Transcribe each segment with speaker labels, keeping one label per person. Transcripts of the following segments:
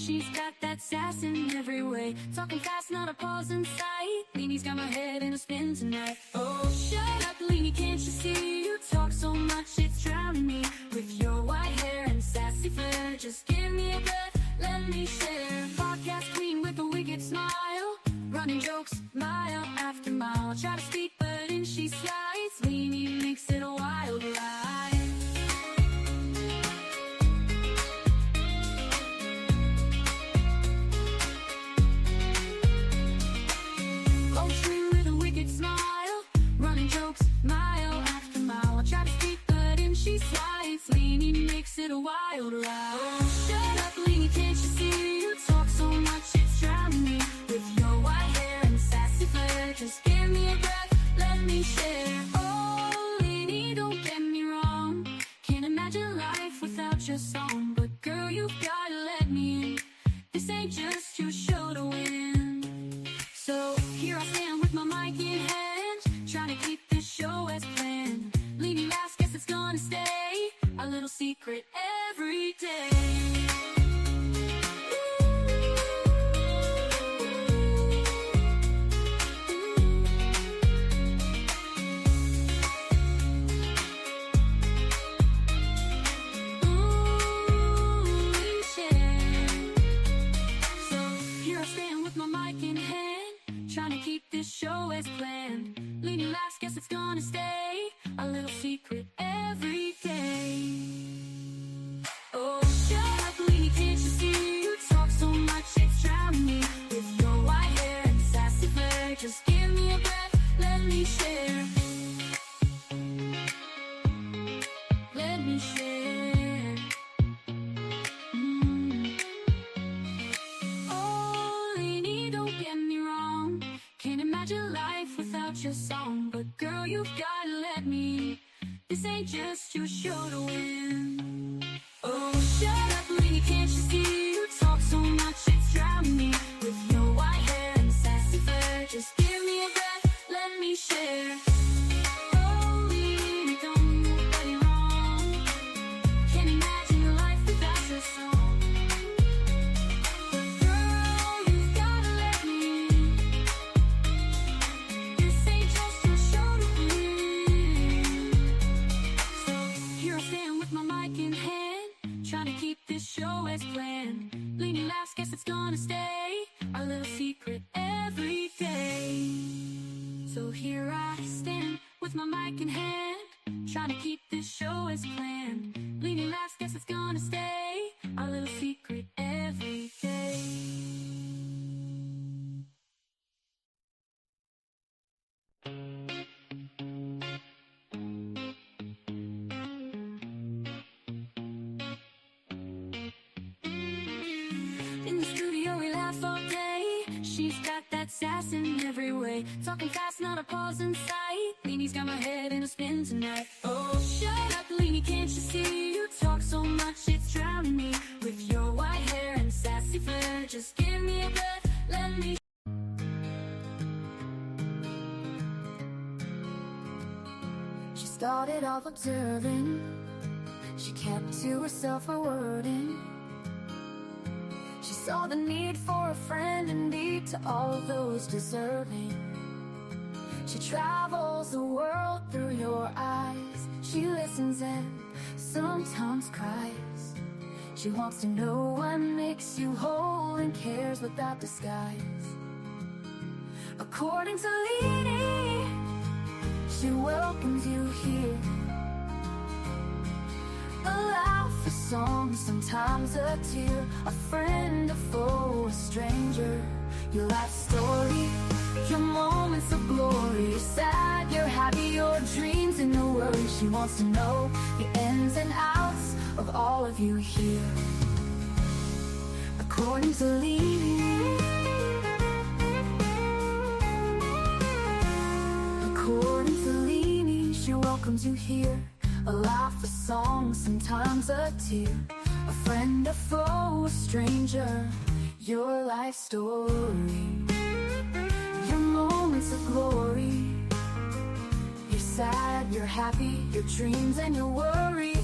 Speaker 1: She's got that sass in every way, talking fast, not a pause in sight. Leanie's got my head in a spin tonight. Oh, shut up, Leanie, can't you see? You talk so much, it's drowning me. With your white hair and sassy flair, just give me a breath, let me share. Podcast queen with a wicked smile, running jokes mile after mile. Try to speak, but in she slides. Leanie makes it a wild ride. Smile, running jokes mile after mile. I try to speak, but in she slides. Leanie makes it a wild ride. Oh, shut up, Leanie, can't you see? You talk so much, it's drowning me. With your white hair and sassy flair, just give me a breath, let me share. Oh, Leanie, don't get me wrong, can't imagine life without your song. But girl, you've gotta let me in. This ain't just your show to win. So here I stand with my mic in hand, trying to keep this show as planned. Leanie laughs, guess it's gonna stay a little secret every day. This show is planned. Leanie laughs, guess it's gonna stay a little secret every day. Oh, shut up, Leanie, can't you see? You talk so much, it's drowning me. With your white hair and sassy flair, just give me a breath, let me share. Let me share. Oh, Leanie, don't get me wrong, can't imagine life without your song. But girl, you've gotta let me. This ain't just your show to win. Oh, shut up, Leanie, can't you see? You talk so much, it's drowning me. With your white hair and sassy flair, just give me a breath, let me share. Oh, Leanie, don't get me wrong, can't imagine your life without your song. But girl, you've gotta let me. Trying to keep this show as planned. Leanie laughs, guess it's gonna stay a little secret every day. So here I stand with my mic in hand, trying to keep this show as planned. Leanie laughs, guess it's gonna stay a little secret every day. She's got that sass in every way, talking fast, not a pause in sight. Leanie's got my head in a spin tonight. Oh, shut up, Leanie, can't you see? You talk so much, it's drowning me. With your white hair and sassy flair, just give me a breath, let me. She started off observing, she kept to herself a wording. She saw the need for a friend indeed to all those deserving. She travels the world through your eyes. She listens and sometimes cries. She wants to know what makes you whole and cares without disguise. According to Leanie, she welcomes you here. A laugh, a song, sometimes a tear. A friend, a foe, a stranger. Your life story, your moments of glory. You're sad, you're happy, your dreams and your worries. She wants to know the ins and outs of all of you here. According to Lived, according to Lived, she welcomes you here. A laugh, a song, sometimes a tear. A friend, a foe, a stranger. Your life story, your moments of glory. You're sad, you're happy, your dreams and your worry.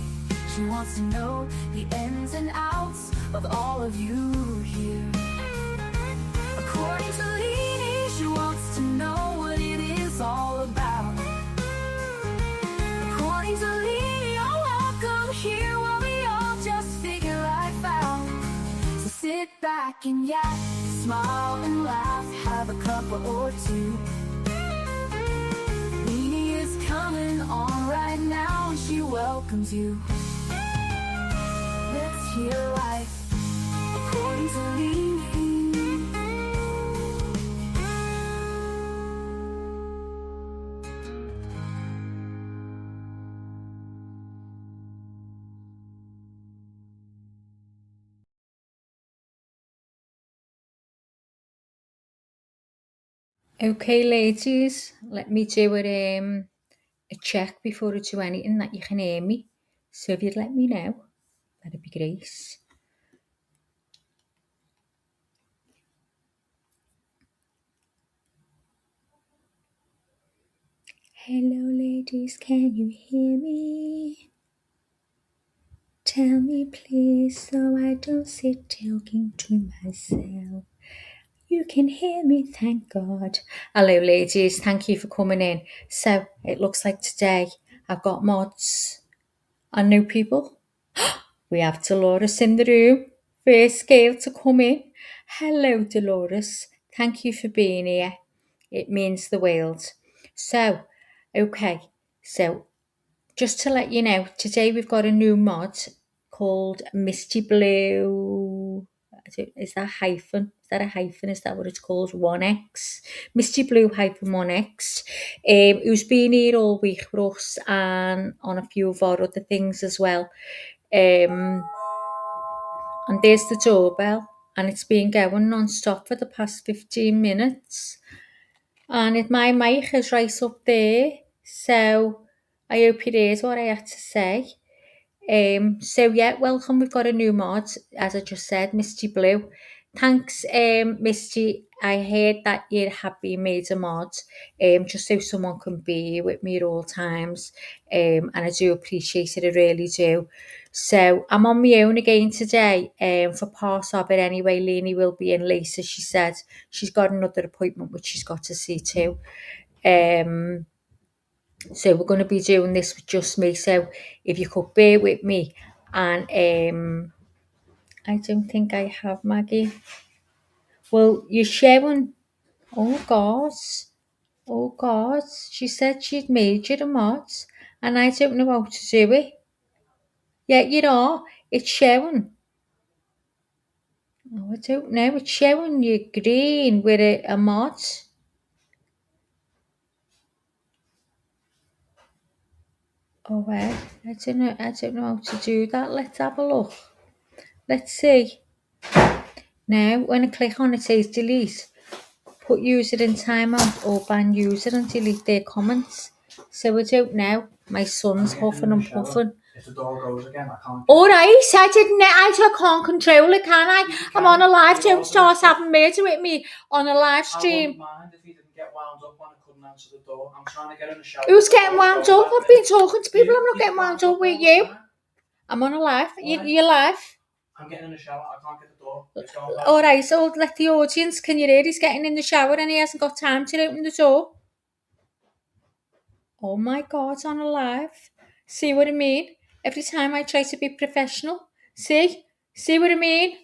Speaker 1: She wants to know the ins and outs of all of you here. According to Leanie, she wants to know what it is all about. According to Leanie, you're welcome here while we all just figure life out. So sit back and yak, smile and laugh, have a cup or two. Leanie is coming on right now and she welcomes you. Let's hear life according to Leanie.
Speaker 2: Okay, ladies, let me do a check before I do anything that you can hear me. So if you'd let me know, that'd be great. Hello, ladies, can you hear me? Tell me, please, so I don't sit talking to myself. You can hear me, thank God. Hello, ladies, thank you for coming in. So it looks like today I've got mods and new people. We have Dolores in the room. First girl to come in. Hello, Dolores. Thank you for being here. It means the world. So, okay. So, just to let you know, today we've got a new mod called Misty Blue. Is that hyphen? Is that a hyphen? Is that what it's called? 1X. Misty Blue hyphen 1X. Who's been here all week with us and on a few of our other things as well. And there's the doorbell, and it's been going non-stop for the past 15 minutes. And my mic is right up there, so I hope it is what I had to say. So yeah, welcome. We've got a new mod, as I just said, Misty Blue. Thanks, Misty. I heard that you had been made a mod, just so someone can be with me at all times. And I do appreciate it, I really do. So I'm on my own again today, for part of it anyway. Leanie will be in later, she said. She's got another appointment which she's got to see too. So we're going to be doing this with just me. So if you could bear with me. And I don't think I have Maggie. Well, you're showing. Oh God. Oh God. She said she'd made you the mods. And I don't know how to do it. Yeah, you know, it's showing. Oh, I don't know. It's showing you green with a mod. Oh, well, I don't know how to do that. Let's have a look. Let's see. Now, when I click on it, says delete. Put user in timeout or ban user and delete their comments. So I don't know. My son's huffing and puffing.
Speaker 3: If the door goes again, I can't.
Speaker 2: All right, I can't control it, can I? I'm on a live. Don't start having murder with me on a live stream.
Speaker 3: I wouldn't mind if he didn't get wound up when I couldn't answer the door. I'm trying to get in the shower.
Speaker 2: Who's getting wound up? I've been talking to people. I'm not getting wound up with you. I'm on a live. You're live.
Speaker 3: I'm getting in the shower. I can't get the door. It's going
Speaker 2: All right, so let the audience. Can you hear? He's getting in the shower and he hasn't got time to open the door. Oh my God, on a live. See what I mean? Every time I try to be professional. See what I mean?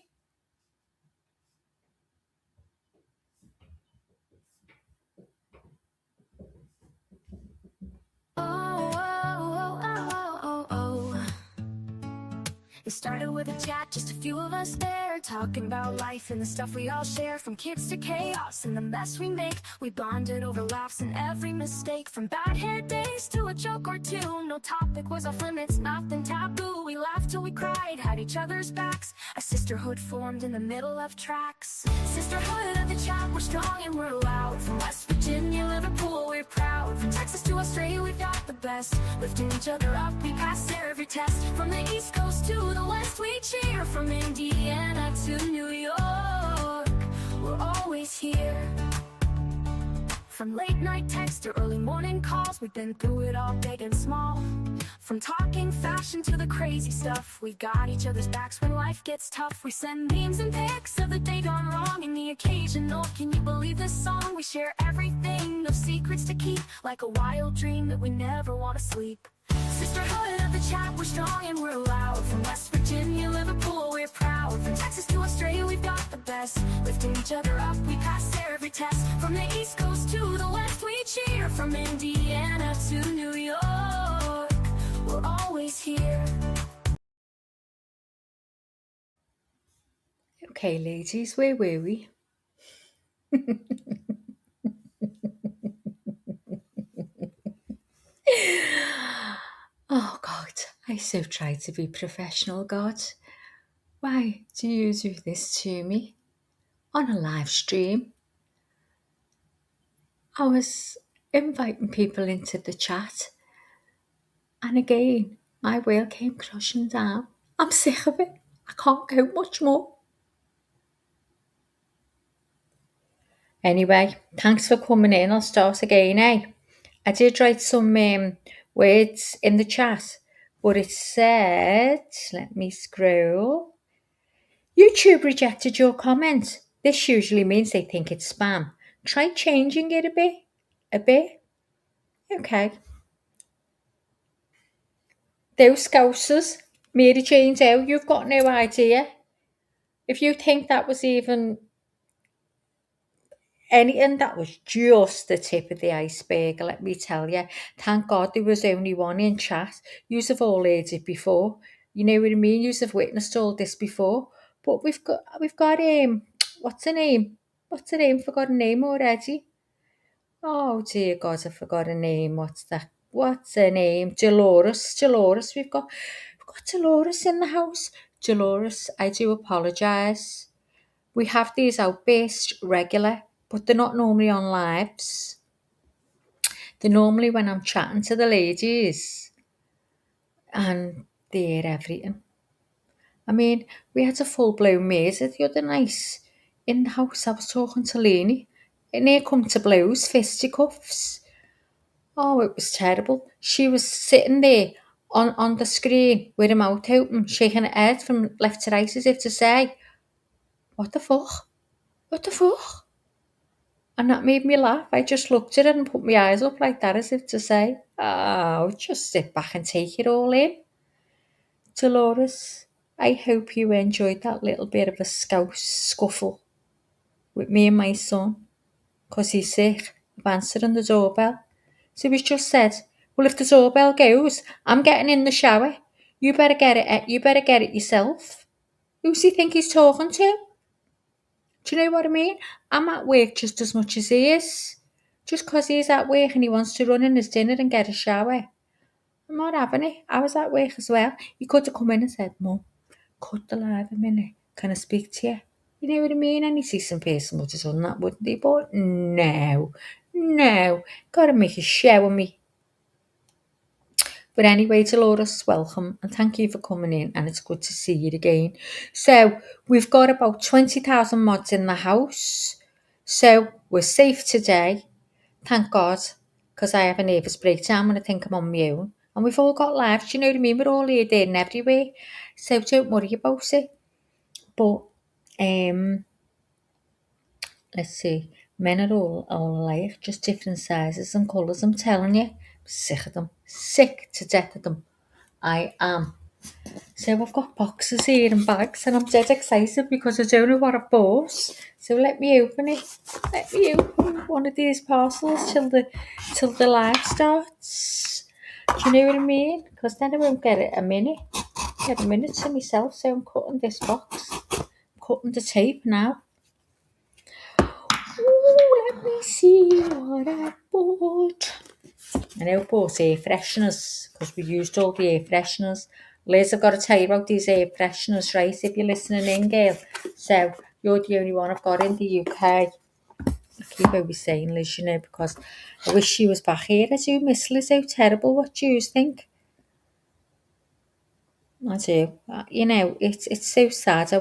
Speaker 1: It started with a chat, just a few of us there, talking about life and the stuff we all share. From kids to chaos and the mess we make, we bonded over laughs and every mistake. From bad hair days to a joke or two, no topic was off limits, nothing taboo. We laughed till we cried, had each other's backs. A sisterhood formed in the middle of tracks. Sisterhood of the chat, we're strong and we're loud. From West Virginia, Liverpool, we're proud. From Texas to Australia, we've got the best. Lifting each other up, we pass every test. From the East Coast to the West, we cheer. From Indiana to New York, we're always here From late night texts to early morning calls, we've been through it all, big and small. From talking fashion to the crazy stuff, we got each other's backs when life gets tough. We send memes and pics of the day gone wrong and the occasional "can you believe this song?" We share everything, no secrets to keep, like a wild dream that we never want to sleep. Sisterhood of the chat, we're strong and we're loud. From West Virginia, Liverpool, we're proud. From Texas to Australia, we've got the best. Lifting each other up, we pass every test. From the East Coast to the West, we cheer. From Indiana to New York, we're always here.
Speaker 2: Okay, ladies, where were we? Oh, God, I so try to be professional, God. Why do you do this to me? On a live stream, I was inviting people into the chat, and again, my wheel came crashing down. I'm sick of it. I can't go much more. Anyway, thanks for coming in. I'll start again, eh? I did write some words in the chat, but it said, let me scroll. YouTube rejected your comment. This usually means they think it's spam. Try changing it a bit. A bit? Okay. Those scousers, Mary Jane's out, you've got no idea. If you think that was even anything, that was just the tip of the iceberg, let me tell you. Thank God there was only one in chat. Yous have all heard it before. You know what I mean? Yous have witnessed all this before. But we've got what's her name? What's her name? Forgot her name already. Oh dear God, I forgot her name. What's her name? Dolores. We've got Dolores in the house. Dolores, I do apologise. We have these outbursts regular, but they're not normally on lives. They're normally when I'm chatting to the ladies and they hear everything. I mean, we had a full-blown murder the other night in the house. I was talking to Lenny, and here come to blows, fisticuffs. Oh, it was terrible. She was sitting there on the screen with her mouth open, shaking her head from left to right as if to say, "What the fuck? What the fuck?" And that made me laugh. I just looked at her and put my eyes up like that as if to say, "Oh, just sit back and take it all in." Dolores, I hope you enjoyed that little bit of a scuffle with me and my son, 'cause he's sick of answering the doorbell. So he's just said, "Well, if the doorbell goes, I'm getting in the shower. You better get it. You better get it yourself." Who's he think he's talking to? Do you know what I mean? I'm at work just as much as he is. Just 'cause he's at work and he wants to run in his dinner and get a shower, I'm not having it. I was at work as well. He could have come in and said, "Mum, cut the live a minute. Can I speak to you?" You know what I mean? Any decent person would have done that, wouldn't they? But no. Gotta make a show of me. But anyway, Dolores, welcome and thank you for coming in, and it's good to see you again. So we've got about 20,000 mods in the house. So we're safe today. Thank God, because I have a nervous breakdown when I think I'm on my own. And we've all got lives, do you know what I mean? We're all here, there and everywhere. So don't worry about it. But let's see. Men are all alike, just different sizes and colours. I'm telling you, I'm sick of them. Sick to death of them. I am. So I've got boxes here and bags, and I'm dead excited because I don't know what I've bought. So let me open it. Let me open one of these parcels till the live starts. Do you know what I mean? Because then I won't get a minute to myself. So I'm cutting this box. I'm cutting the tape now. Ooh, let me see what I bought. I know I bought air fresheners because we used all the air fresheners. Liz, I've got to tell you about these air fresheners, right? If you're listening in, girl. So, you're the only one I've got in the UK. I keep always saying Liz, you know, because I wish she was back here. I do miss Liz. How terrible. What do you think? I do. You know, it's so sad. I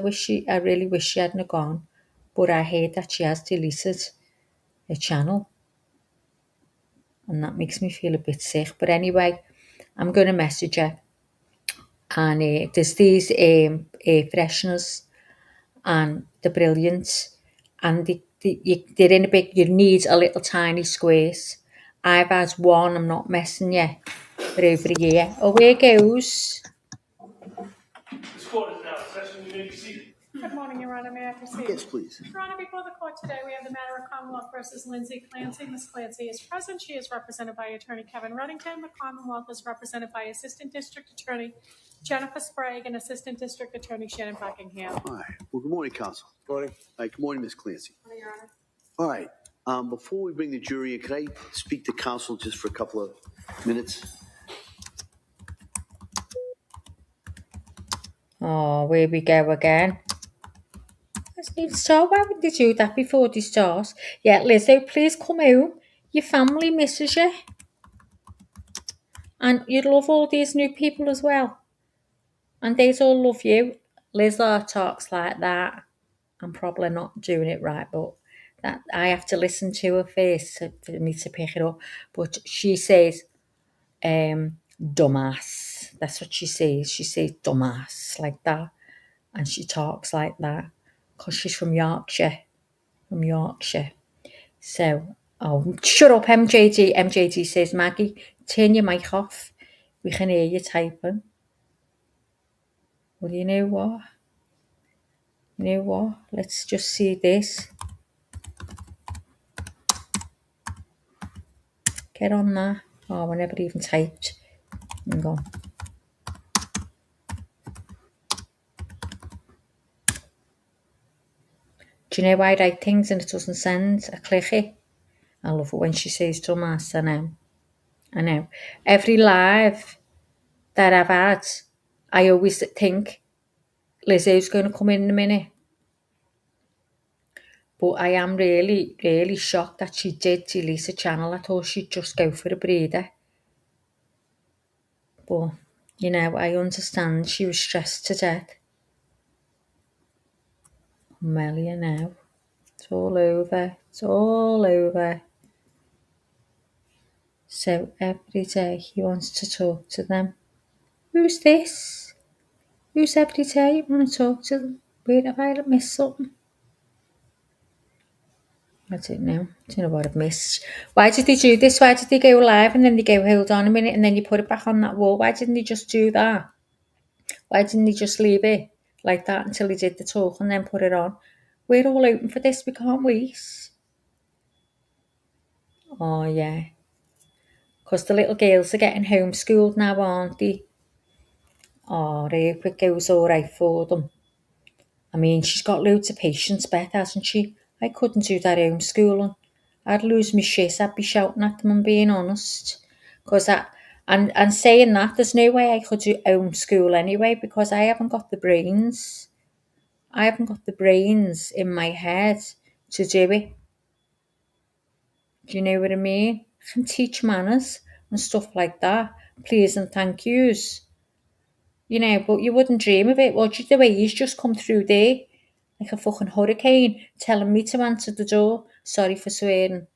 Speaker 2: really wish she hadn't gone. But I heard that she has deleted her channel. and that makes me feel a bit sick. But anyway, I'm going to message her. And there's these air fresheners, and they're brilliant. And they're in a big, you need a little tiny squares. I've had one, I'm not messing you, for over a year. Oh, where goes?
Speaker 4: This court is now in session. You may be seated.
Speaker 5: Good morning, Your Honor. May I proceed?
Speaker 6: Yes, please.
Speaker 5: Your Honor, before the court today, we have the matter of Commonwealth versus Lindsay Clancy. Ms. Clancy is present. She is represented by Attorney Kevin Reddington. The Commonwealth is represented by Assistant District Attorney Jennifer Sprague and Assistant District Attorney Shannon Buckingham.
Speaker 6: All right. Well, good morning, counsel.
Speaker 4: Good morning.
Speaker 6: All right. Good morning, Ms. Clancy.
Speaker 5: Good morning, Your Honor.
Speaker 6: All right. Before we bring the jury in, could I speak to counsel just for a couple of minutes?
Speaker 2: Oh, where we go again. Let's need to start. Why would they do that before they start? Yeah, Lizzo, please come home. Your family misses you. And you'd love all these new people as well. And they all love you. Lizzo talks like that. I'm probably not doing it right, but that I have to listen to her first for me to pick it up. But she says, dumbass. That's what she says. She says dumbass like that. And she talks like that because she's from Yorkshire. From Yorkshire. So, oh, shut up, MJD. MJD says, Maggie, turn your mic off. We can hear you typing. Well, you know what? You know what? Let's just see this. Get on that. Oh, I never even typed. Hang on. Do you know why I write things and it doesn't send? I click it. I love it when she says dumbass. I know. I know. Every live that I've had, I always think Lizzie's going to come in a minute. But I am really, really shocked that she did delete the channel. I thought she'd just go for a breather. But, you know, I understand she was stressed to death. Well, you know, it's all over. It's all over. So every day he wants to talk to them. Who's this? Who's every day you want to talk to them? Where have I missed something? I don't know. I don't know what I've missed. Why did they do this? Why did they go live and then they go, hold on a minute, and then you put it back on that wall? Why didn't they just do that? Why didn't they just leave it like that until they did the talk and then put it on? We're all open for this. We can't wait. Oh, yeah. Because the little girls are getting homeschooled now, aren't they? Oh, I hope it goes all right for them. I mean, she's got loads of patience, Beth, hasn't she? I couldn't do that homeschooling. I'd lose my shit. I'd be shouting at them and being honest. And saying that, there's no way I could do homeschool anyway because I haven't got the brains. I haven't got the brains in my head to do it. Do you know what I mean? I can teach manners and stuff like that. Please and thank yous. You know, but you wouldn't dream of it, would you? The way he's just come through there like a fucking hurricane telling me to answer the door. Sorry for swearing.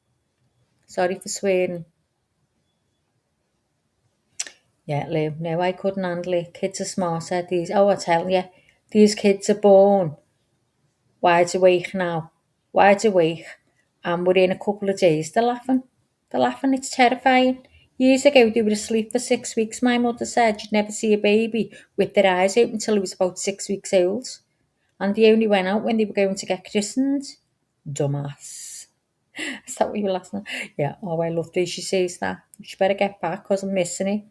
Speaker 2: Sorry for swearing. Yeah, Lou, no, I couldn't handle it. Kids are smarter. I tell you, these kids are born wide awake now. Wide awake. And within a couple of days, they're laughing. They're laughing. It's terrifying. Years ago, they were asleep for 6 weeks. My mother said you'd never see a baby with their eyes open until he was about 6 weeks old. And they only went out when they were going to get christened. Dumbass. Is that what you were last night? Yeah, oh, I love this. She says that. She better get back because I'm missing it.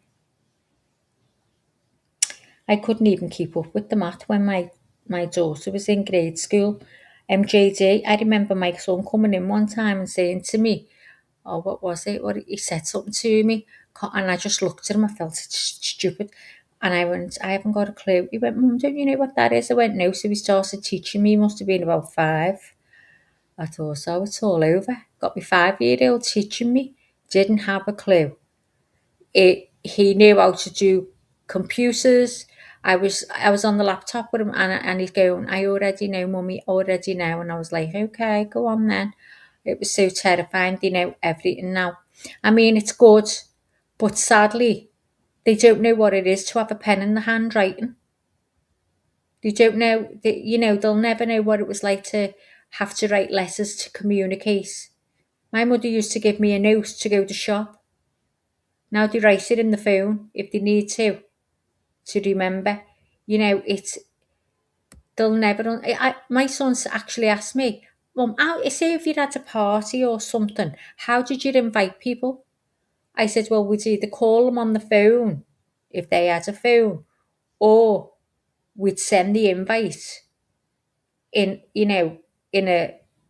Speaker 2: I couldn't even keep up with the math when my daughter was in grade school. MJD, I remember my son coming in one time and saying to me, oh, what was it? He said something to me, and I just looked at him. I felt stupid. And I went, I haven't got a clue. He went, Mum, don't you know what that is? I went, no. So he started teaching me. He must have been about 5. I thought, so it's all over. Got me 5-year-old teaching me. Didn't have a clue. He knew how to do computers. I was on the laptop with him and he's going, I already know, Mummy, already know. And I was like, okay, go on then. It was so terrifying. They know everything now. I mean, it's good, but sadly, they don't know what it is to have a pen in the handwriting. They don't know, they'll never know what it was like to have to write letters to communicate. My mother used to give me a note to go to shop. Now they write it in the phone if they need to remember. They'll never. My son's actually asked me, Mum, say if you'd had a party or something, how did you invite people? I said, well, we'd either call them on the phone if they had a phone, or we'd send the invite in an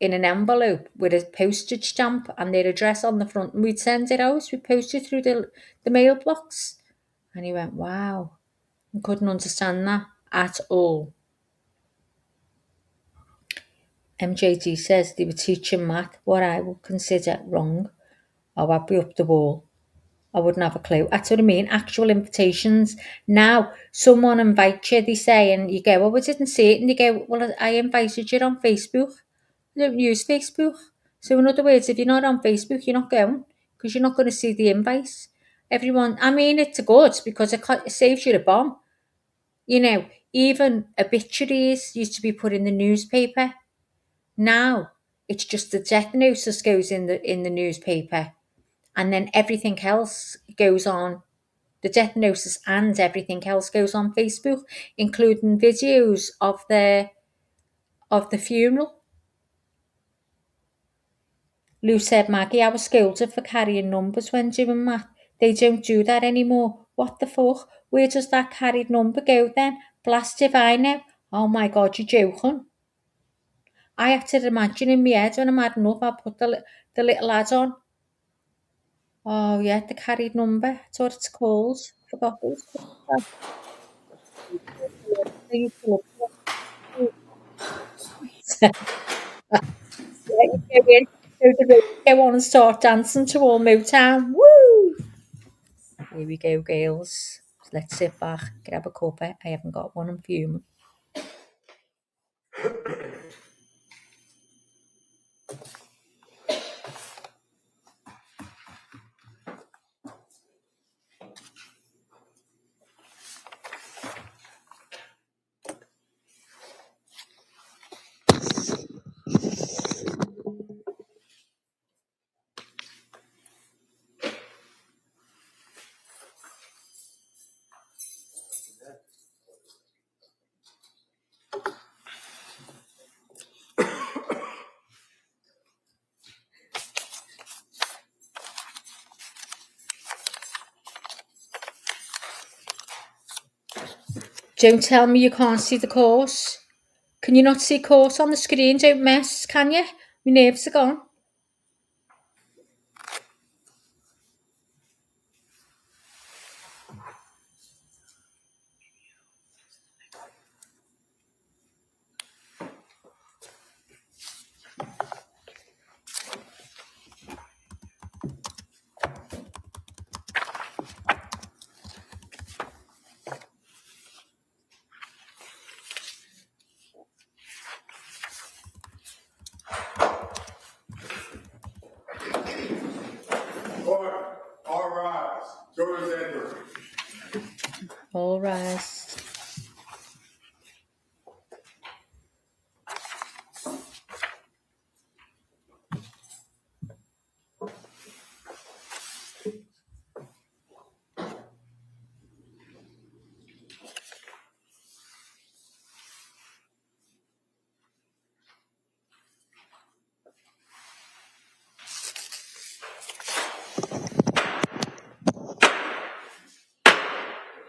Speaker 2: envelope with a postage stamp and their address on the front, and we'd send it out. We'd post it through the mailbox. And he went, wow. I couldn't understand that at all. MJD says they were teaching math, what I would consider wrong. Oh, I'd be up the wall. I wouldn't have a clue. That's what I mean. Actual invitations. Now, someone invites you, they say, and you go, oh, I didn't see it. And they go, well, I invited you on Facebook. I don't use Facebook. So in other words, if you're not on Facebook, you're not going, because you're not going to see the invites. Everyone, I mean, it's good because it saves you a bomb. Even obituaries used to be put in the newspaper. Now, it's just the death notice goes in the newspaper, and then everything else goes on. The death notice and everything else goes on Facebook, including videos of the funeral. Lou said, Maggie, I was scolded for carrying numbers when doing math. They don't do that anymore. What the fuck? Where does that carried number go then? Blast if I know. Oh my God, you're joking. I had to imagine in my head when I'm had enough, I put the little ad on. Oh yeah, the carried number. That's what it's called. Forgot what it's called. Go on and start dancing to all Motown. Woo! Here we go, girls. Let's sit back, grab a cuppa. I haven't got one, I'm fuming. Don't tell me you can't see the course. Can you not see course on the screen? Don't mess, can you? My nerves are gone.
Speaker 7: All rise. Jordan's Andrew.
Speaker 2: All rise.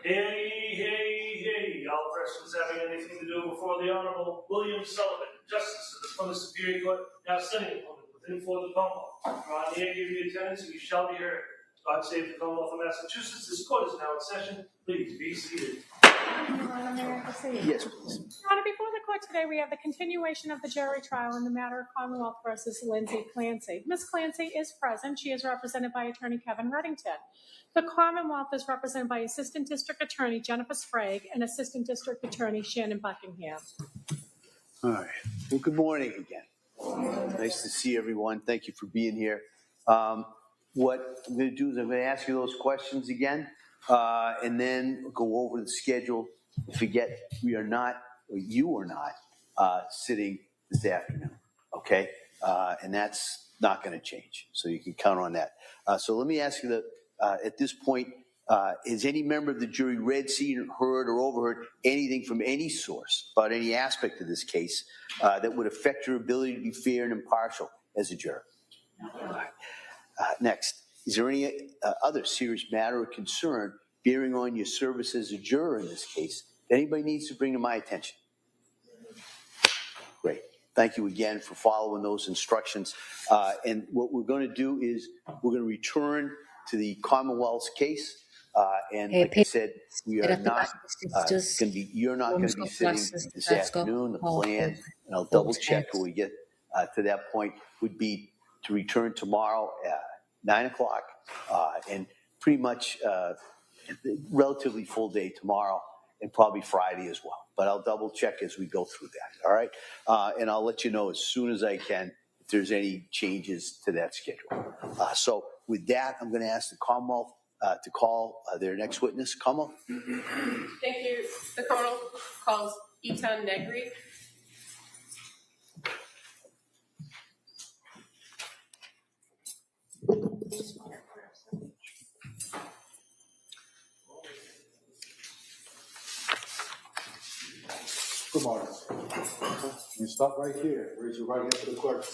Speaker 4: Hey, all persons having anything to do before the Honorable William Sullivan, Justice of the Superior Court, now sitting within for the Commonwealth. On the end of your attendance, you shall be heard. God save the Commonwealth of Massachusetts. This court is now in session. Please be seated.
Speaker 6: Yes, please.
Speaker 5: Your Honor, before the court today, we have the continuation of the jury trial in the matter of Commonwealth versus Lindsay Clancy. Ms. Clancy is present. She is represented by Attorney Kevin Reddington. The Commonwealth is represented by Assistant District Attorney Jennifer Sprague and Assistant District Attorney Shannon Buckingham.
Speaker 6: All right. Well, good morning again. Nice to see everyone. Thank you for being here. what I'm going to do is I'm going to ask you those questions again, and then go over the schedule. Forget we are not, or you are not, sitting this afternoon, okay? And that's not going to change, so you can count on that. So let me ask you at this point, has any member of the jury read, seen, heard, or overheard anything from any source about any aspect of this case that would affect your ability to be fair and impartial as a juror? Next, is there any other serious matter or concern bearing on your service as a juror in this case that anybody needs to bring to my attention? Great. Thank you again for following those instructions. And what we're going to do is we're going to return to the Commonwealth's case. And like I said, we are not going to be, you're not going to be sitting this afternoon. The plan, and I'll double check when we get to that point, would be to return tomorrow at 9 o'clock and pretty much relatively full day tomorrow and probably Friday as well. But I'll double check as we go through that, all right? And I'll let you know as soon as I can if there's any changes to that schedule. So with that, I'm going to ask the Commonwealth to call their next witness. Commonwealth?
Speaker 8: Thank you. The Commonwealth calls Etan Negri.
Speaker 7: Good morning. You stop right here. Raise your right hand to the clerk.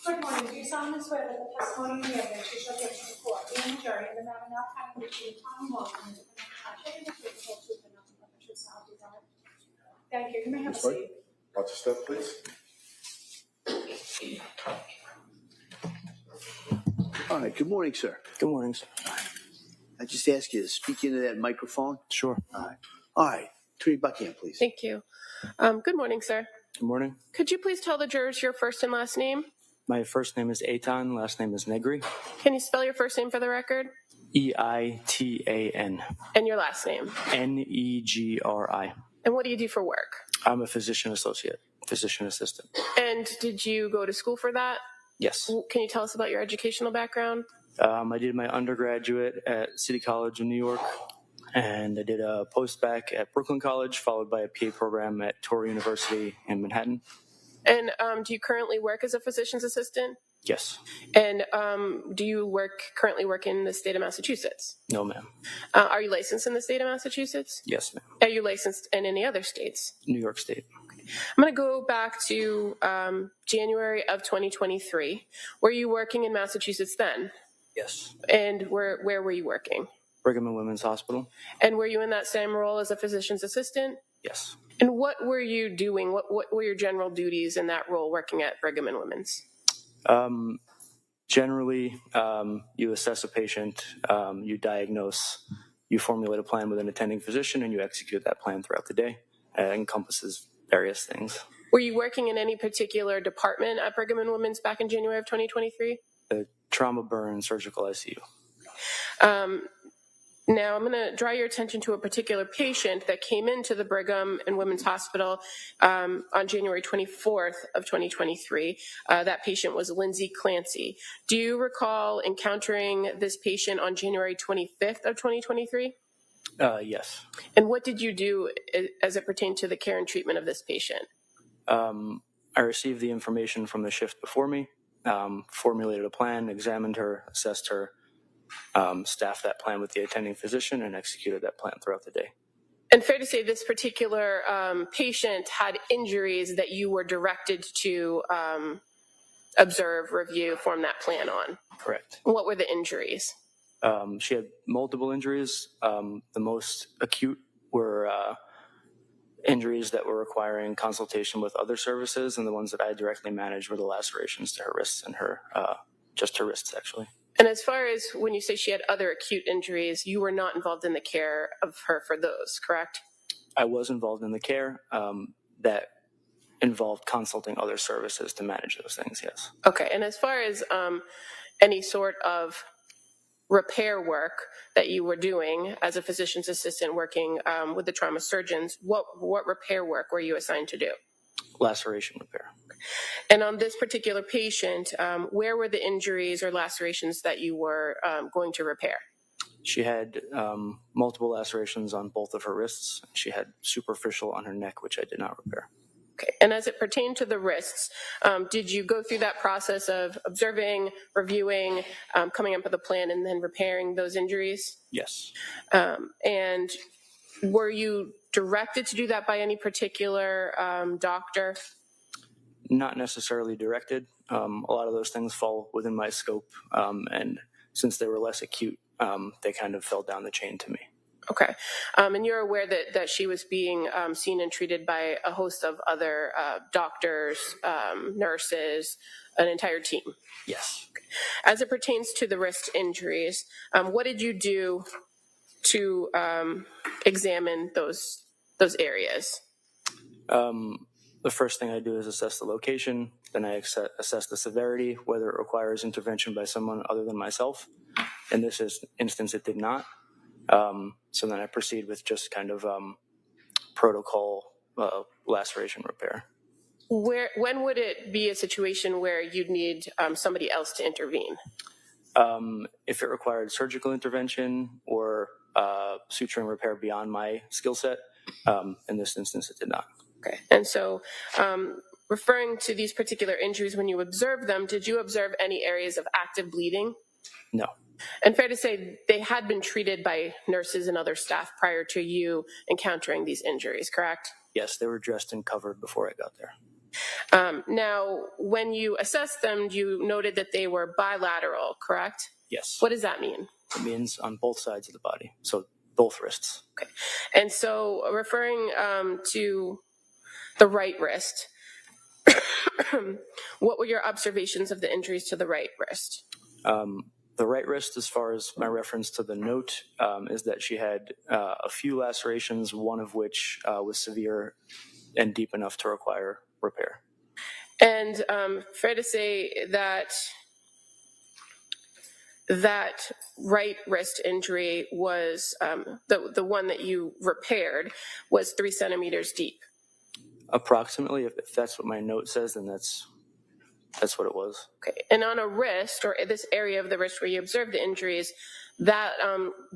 Speaker 5: Good morning. Do you solemnly swear that the testimony you give that you shall give to the court, being the jury, in the matter now pending before the Commonwealth and the truth and nothing but the truth, so help you God? Thank you. You may have a
Speaker 7: That's right.
Speaker 5: seat.
Speaker 7: Watch your step, please.
Speaker 6: All right. Good morning, sir.
Speaker 9: Good morning, sir.
Speaker 6: I just ask you to speak into that microphone.
Speaker 9: Sure.
Speaker 6: All right. Attorney Buckingham, please.
Speaker 8: Thank you. Good morning, sir.
Speaker 9: Good morning.
Speaker 8: Could you please tell the jurors your first and last name?
Speaker 9: My first name is Etan, last name is Negri.
Speaker 8: Can you spell your first name for the record?
Speaker 9: Eitan.
Speaker 8: And your last name?
Speaker 9: Negri.
Speaker 8: And what do you do for work?
Speaker 9: I'm a physician associate, physician assistant.
Speaker 8: And did you go to school for that?
Speaker 9: Yes.
Speaker 8: Can you tell us about your educational background?
Speaker 9: I did my undergraduate at City College in New York, and I did a post-bac at Brooklyn College, followed by a PA program at Torrey University in Manhattan.
Speaker 8: And do you currently work as a physician's assistant?
Speaker 9: Yes.
Speaker 8: And do you currently work in the state of Massachusetts?
Speaker 9: No, ma'am.
Speaker 8: Are you licensed in the state of Massachusetts?
Speaker 9: Yes, ma'am.
Speaker 8: Are you licensed in any other states?
Speaker 9: New York State.
Speaker 8: I'm going to go back to January of 2023. Were you working in Massachusetts then?
Speaker 9: Yes.
Speaker 8: And where were you working?
Speaker 9: Brigham and Women's Hospital.
Speaker 8: And were you in that same role as a physician's assistant?
Speaker 9: Yes.
Speaker 8: And what were you doing? What were your general duties in that role working at Brigham and Women's?
Speaker 9: Generally, you assess a patient, you diagnose, you formulate a plan with an attending physician, and you execute that plan throughout the day. It encompasses various things.
Speaker 8: Were you working in any particular department at Brigham and Women's back in January of 2023?
Speaker 9: The trauma, burn, surgical ICU.
Speaker 8: Now, I'm going to draw your attention to a particular patient that came into the Brigham and Women's Hospital on January 24th of 2023. That patient was Lindsay Clancy. Do you recall encountering this patient on January 25th of 2023?
Speaker 9: Yes.
Speaker 8: And what did you do as it pertained to the care and treatment of this patient?
Speaker 9: I received the information from the shift before me, formulated a plan, examined her, assessed her, staffed that plan with the attending physician, and executed that plan throughout the day.
Speaker 8: And fair to say this particular patient had injuries that you were directed to observe, review, form that plan on?
Speaker 9: Correct.
Speaker 8: What were the injuries?
Speaker 9: She had multiple injuries. The most acute were injuries that were requiring consultation with other services, and the ones that I directly managed were the lacerations to her wrists and her just her wrists, actually.
Speaker 8: And as far as when you say she had other acute injuries, you were not involved in the care of her for those, correct?
Speaker 9: I was involved in the care that involved consulting other services to manage those things, yes.
Speaker 8: Okay, and as far as any sort of repair work that you were doing as a physician's assistant working with the trauma surgeons, what repair work were you assigned to do?
Speaker 9: Laceration repair.
Speaker 8: And on this particular patient, where were the injuries or lacerations that you were going to repair?
Speaker 9: She had multiple lacerations on both of her wrists. She had superficial on her neck, which I did not repair.
Speaker 8: Okay. And as it pertained to the wrists, did you go through that process of observing, reviewing, coming up with a plan, and then repairing those injuries?
Speaker 9: Yes.
Speaker 8: And were you directed to do that by any particular doctor?
Speaker 9: Not necessarily directed. A lot of those things fall within my scope, and since they were less acute, they kind of fell down the chain to me.
Speaker 8: Okay. And you're aware that she was being seen and treated by a host of other doctors, nurses, an entire team?
Speaker 9: Yes.
Speaker 8: Okay. As it pertains to the wrist injuries, what did you do to examine those areas?
Speaker 9: The first thing I do is assess the location. Then I assess the severity, whether it requires intervention by someone other than myself. In this instance, it did not. So then I proceed with just kind of protocol laceration repair.
Speaker 8: When would it be a situation where you'd need somebody else to intervene?
Speaker 9: If it required surgical intervention or suturing repair beyond my skill set, in this instance, it did not.
Speaker 8: Okay. And so referring to these particular injuries, when you observed them, did you observe any areas of active bleeding?
Speaker 9: No.
Speaker 8: And fair to say they had been treated by nurses and other staff prior to you encountering these injuries, correct?
Speaker 9: Yes, they were dressed and covered before I got there.
Speaker 8: Now, when you assessed them, you noted that they were bilateral, correct?
Speaker 9: Yes.
Speaker 8: What does that mean?
Speaker 9: It means on both sides of the body, so both wrists.
Speaker 8: Okay. And so referring to the right wrist, what were your observations of the injuries to the right wrist?
Speaker 9: The right wrist, as far as my reference to the note, is that she had a few lacerations, one of which was severe and deep enough to require repair.
Speaker 8: And fair to say that that right wrist injury was the one that you repaired was 3 centimeters deep.
Speaker 9: Approximately, if that's what my note says, then that's what it was.
Speaker 8: Okay. And on a wrist, or this area of the wrist where you observed the injuries, that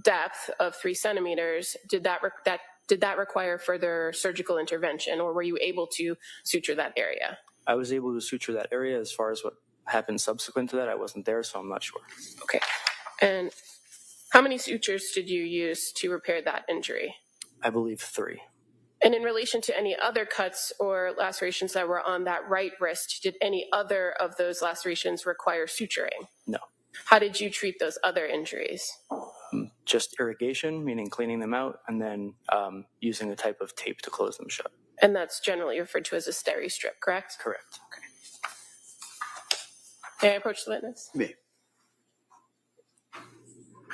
Speaker 8: depth of 3 centimeters, did that require further surgical intervention, or were you able to suture that area?
Speaker 9: I was able to suture that area. As far as what happened subsequent to that, I wasn't there, so I'm not sure.
Speaker 8: Okay. And how many sutures did you use to repair that injury?
Speaker 9: I believe 3.
Speaker 8: And in relation to any other cuts or lacerations that were on that right wrist, did any other of those lacerations require suturing?
Speaker 9: No.
Speaker 8: How did you treat those other injuries?
Speaker 9: Just irrigation, meaning cleaning them out, and then using a type of tape to close them shut.
Speaker 8: And that's generally referred to as a steri strip, correct?
Speaker 9: Correct.
Speaker 8: Okay. May I approach the witness?
Speaker 6: Me.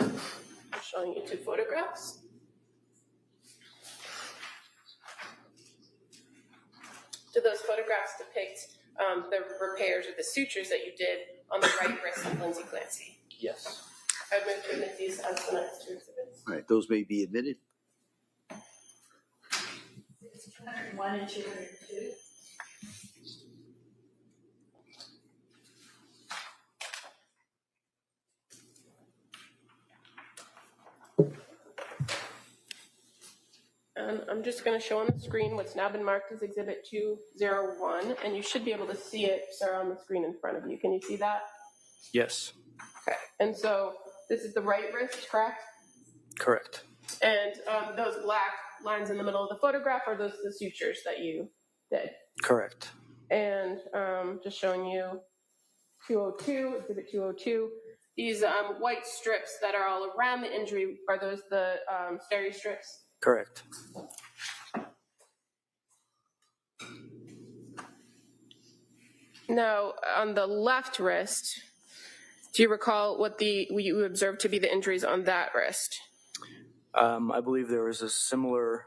Speaker 8: I'm showing you 2 photographs. Do those photographs depict the repairs or the sutures that you did on the right wrist of Lindsay Clancy?
Speaker 9: Yes.
Speaker 8: I would move to admit these as the next 2 exhibits.
Speaker 6: All right, those may be admitted.
Speaker 8: 201 and 202. And I'm just going to show on the screen what's now been marked as Exhibit 201, and you should be able to see it, sir, on the screen in front of you. Can you see that?
Speaker 9: Yes.
Speaker 8: Okay. And so this is the right wrist, correct?
Speaker 9: Correct.
Speaker 8: And those black lines in the middle of the photograph are those the sutures that you did?
Speaker 9: Correct.
Speaker 8: And just showing you 202, Exhibit 202. These white strips that are all around the injury, are those the steri strips?
Speaker 9: Correct.
Speaker 8: Now, on the left wrist, do you recall what you observed to be the injuries on that wrist?
Speaker 9: I believe there was a similar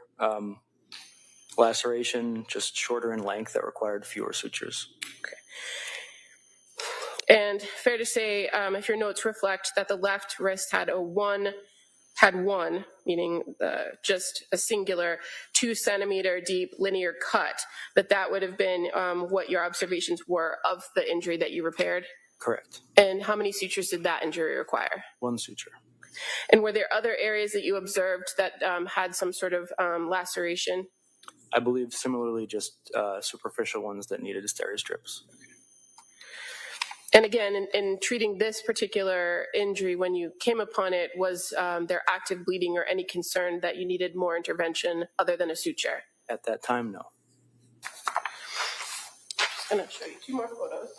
Speaker 9: laceration, just shorter in length, that required fewer sutures.
Speaker 8: Okay. And fair to say, if your notes reflect that the left wrist had a 1 had one, meaning just a singular 2 centimeter deep linear cut, that would have been what your observations were of the injury that you repaired?
Speaker 9: Correct.
Speaker 8: And how many sutures did that injury require?
Speaker 9: 1 suture.
Speaker 8: And were there other areas that you observed that had some sort of laceration?
Speaker 9: I believe similarly just superficial ones that needed steri strips.
Speaker 8: And again, in treating this particular injury, when you came upon it, was there active bleeding or any concern that you needed more intervention other than a suture?
Speaker 9: At that time, no.
Speaker 8: I'm going to show you 2 more photos.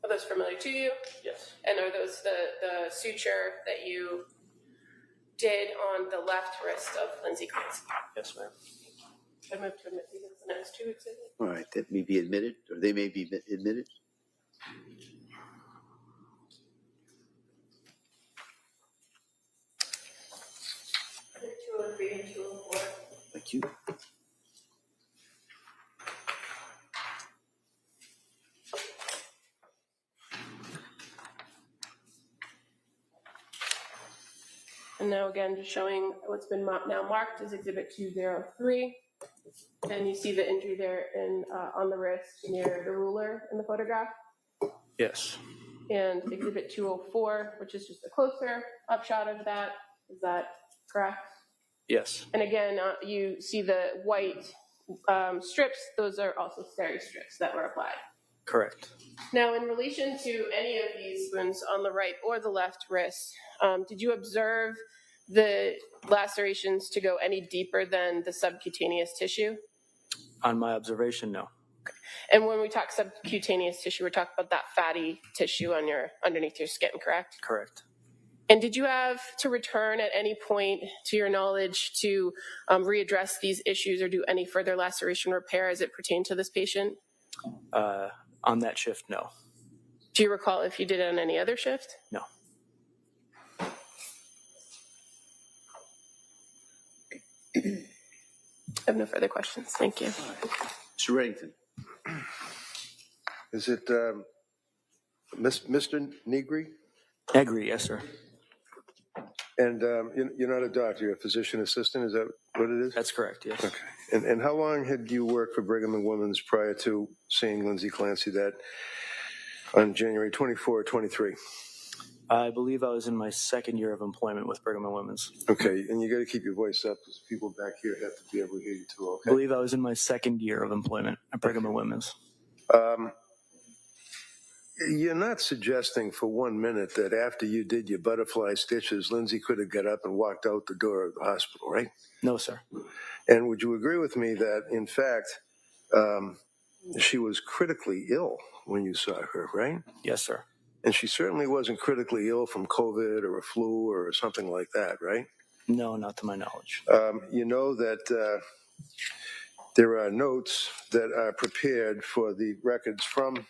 Speaker 8: Are those familiar to you?
Speaker 9: Yes.
Speaker 8: And are those the suture that you did on the left wrist of Lindsay Clancy?
Speaker 9: Yes, ma'am.
Speaker 8: I move to admit these as the next 2 exhibits.
Speaker 6: All right, that may be admitted, or they may be admitted.
Speaker 8: Exhibit 203 and 204.
Speaker 6: Thank you.
Speaker 8: And now again, just showing what's been now marked as Exhibit 203. And you see the injury there on the wrist near the ruler in the photograph.
Speaker 9: Yes.
Speaker 8: And Exhibit 204, which is just a closer upshot of that. Is that correct?
Speaker 9: Yes.
Speaker 8: And again, you see the white strips. Those are also steri strips that were applied.
Speaker 9: Correct.
Speaker 8: Now, in relation to any of these wounds on the right or the left wrist, did you observe the lacerations to go any deeper than the subcutaneous tissue?
Speaker 9: On my observation, no.
Speaker 8: Okay. And when we talk subcutaneous tissue, we're talking about that fatty tissue underneath your skin, correct?
Speaker 9: Correct.
Speaker 8: And did you have to return at any point, to your knowledge, to readdress these issues or do any further laceration repair as it pertained to this patient?
Speaker 9: On that shift, no.
Speaker 8: Do you recall if you did it on any other shift?
Speaker 9: No.
Speaker 8: I have no further questions. Thank you.
Speaker 6: Mr. Reddington.
Speaker 10: Is it Mr. Negri?
Speaker 9: Negri, yes, sir.
Speaker 10: And you're not a doctor, you're a physician assistant, is that what it is?
Speaker 9: That's correct, yes.
Speaker 10: Okay. And how long had you worked for Brigham and Women's prior to seeing Lindsay Clancy that on January 24, 23?
Speaker 9: I believe I was in my 2nd year of employment with Brigham and Women's.
Speaker 10: Okay, and you got to keep your voice up because people back here have to be able to hear you too, okay?
Speaker 9: I believe I was in my 2nd year of employment at Brigham and Women's.
Speaker 10: You're not suggesting for 1 minute that after you did your butterfly stitches, Lindsay could have got up and walked out the door of the hospital, right?
Speaker 9: No, sir.
Speaker 10: And would you agree with me that, in fact, she was critically ill when you saw her, right?
Speaker 9: Yes, sir.
Speaker 10: And she certainly wasn't critically ill from COVID or a flu or something like that, right?
Speaker 9: No, not to my knowledge.
Speaker 10: You know that there are notes that are prepared for the records from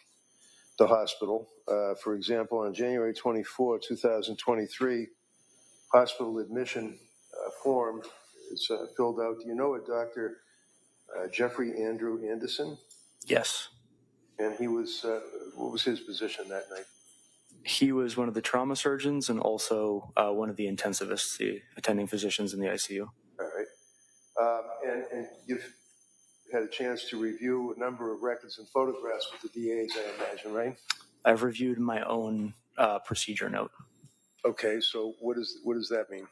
Speaker 10: the hospital. For example, on January 24, 2023, hospital admission form is filled out. Do you know a Dr. Jeffrey Andrew Anderson?
Speaker 9: Yes.
Speaker 10: And he was, what was his position that night?
Speaker 9: He was one of the trauma surgeons and also one of the intensivists, the attending physicians in the ICU.
Speaker 10: All right. And you've had a chance to review a number of records and photographs with the DAs, I imagine, right?
Speaker 9: I've reviewed my own procedure note.
Speaker 10: Okay, so what does that mean?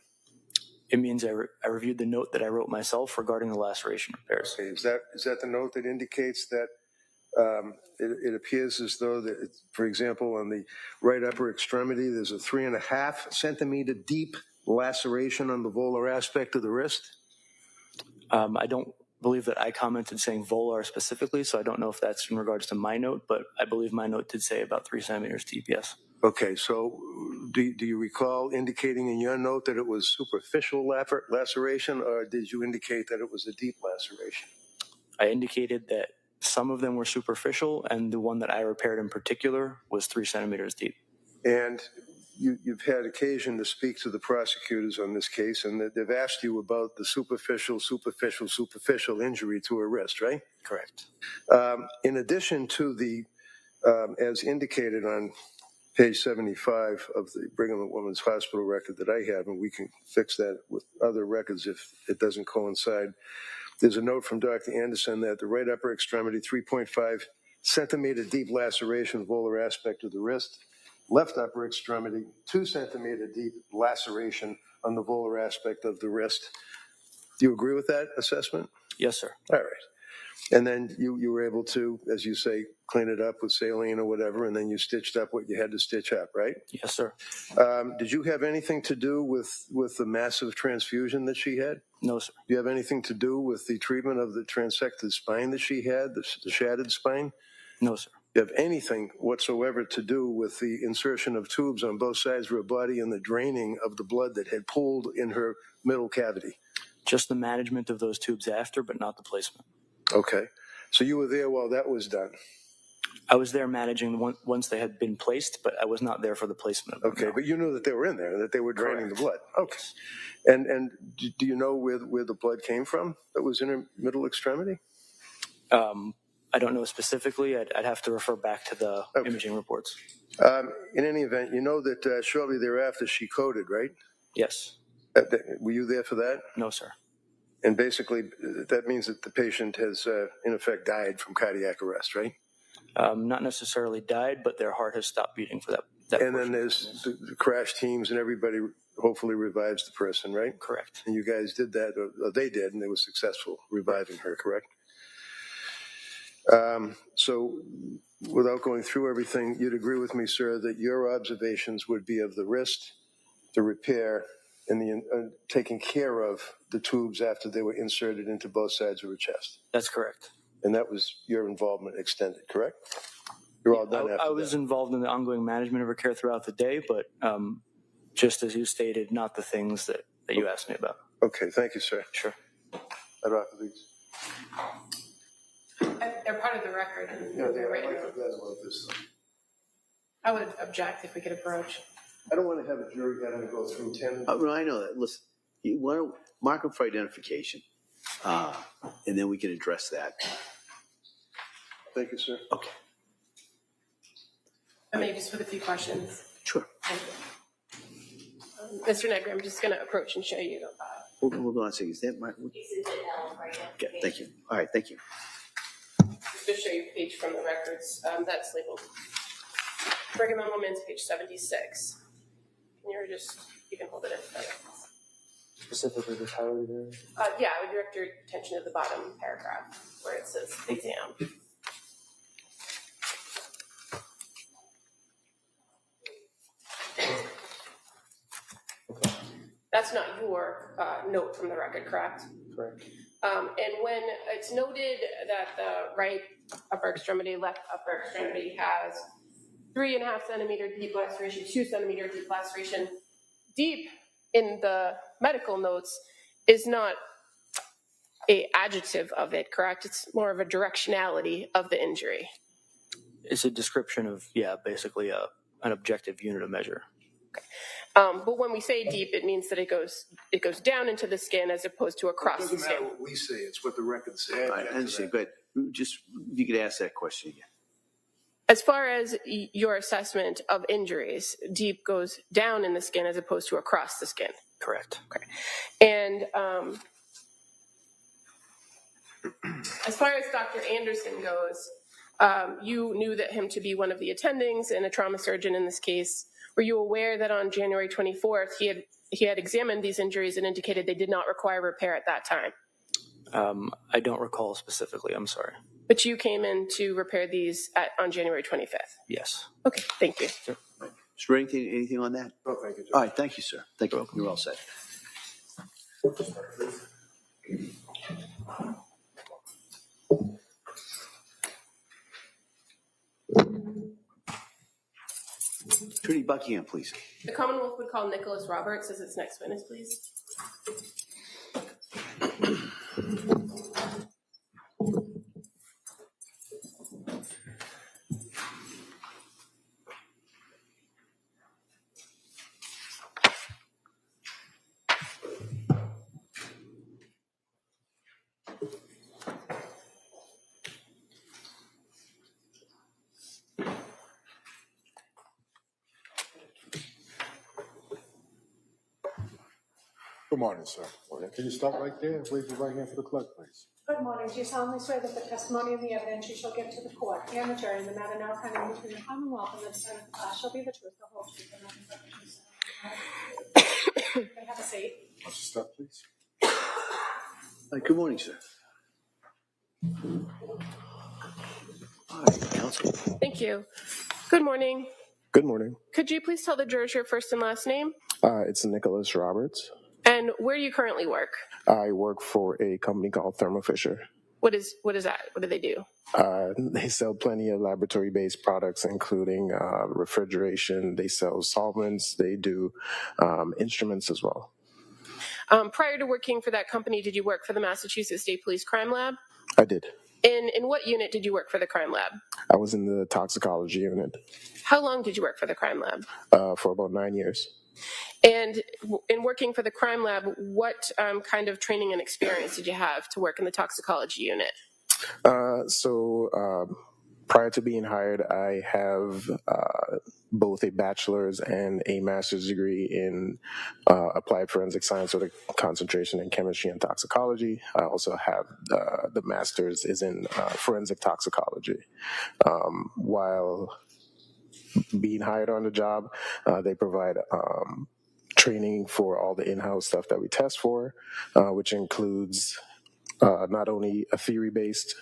Speaker 9: It means I reviewed the note that I wrote myself regarding the laceration repairs.
Speaker 10: Okay, is that the note that indicates that it appears as though that, for example, on the right upper extremity, there's a 3.5 centimeter deep laceration on the volar aspect of the wrist?
Speaker 9: I don't believe that I commented saying volar specifically, so I don't know if that's in regards to my note, but I believe my note did say about 3 centimeters deep, yes.
Speaker 10: Okay, so do you recall indicating in your note that it was superficial laceration, or did you indicate that it was a deep laceration?
Speaker 9: I indicated that some of them were superficial, and the one that I repaired in particular was 3 centimeters deep.
Speaker 10: And you've had occasion to speak to the prosecutors on this case, and that they've asked you about the superficial injury to her wrist, right?
Speaker 9: Correct.
Speaker 10: In addition to the, as indicated on page 75 of the Brigham and Women's Hospital record that I have, and we can fix that with other records if it doesn't coincide. There's a note from Dr. Anderson that the right upper extremity, 3.5 centimeter deep laceration, volar aspect of the wrist. Left upper extremity, 2 centimeter deep laceration on the volar aspect of the wrist. Do you agree with that assessment?
Speaker 9: Yes, sir.
Speaker 10: All right. And then you were able to, as you say, clean it up with saline or whatever, and then you stitched up what you had to stitch up, right?
Speaker 9: Yes, sir.
Speaker 10: Did you have anything to do with the massive transfusion that she had?
Speaker 9: No, sir.
Speaker 10: Do you have anything to do with the treatment of the transected spine that she had, the shattered spine?
Speaker 9: No, sir.
Speaker 10: Do you have anything whatsoever to do with the insertion of tubes on both sides of her body and the draining of the blood that had pooled in her middle cavity?
Speaker 9: Just the management of those tubes after, but not the placement.
Speaker 10: Okay. So you were there while that was done?
Speaker 9: I was there managing once they had been placed, but I was not there for the placement of them.
Speaker 10: Okay, but you knew that they were in there, that they were draining the blood. Okay.
Speaker 9: Yes.
Speaker 10: And do you know where the blood came from that was in her middle extremity?
Speaker 9: I don't know specifically. I'd have to refer back to the imaging reports.
Speaker 10: In any event, you know that shortly thereafter she coded, right?
Speaker 9: Yes.
Speaker 10: Were you there for that?
Speaker 9: No, sir.
Speaker 10: And basically, that means that the patient has, in effect, died from cardiac arrest, right?
Speaker 9: Not necessarily died, but their heart has stopped beating for that.
Speaker 10: And then there's the crash teams and everybody hopefully revives the person, right?
Speaker 9: Correct.
Speaker 10: And you guys did that, or they did, and they were successful reviving her, correct? So without going through everything, you'd agree with me, sir, that your observations would be of the wrist, the repair, and the taking care of the tubes after they were inserted into both sides of her chest.
Speaker 9: That's correct.
Speaker 10: And that was your involvement extended, correct? You're all done after
Speaker 9: I was involved in the ongoing management of her care throughout the day, but just as you stated, not the things that you asked me about.
Speaker 10: Okay, thank you, sir.
Speaker 9: Sure.
Speaker 10: I'd offer these.
Speaker 8: They're part of the record.
Speaker 10: Yeah, they're right about this.
Speaker 8: I would object if we could approach.
Speaker 10: I don't want to have a jury having to go through 10.
Speaker 6: No, I know that. Listen, you want to mark them for identification, and then we can address that.
Speaker 10: Thank you, sir.
Speaker 6: Okay.
Speaker 8: I may just with a few questions.
Speaker 6: Sure.
Speaker 8: Mr. Negri, I'm just going to approach and show you.
Speaker 6: Hold on a second. Is that Mark? Okay, thank you. All right, thank you.
Speaker 8: Just to show you a page from the records that's labeled Brigham and Women's, page 76. You can hold it in front.
Speaker 9: Specifically the highlighted area?
Speaker 8: Yeah, I would direct your attention to the bottom paragraph where it says exam. That's not your note from the record, correct?
Speaker 9: Correct.
Speaker 8: And when it's noted that the right upper extremity, left upper extremity has 3.5 centimeter deep laceration, 2 centimeter deep laceration, deep in the medical notes is not a adjective of it, correct? It's more of a directionality of the injury.
Speaker 9: It's a description of, basically an objective unit of measure.
Speaker 8: But when we say deep, it means that it goes down into the skin as opposed to across the skin.
Speaker 10: It doesn't matter what we say, it's what the record says.
Speaker 6: I understand, but just if you could ask that question again.
Speaker 8: As far as your assessment of injuries, deep goes down in the skin as opposed to across the skin.
Speaker 9: Correct.
Speaker 8: Okay. And as far as Dr. Anderson goes, you knew that him to be one of the attendings and a trauma surgeon in this case. Were you aware that on January 24th, he had examined these injuries and indicated they did not require repair at that time?
Speaker 9: I don't recall specifically. I'm sorry.
Speaker 8: But you came in to repair these on January 25th?
Speaker 9: Yes.
Speaker 8: Okay, thank you.
Speaker 6: Sure. Is there anything on that?
Speaker 10: Oh, thank you, Judge.
Speaker 6: All right, thank you, sir. Thank you. You're all set. Attorney Buckingham, please.
Speaker 8: The Commonwealth would call Nicholas Roberts as its next witness, please.
Speaker 7: Good morning, sir. Can you stop right there? Raise your right hand for the clerk, please.
Speaker 5: Good morning. Do you solemnly swear that the testimony and the evidence you shall give to the court and the jury in the matter now pending between the Commonwealth and the defendant shall be the truth, the whole truth, and nothing but the truth? You can have a seat.
Speaker 7: Why don't you stop, please?
Speaker 6: Good morning, sir. All right, counsel.
Speaker 8: Thank you. Good morning.
Speaker 11: Good morning.
Speaker 8: Could you please tell the jurors your first and last name?
Speaker 11: It's Nicholas Roberts.
Speaker 8: And where you currently work?
Speaker 11: I work for a company called Thermo Fisher.
Speaker 8: What is that? What do they do?
Speaker 11: They sell plenty of laboratory-based products, including refrigeration. They sell solvents. They do instruments as well.
Speaker 8: Prior to working for that company, did you work for the Massachusetts State Police Crime Lab?
Speaker 11: I did.
Speaker 8: In what unit did you work for the crime lab?
Speaker 11: I was in the toxicology unit.
Speaker 8: How long did you work for the crime lab?
Speaker 11: For about 9 years.
Speaker 8: And in working for the crime lab, what kind of training and experience did you have to work in the toxicology unit?
Speaker 11: Prior to being hired, I have both a bachelor's and a master's degree in applied forensic science with a concentration in chemistry and toxicology. I also have the master's is in forensic toxicology. While being hired on the job, they provide training for all the in-house stuff that we test for, which includes not only a theory-based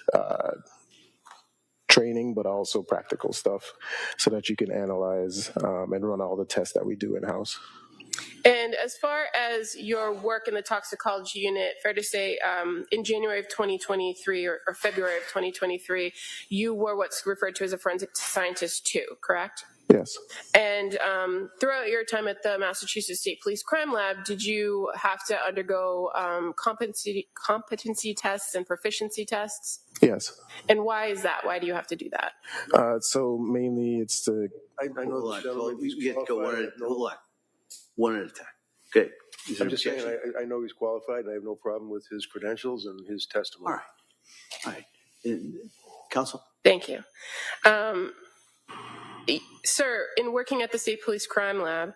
Speaker 11: training, but also practical stuff so that you can analyze and run all the tests that we do in-house.
Speaker 8: And as far as your work in the toxicology unit, fair to say in January of 2023 or February of 2023, you were what's referred to as a forensic scientist 2, correct?
Speaker 11: Yes.
Speaker 8: And throughout your time at the Massachusetts State Police Crime Lab, did you have to undergo competency tests and proficiency tests?
Speaker 11: Yes.
Speaker 8: And why is that? Why do you have to do that?
Speaker 11: So mainly it's to...
Speaker 6: I know hold on. We get to go one at a time. Okay.
Speaker 10: I'm just saying, I know he's qualified, and I have no problem with his credentials and his testimony.
Speaker 6: All right. Counsel?
Speaker 8: Thank you. Sir, in working at the State Police Crime Lab,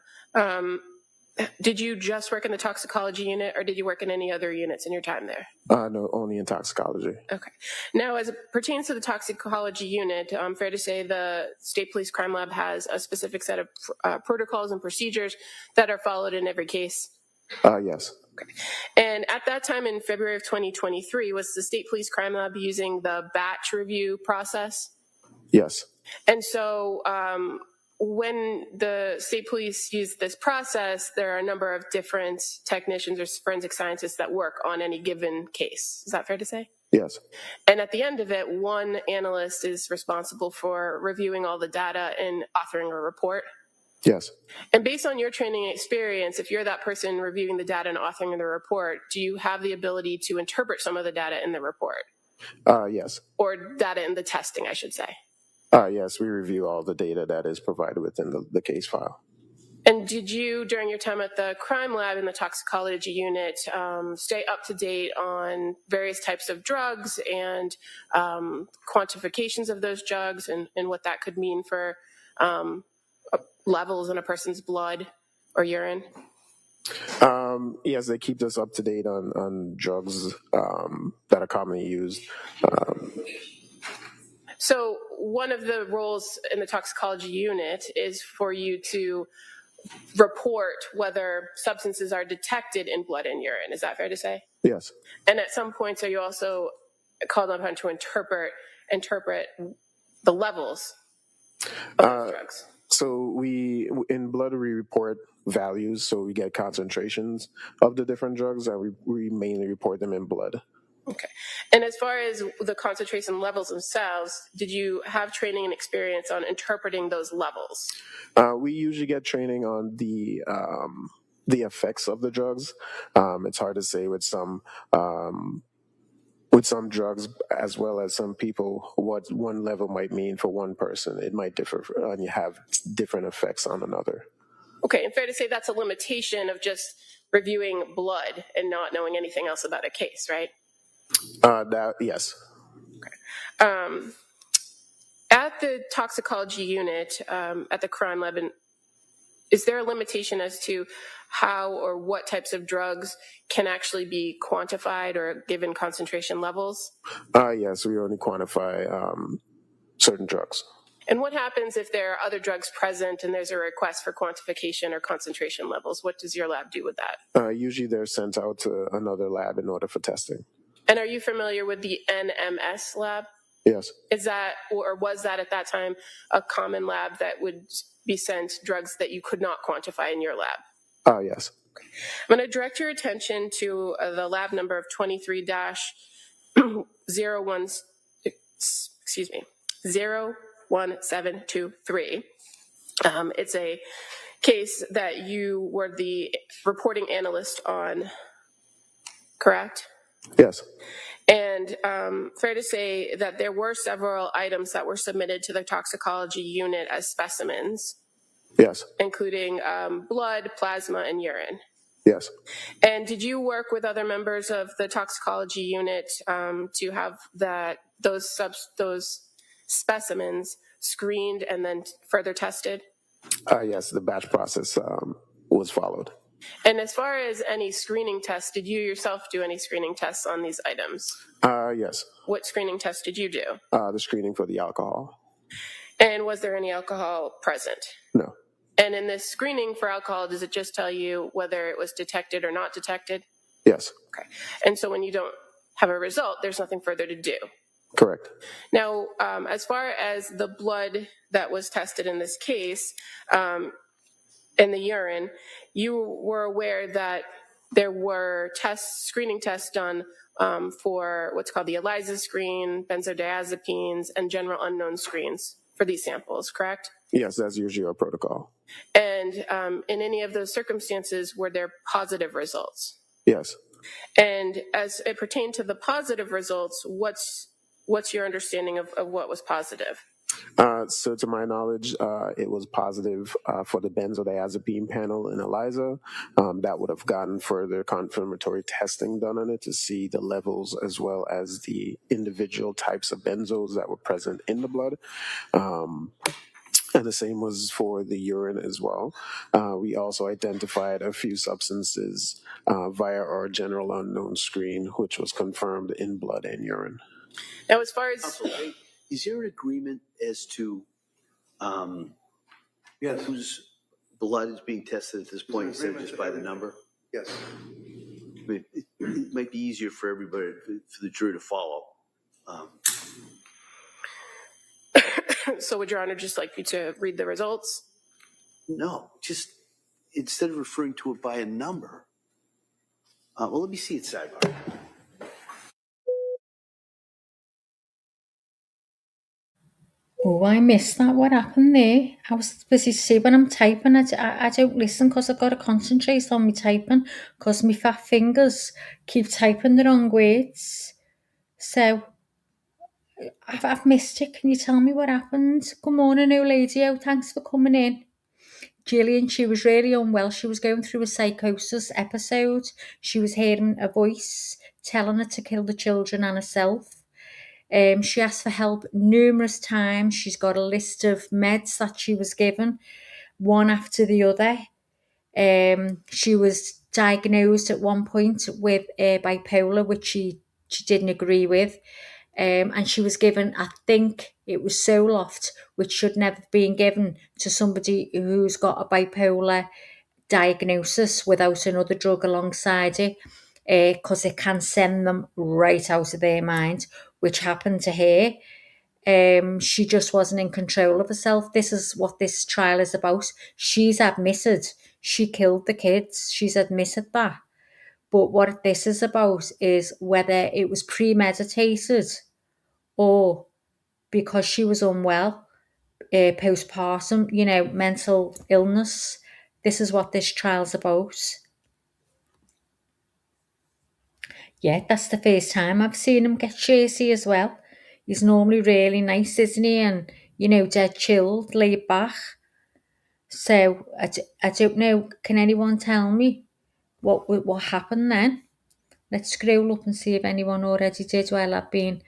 Speaker 8: did you just work in the toxicology unit, or did you work in any other units in your time there?
Speaker 11: No, only in toxicology.
Speaker 8: Okay. Now, as it pertains to the toxicology unit, fair to say the State Police Crime Lab has a specific set of protocols and procedures that are followed in every case?
Speaker 11: Yes.
Speaker 8: Okay. And at that time in February of 2023, was the State Police Crime Lab using the batch review process?
Speaker 11: Yes.
Speaker 8: And so when the state police use this process, there are a number of different technicians or forensic scientists that work on any given case. Is that fair to say?
Speaker 11: Yes.
Speaker 8: And at the end of it, one analyst is responsible for reviewing all the data and authoring a report?
Speaker 11: Yes.
Speaker 8: And based on your training and experience, if you're that person reviewing the data and authoring the report, do you have the ability to interpret some of the data in the report?
Speaker 11: Yes.
Speaker 8: Or data in the testing, I should say?
Speaker 11: Yes, we review all the data that is provided within the case file.
Speaker 8: And did you, during your time at the crime lab in the toxicology unit, stay up to date on various types of drugs and quantifications of those drugs and what that could mean for levels in a person's blood or urine?
Speaker 11: Yes, they keep us up to date on drugs that are commonly used.
Speaker 8: So one of the roles in the toxicology unit is for you to report whether substances are detected in blood and urine. Is that fair to say?
Speaker 11: Yes.
Speaker 8: And at some points, are you also called upon to interpret the levels of those drugs?
Speaker 11: So in blood, we report values. So we get concentrations of the different drugs, and we mainly report them in blood.
Speaker 8: Okay. And as far as the concentration levels themselves, did you have training and experience on interpreting those levels?
Speaker 11: We usually get training on the effects of the drugs. It's hard to say with some drugs, as well as some people, what one level might mean for one person. It might differ, and you have different effects on another.
Speaker 8: Okay, and fair to say that's a limitation of just reviewing blood and not knowing anything else about a case, right?
Speaker 11: Yes.
Speaker 8: Okay. At the toxicology unit, at the crime lab, and is there a limitation as to how or what types of drugs can actually be quantified or given concentration levels?
Speaker 11: Yes, we only quantify certain drugs.
Speaker 8: And what happens if there are other drugs present and there's a request for quantification or concentration levels? What does your lab do with that?
Speaker 11: Usually they're sent out to another lab in order for testing.
Speaker 8: And are you familiar with the NMS lab?
Speaker 11: Yes.
Speaker 8: Is that, or was that at that time, a common lab that would be sent drugs that you could not quantify in your lab?
Speaker 11: Yes.
Speaker 8: I'm going to direct your attention to the lab number of 23-01, excuse me, 01723. It's a case that you were the reporting analyst on, correct?
Speaker 11: Yes.
Speaker 8: And fair to say that there were several items that were submitted to the toxicology unit as specimens.
Speaker 11: Yes.
Speaker 8: Including blood, plasma, and urine.
Speaker 11: Yes.
Speaker 8: And did you work with other members of the toxicology unit to have those specimens screened and then further tested?
Speaker 11: Yes, the batch process was followed.
Speaker 8: And as far as any screening tests, did you yourself do any screening tests on these items?
Speaker 11: Yes.
Speaker 8: What screening tests did you do?
Speaker 11: The screening for the alcohol.
Speaker 8: And was there any alcohol present?
Speaker 11: No.
Speaker 8: And in this screening for alcohol, does it just tell you whether it was detected or not detected?
Speaker 11: Yes.
Speaker 8: Okay. And so when you don't have a result, there's nothing further to do.
Speaker 11: Correct.
Speaker 8: Now, as far as the blood that was tested in this case, and the urine, you were aware that there were screening tests done for what's called the ELISA screen, benzodiazepines, and general unknown screens for these samples, correct?
Speaker 11: Yes, that's usually our protocol.
Speaker 8: And in any of those circumstances, were there positive results?
Speaker 11: Yes.
Speaker 8: And as it pertained to the positive results, what's your understanding of what was positive?
Speaker 11: So to my knowledge, it was positive for the benzodiazepine panel in ELISA. That would have gotten further confirmatory testing done on it to see the levels as well as the individual types of benzos that were present in the blood. And the same was for the urine as well. We also identified a few substances via our general unknown screen, which was confirmed in blood and urine.
Speaker 8: Now, as far as...
Speaker 6: Is there an agreement as to whose blood is being tested at this point instead of just by the number?
Speaker 10: Yes.
Speaker 6: I mean, it might be easier for everybody, for the jury to follow.
Speaker 8: So would Your Honor just like you to read the results?
Speaker 6: No, just instead of referring to it by a number. Well, let me see it sidebar.
Speaker 2: Oh, I missed that. What happened there? I was busy to say when I'm typing, I don't listen because I've got to concentrate on me typing because my fat fingers keep typing the wrong words. So, I've missed it. Can you tell me what happened? Good morning, old lady. Oh, thanks for coming in. Gillian, she was really unwell. She was going through a psychosis episode. She was hearing a voice telling her to kill the children and herself. She asked for help numerous times. She's got a list of meds that she was given, one after the other. She was diagnosed at one point with bipolar, which she didn't agree with. And she was given, I think it was Zoloft, which should never have been given to somebody who's got a bipolar diagnosis without another drug alongside it, because it can send them right out of their mind, which happened to her. She just wasn't in control of herself. This is what this trial is about. She's admitted she killed the kids. She's admitted that. But what this is about is whether it was premeditated or because she was unwell, postpartum, mental illness. This is what this trial's about. Yeah, that's the first time I've seen him get chasey as well. He's normally really nice, isn't he? And, dead chilled, laid back. So, I don't know. Can anyone tell me what happened then? Let's scroll up and see if anyone already did while I've been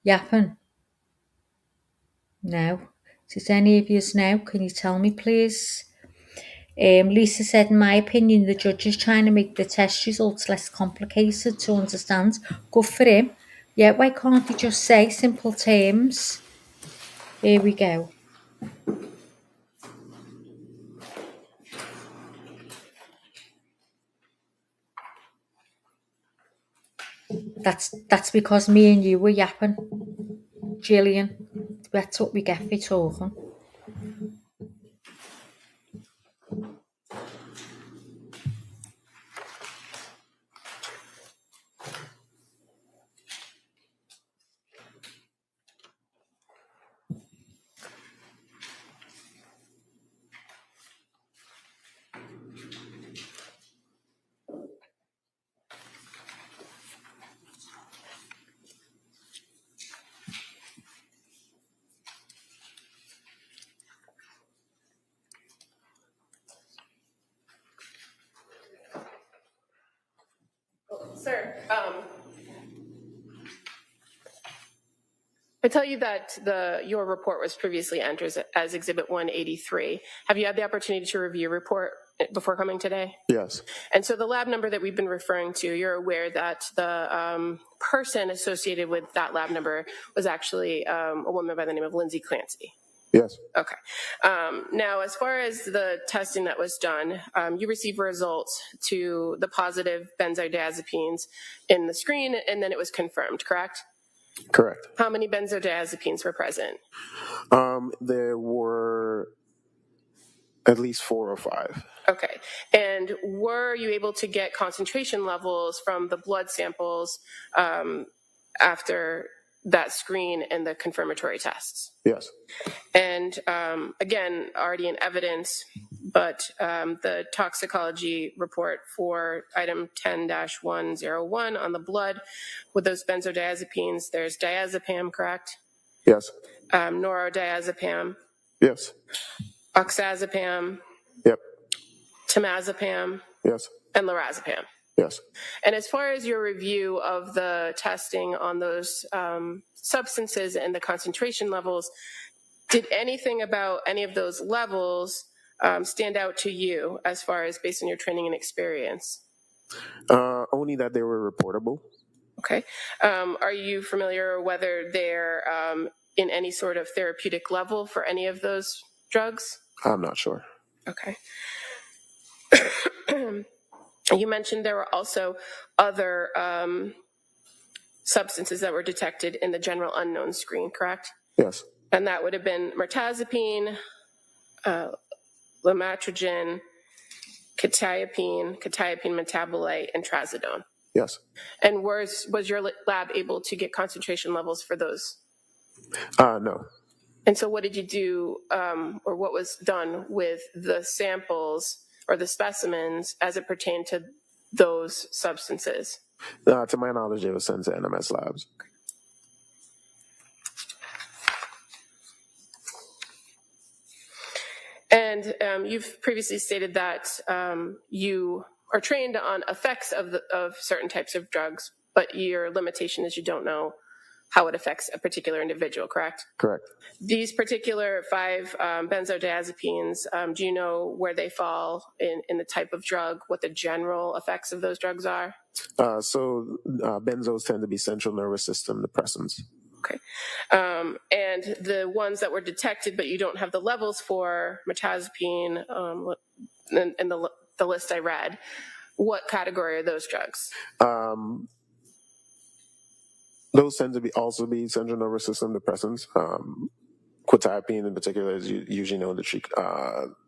Speaker 2: yapping. No. Does any of you know? Can you tell me, please? Lisa said, in my opinion, the judge is trying to make the test results less complicated to understand. Good for him. Yeah, why can't he just say simple terms? Here we go. That's because me and you were yapping, Gillian. That's what we get for talking.
Speaker 8: Sir, I tell you that your report was previously entered as Exhibit 183. Have you had the opportunity to review your report before coming today?
Speaker 11: Yes.
Speaker 8: And so the lab number that we've been referring to, you're aware that the person associated with that lab number was actually a woman by the name of Lindsay Clancy.
Speaker 11: Yes.
Speaker 8: Okay. Now, as far as the testing that was done, you received results to the positive benzodiazepines in the screen, and then it was confirmed, correct?
Speaker 11: Correct.
Speaker 8: How many benzodiazepines were present?
Speaker 11: There were at least 4 or 5.
Speaker 8: Okay. And were you able to get concentration levels from the blood samples after that screen and the confirmatory tests?
Speaker 11: Yes.
Speaker 8: And again, already in evidence, but the toxicology report for item 10-101 on the blood with those benzodiazepines, there's diazepam, correct?
Speaker 11: Yes.
Speaker 8: Norodiazepam,
Speaker 11: Yes.
Speaker 8: oxazepam,
Speaker 11: Yep.
Speaker 8: temazepam,
Speaker 11: Yes.
Speaker 8: and lorazepam.
Speaker 11: Yes.
Speaker 8: And as far as your review of the testing on those substances and the concentration levels, did anything about any of those levels stand out to you as far as based on your training and experience?
Speaker 11: Only that they were reportable.
Speaker 8: Okay. Are you familiar whether they're in any sort of therapeutic level for any of those drugs?
Speaker 11: I'm not sure.
Speaker 8: Okay. You mentioned there were also other substances that were detected in the general unknown screen, correct?
Speaker 11: Yes.
Speaker 8: And that would have been mirtazapine, lamotrigine, quetiapine metabolite, and trazodone.
Speaker 11: Yes.
Speaker 8: And was your lab able to get concentration levels for those?
Speaker 11: No.
Speaker 8: And so what did you do, or what was done with the samples or the specimens as it pertained to those substances?
Speaker 11: To my knowledge, it was sent to NMS labs.
Speaker 8: And you've previously stated that you are trained on effects of certain types of drugs, but your limitation is you don't know how it affects a particular individual, correct?
Speaker 11: Correct.
Speaker 8: These particular 5 benzodiazepines, do you know where they fall in the type of drug, what the general effects of those drugs are?
Speaker 11: Benzos tend to be central nervous system depressants.
Speaker 8: Okay. And the ones that were detected, but you don't have the levels for, mirtazapine, and the list I read, what category are those drugs?
Speaker 11: Those tend to also be central nervous system depressants. Quetiapine in particular is usually known to treat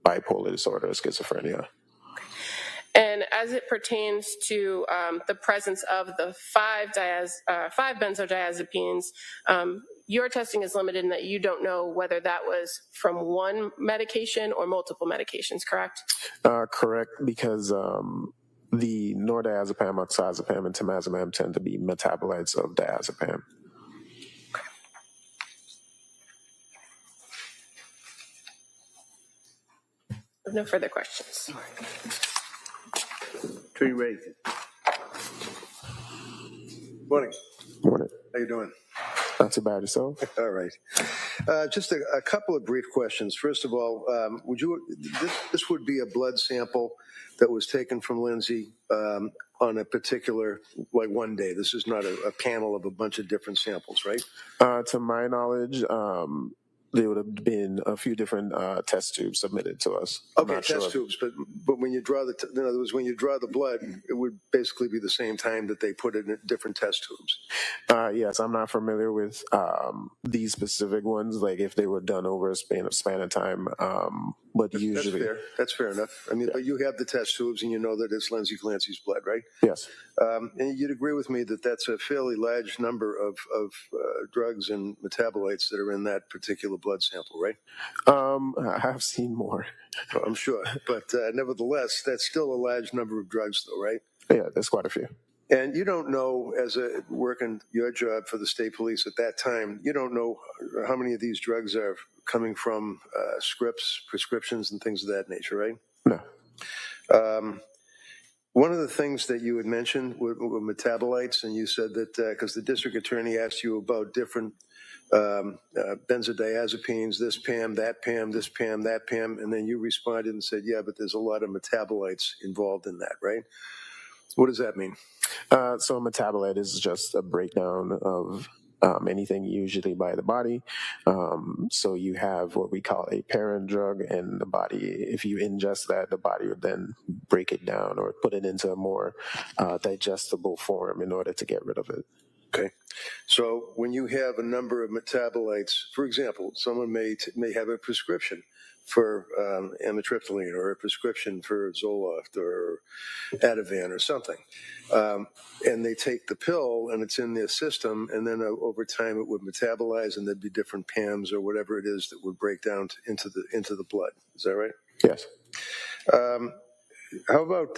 Speaker 11: bipolar disorder, schizophrenia.
Speaker 8: And as it pertains to the presence of the 5 benzodiazepines, your testing is limited in that you don't know whether that was from one medication or multiple medications, correct?
Speaker 11: Correct, because the nordiazepam, oxazepam, and temazepam tend to be metabolites of diazepam.
Speaker 8: No further questions.
Speaker 10: Attorney Reagan. Morning.
Speaker 11: Morning.
Speaker 10: How you doing?
Speaker 11: Not too bad yourself.
Speaker 10: All right. Just a couple of brief questions. First of all, this would be a blood sample that was taken from Lindsay on a particular, like one day. This is not a panel of a bunch of different samples, right?
Speaker 11: To my knowledge, there would have been a few different test tubes submitted to us.
Speaker 10: Okay, test tubes, but when you draw in other words, when you draw the blood, it would basically be the same time that they put it in different test tubes.
Speaker 11: Yes, I'm not familiar with these specific ones, like if they were done over a span of time. But usually,
Speaker 10: that's fair enough. I mean, yeah. But you have the test tubes, and you know that it's Lindsay Clancy's blood, right?
Speaker 11: Yes.
Speaker 10: And you'd agree with me that that's a fairly large number of drugs and metabolites that are in that particular blood sample, right?
Speaker 11: I've seen more.
Speaker 10: Oh, I'm sure, but nevertheless, that's still a large number of drugs, though, right?
Speaker 11: Yeah, there's quite a few.
Speaker 10: And you don't know, as a working your job for the state police at that time, you don't know how many of these drugs are coming from scripts, prescriptions, and things of that nature, right?
Speaker 11: No.
Speaker 10: One of the things that you had mentioned were metabolites, and you said that because the district attorney asked you about different benzodiazepines, this PAM, that PAM, this PAM, that PAM, and then you responded and said, yeah, but there's a lot of metabolites involved in that, right? What does that mean?
Speaker 11: So a metabolite is just a breakdown of anything usually by the body. So you have what we call a parent drug, and the body, if you ingest that, the body would then break it down or put it into a more digestible form in order to get rid of it.
Speaker 10: Okay. So when you have a number of metabolites, for example, someone may have a prescription for amitriptyline or a prescription for Zoloft or Ativan or something. And they take the pill and it's in their system, and then over time it would metabolize and there'd be different PAMs or whatever it is that would break down into the blood. Is that right?
Speaker 11: Yes.
Speaker 10: How about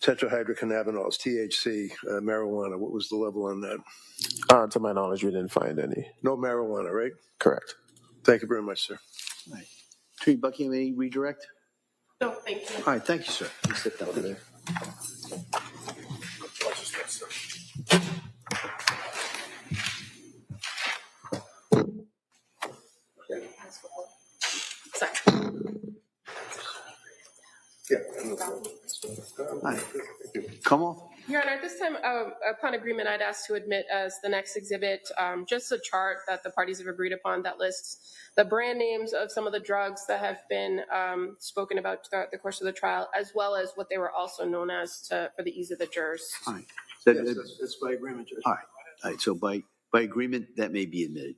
Speaker 10: tetrahydrocannabinols, THC, marijuana? What was the level on that?
Speaker 11: To my knowledge, we didn't find any.
Speaker 10: No marijuana, right?
Speaker 11: Correct.
Speaker 10: Thank you very much, sir.
Speaker 6: All right. Attorney Buckingham, any redirect?
Speaker 8: No, thank you.
Speaker 6: All right, thank you, sir. You sit down there.
Speaker 10: Yeah.
Speaker 6: Come on.
Speaker 8: Your Honor, at this time, upon agreement, I'd ask to admit as the next exhibit just a chart that the parties have agreed upon that lists the brand names of some of the drugs that have been spoken about throughout the course of the trial, as well as what they were also known as for the ease of the jurors.
Speaker 6: All right.
Speaker 10: That's by agreement, Judge.
Speaker 6: All right. So by agreement, that may be admitted.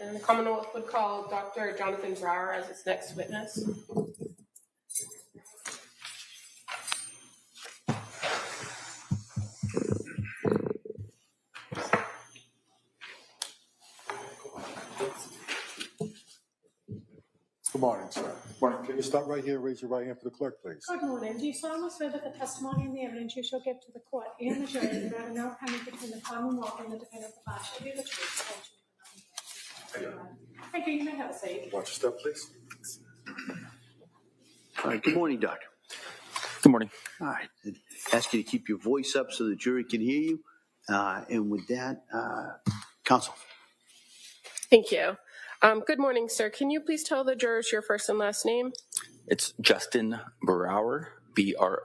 Speaker 8: And the Commonwealth would call Dr. Jonathan Brower as its next witness.
Speaker 7: Good morning, sir. Morning. Can you stop right here and raise your right hand for the clerk, please?
Speaker 5: Good morning. Do you solemnly swear that the testimony and the evidence you shall give to the court and the jury that there are no pending between the Commonwealth and the defendant of the bar shall be the truth? Thank you. You may have a seat.
Speaker 7: Watch your step, please.
Speaker 6: All right. Good morning, Doctor.
Speaker 9: Good morning.
Speaker 6: All right. I'd ask you to keep your voice up so the jury can hear you. And with that, counsel.
Speaker 8: Thank you. Good morning, sir. Can you please tell the jurors your first and last name?
Speaker 9: It's Justin Brower, Brower.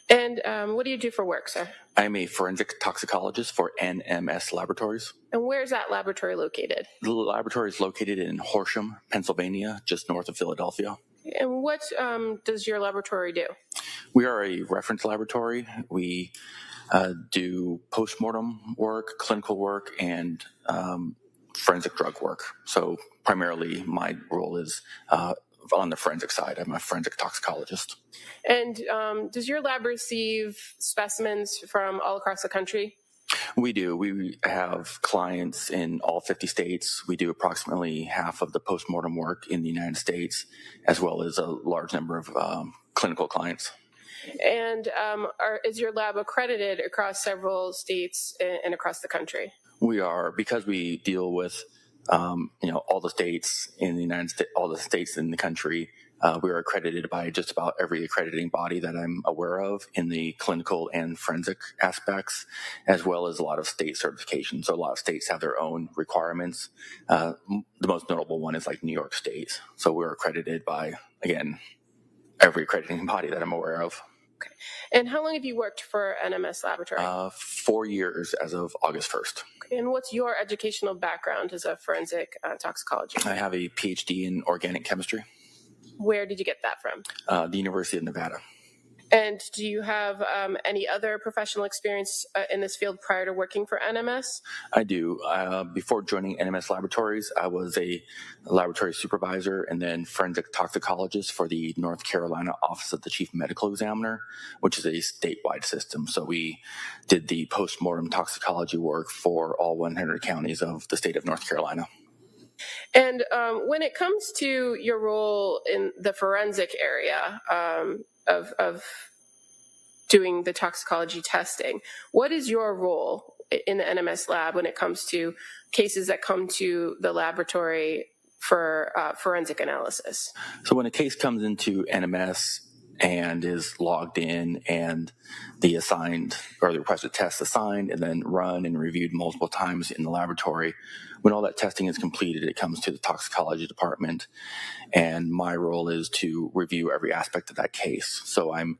Speaker 8: And what do you do for work, sir?
Speaker 9: I'm a forensic toxicologist for NMS Laboratories.
Speaker 8: And where is that laboratory located?
Speaker 9: The laboratory is located in Horsham, Pennsylvania, just north of Philadelphia.
Speaker 8: And what does your laboratory do?
Speaker 9: We are a reference laboratory. We do postmortem work, clinical work, and forensic drug work. So primarily my role is on the forensic side. I'm a forensic toxicologist.
Speaker 8: And does your lab receive specimens from all across the country?
Speaker 9: We do. We have clients in all 50 states. We do approximately half of the postmortem work in the United States, as well as a large number of clinical clients.
Speaker 8: And is your lab accredited across several states and across the country?
Speaker 9: We are, because we deal with all the states in the United States, all the states in the country. We are accredited by just about every accrediting body that I'm aware of in the clinical and forensic aspects, as well as a lot of state certifications. So a lot of states have their own requirements. The most notable one is like New York State. So we're accredited by, again, every accrediting body that I'm aware of.
Speaker 8: Okay. And how long have you worked for NMS Laboratory?
Speaker 9: 4 years as of August 1st.
Speaker 8: Okay. And what's your educational background as a forensic toxicologist?
Speaker 9: I have a PhD in organic chemistry.
Speaker 8: Where did you get that from?
Speaker 9: The University of Nevada.
Speaker 8: And do you have any other professional experience in this field prior to working for NMS?
Speaker 9: I do. Before joining NMS Laboratories, I was a laboratory supervisor and then forensic toxicologist for the North Carolina Office of the Chief Medical Examiner, which is a statewide system. So we did the postmortem toxicology work for all 100 counties of the state of North Carolina.
Speaker 8: And when it comes to your role in the forensic area of doing the toxicology testing, what is your role in the NMS lab when it comes to cases that come to the laboratory for forensic analysis?
Speaker 9: So when a case comes into NMS and is logged in and the assigned or the requested test assigned and then run and reviewed multiple times in the laboratory, when all that testing is completed, it comes to the toxicology department, and my role is to review every aspect of that case. So I'm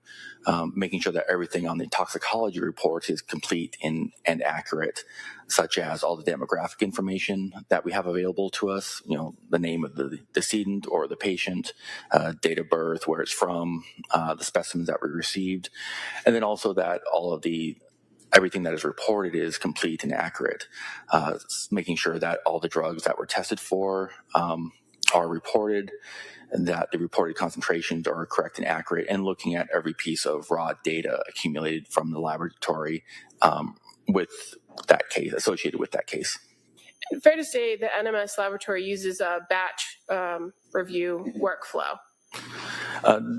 Speaker 9: making sure that everything on the toxicology report is complete and accurate, such as all the demographic information that we have available to us, the name of the decedent or the patient, date of birth, where it's from, the specimens that we received, and then also that all of everything that is reported is complete and accurate, making sure that all the drugs that were tested for are reported, and that the reported concentrations are correct and accurate, and looking at every piece of raw data accumulated from the laboratory with that case, associated with that case.
Speaker 8: Fair to say the NMS laboratory uses a batch review workflow.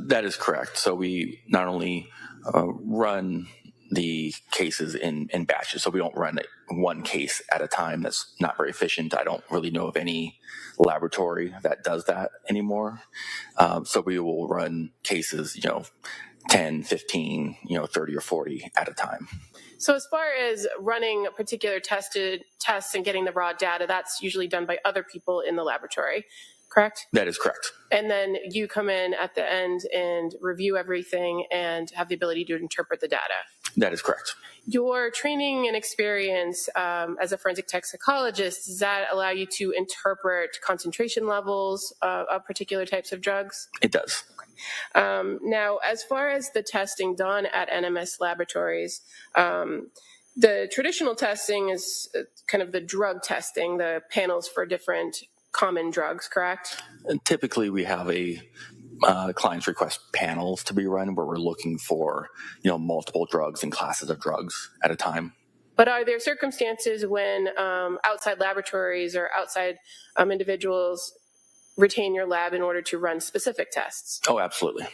Speaker 9: That is correct. So we not only run the cases in batches, so we don't run one case at a time. That's not very efficient. I don't really know of any laboratory that does that anymore. So we will run cases, 10, 15, 30 or 40 at a time.
Speaker 8: So as far as running particular tests and getting the raw data, that's usually done by other people in the laboratory, correct?
Speaker 9: That is correct.
Speaker 8: And then you come in at the end and review everything and have the ability to interpret the data.
Speaker 9: That is correct.
Speaker 8: Your training and experience as a forensic toxicologist, does that allow you to interpret concentration levels of particular types of drugs?
Speaker 9: It does.
Speaker 8: Now, as far as the testing done at NMS laboratories, the traditional testing is kind of the drug testing, the panels for different common drugs, correct?
Speaker 9: And typically, we have clients request panels to be run where we're looking for, multiple drugs and classes of drugs at a time.
Speaker 8: But are there circumstances when outside laboratories or outside individuals retain your lab in order to run specific tests?
Speaker 9: Oh, absolutely.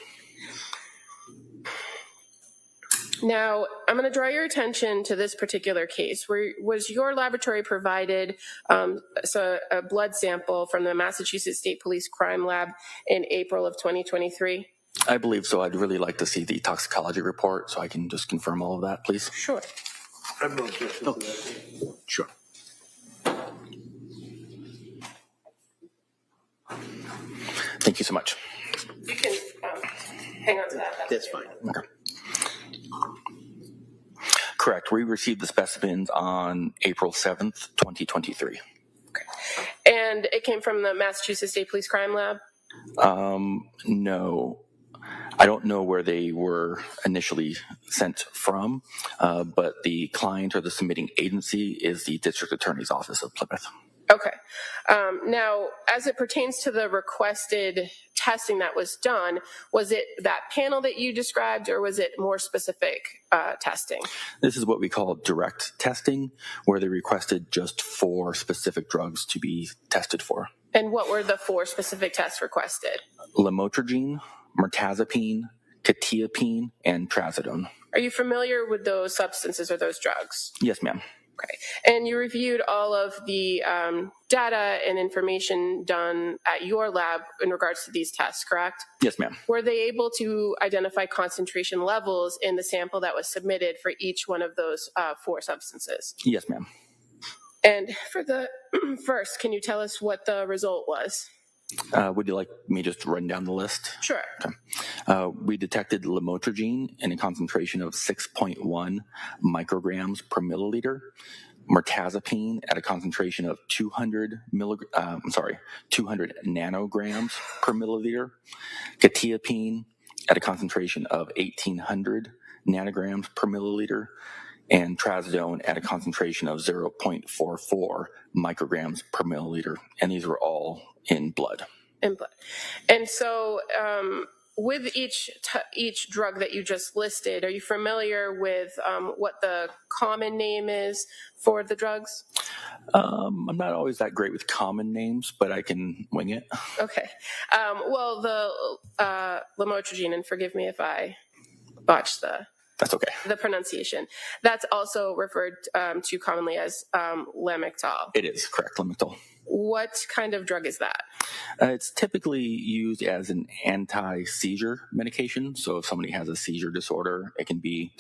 Speaker 8: Now, I'm going to draw your attention to this particular case. Was your laboratory provided a blood sample from the Massachusetts State Police Crime Lab in April of 2023?
Speaker 9: I believe so. I'd really like to see the toxicology report so I can just confirm all of that, please.
Speaker 8: Sure.
Speaker 10: I have no objection to that.
Speaker 9: Sure. Thank you so much.
Speaker 8: You can hang on to that.
Speaker 6: That's fine.
Speaker 9: Okay. Correct. We received the specimens on April 7th, 2023.
Speaker 8: Okay. And it came from the Massachusetts State Police Crime Lab?
Speaker 9: No. I don't know where they were initially sent from, but the client or the submitting agency is the District Attorney's Office of Plymouth.
Speaker 8: Okay. Now, as it pertains to the requested testing that was done, was it that panel that you described, or was it more specific testing?
Speaker 9: This is what we call direct testing, where they requested just 4 specific drugs to be tested for.
Speaker 8: And what were the 4 specific tests requested?
Speaker 9: Lamotrigine, mirtazapine, quetiapine, and trazodone.
Speaker 8: Are you familiar with those substances or those drugs?
Speaker 9: Yes, ma'am.
Speaker 8: Okay. And you reviewed all of the data and information done at your lab in regards to these tests, correct?
Speaker 12: Yes, ma'am.
Speaker 8: Were they able to identify concentration levels in the sample that was submitted for each one of those 4 substances?
Speaker 12: Yes, ma'am.
Speaker 8: And for the first, can you tell us what the result was?
Speaker 12: Would you like me just to run down the list?
Speaker 8: Sure.
Speaker 12: Okay. We detected lamotrigine in a concentration of 6.1 micrograms per milliliter, mirtazapine at a concentration of 200 nanograms per milliliter, quetiapine at a concentration of 1,800 nanograms per milliliter, and trazodone at a concentration of 0.44 micrograms per milliliter. And these were all in blood.
Speaker 8: In blood. And so with each drug that you just listed, are you familiar with what the common name is for the drugs?
Speaker 12: I'm not always that great with common names, but I can wing it.
Speaker 8: Okay. Well, the lamotrigine, and forgive me if I botched
Speaker 12: That's okay.
Speaker 8: the pronunciation, that's also referred to commonly as Lamictal.
Speaker 12: It is, correct, Lamictal.
Speaker 8: What kind of drug is that?
Speaker 12: It's typically used as an anti-seizure medication. So if somebody has a seizure disorder, it can be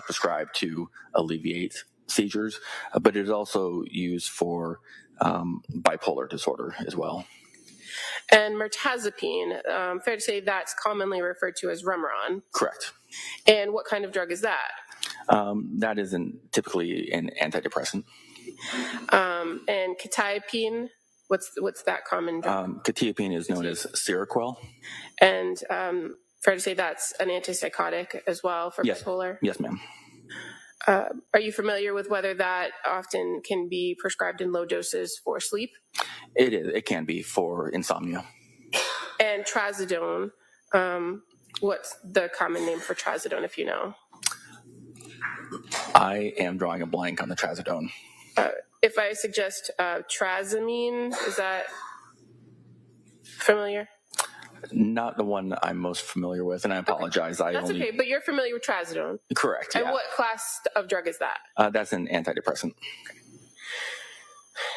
Speaker 12: prescribed to alleviate seizures, but it is also used for bipolar disorder as well.
Speaker 8: And mirtazapine, fair to say that's commonly referred to as Remeron.
Speaker 12: Correct.
Speaker 8: And what kind of drug is that?
Speaker 12: That is typically an antidepressant.
Speaker 8: And quetiapine, what's that common drug?
Speaker 12: Quetiapine is known as Seroquel.
Speaker 8: And fair to say that's an antipsychotic as well for bipolar?
Speaker 12: Yes, ma'am.
Speaker 8: Are you familiar with whether that often can be prescribed in low doses for sleep?
Speaker 12: It is. It can be for insomnia.
Speaker 8: And trazodone, what's the common name for trazodone, if you know?
Speaker 12: I am drawing a blank on the trazodone.
Speaker 8: If I suggest trazamine, is that familiar?
Speaker 12: Not the one I'm most familiar with, and I apologize.
Speaker 8: That's okay, but you're familiar with trazodone?
Speaker 12: Correct,
Speaker 8: And what class of drug is that?
Speaker 12: That's an antidepressant.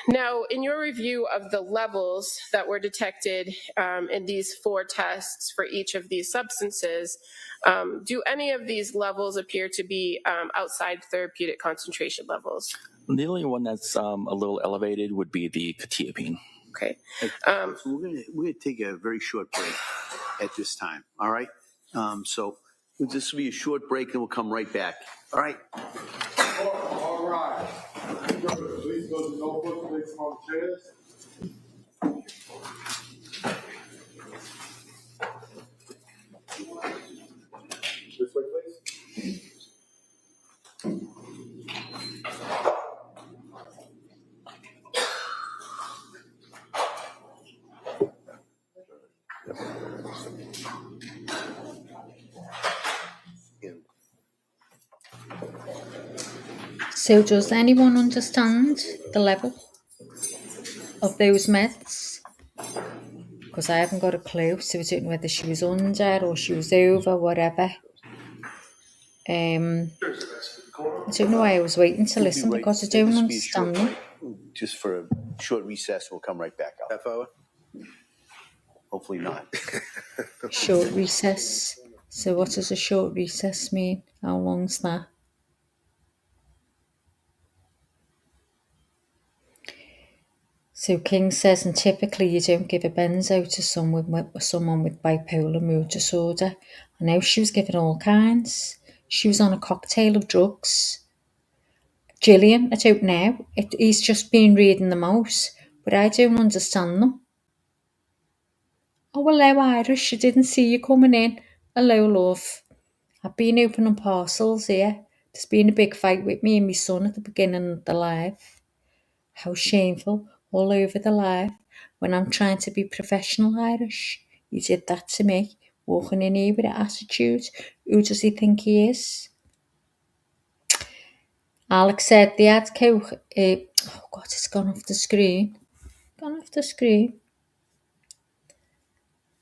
Speaker 8: Now, in your review of the levels that were detected in these 4 tests for each of these substances, do any of these levels appear to be outside therapeutic concentration levels?
Speaker 12: The only one that's a little elevated would be the quetiapine.
Speaker 8: Okay.
Speaker 6: So we're gonna take a very short break at this time. All right. So this will be a short break, and we'll come right back. All right.
Speaker 7: All right. Please go to notebook, please, from the chairs. This way, please.
Speaker 2: So does anyone understand the level of those meds? Because I haven't got a clue, so I don't know whether she was under or she was over, whatever. I don't know why I was waiting to listen, because I don't understand them.
Speaker 6: Just for a short recess, we'll come right back. Half hour? Hopefully not.
Speaker 2: Short recess. So what does a short recess mean? How long's that? So King says, and typically you don't give a benzo to someone with bipolar mood disorder. I know she was given all kinds. She was on a cocktail of drugs. Gillian, I don't know. He's just been reading them out, but I don't understand them. Oh, hello, Irish. I didn't see you coming in. Hello, love. I've been opening parcels here. There's been a big fight with me and my son at the beginning of the live. How shameful. All over the live. When I'm trying to be professional Irish. He did that to me. Walking in here with an attitude. Who does he think he is? Alex said the ad coke. Oh God, it's gone off the screen. Gone off the screen.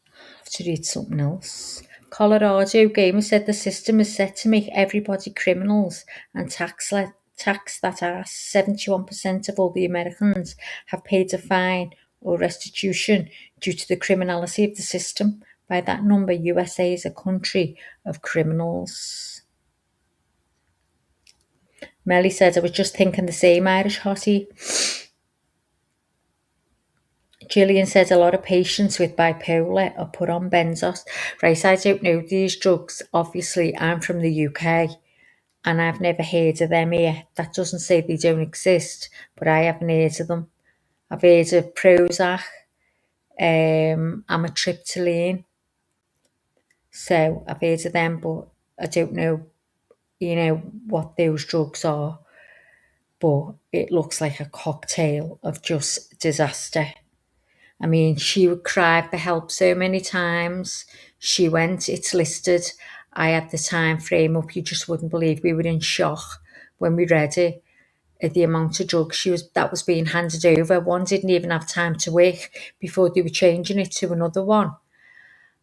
Speaker 2: I have to read something else. Colorado Gamer said the system is set to make everybody criminals and tax tax that 71% of all the Americans have paid a fine or restitution due to the criminality of the system. By that number, USA is a country of criminals. Melly said, I was just thinking the same, Irish hottie. Gillian said a lot of patients with bipolar are put on benzos. Right, I don't know these drugs. Obviously, I'm from the UK and I've never heard of them here. That doesn't say they don't exist, but I haven't heard of them. I've heard of Prozac, amitriptyline. So I've heard of them, but I don't know, what those drugs are. But it looks like a cocktail of just disaster. I mean, she would cry for help so many times. She went, it's listed. I had the time frame up. You just wouldn't believe. We were in shock when we read it at the amount of drugs that was being handed over. One didn't even have time to work before they were changing it to another one.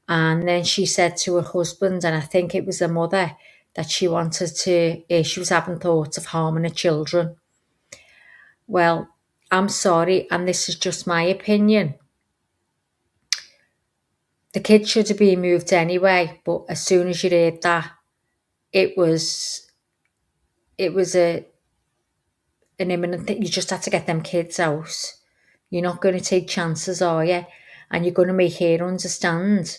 Speaker 2: And then she said to her husband, and I think it was her mother, that she was having thoughts of harming her children. Well, I'm sorry, and this is just my opinion. The kid should have been moved anyway, but as soon as you heard that, it was an imminent thing. You just had to get them kids out. You're not going to take chances, are you? And you're going to make her understand,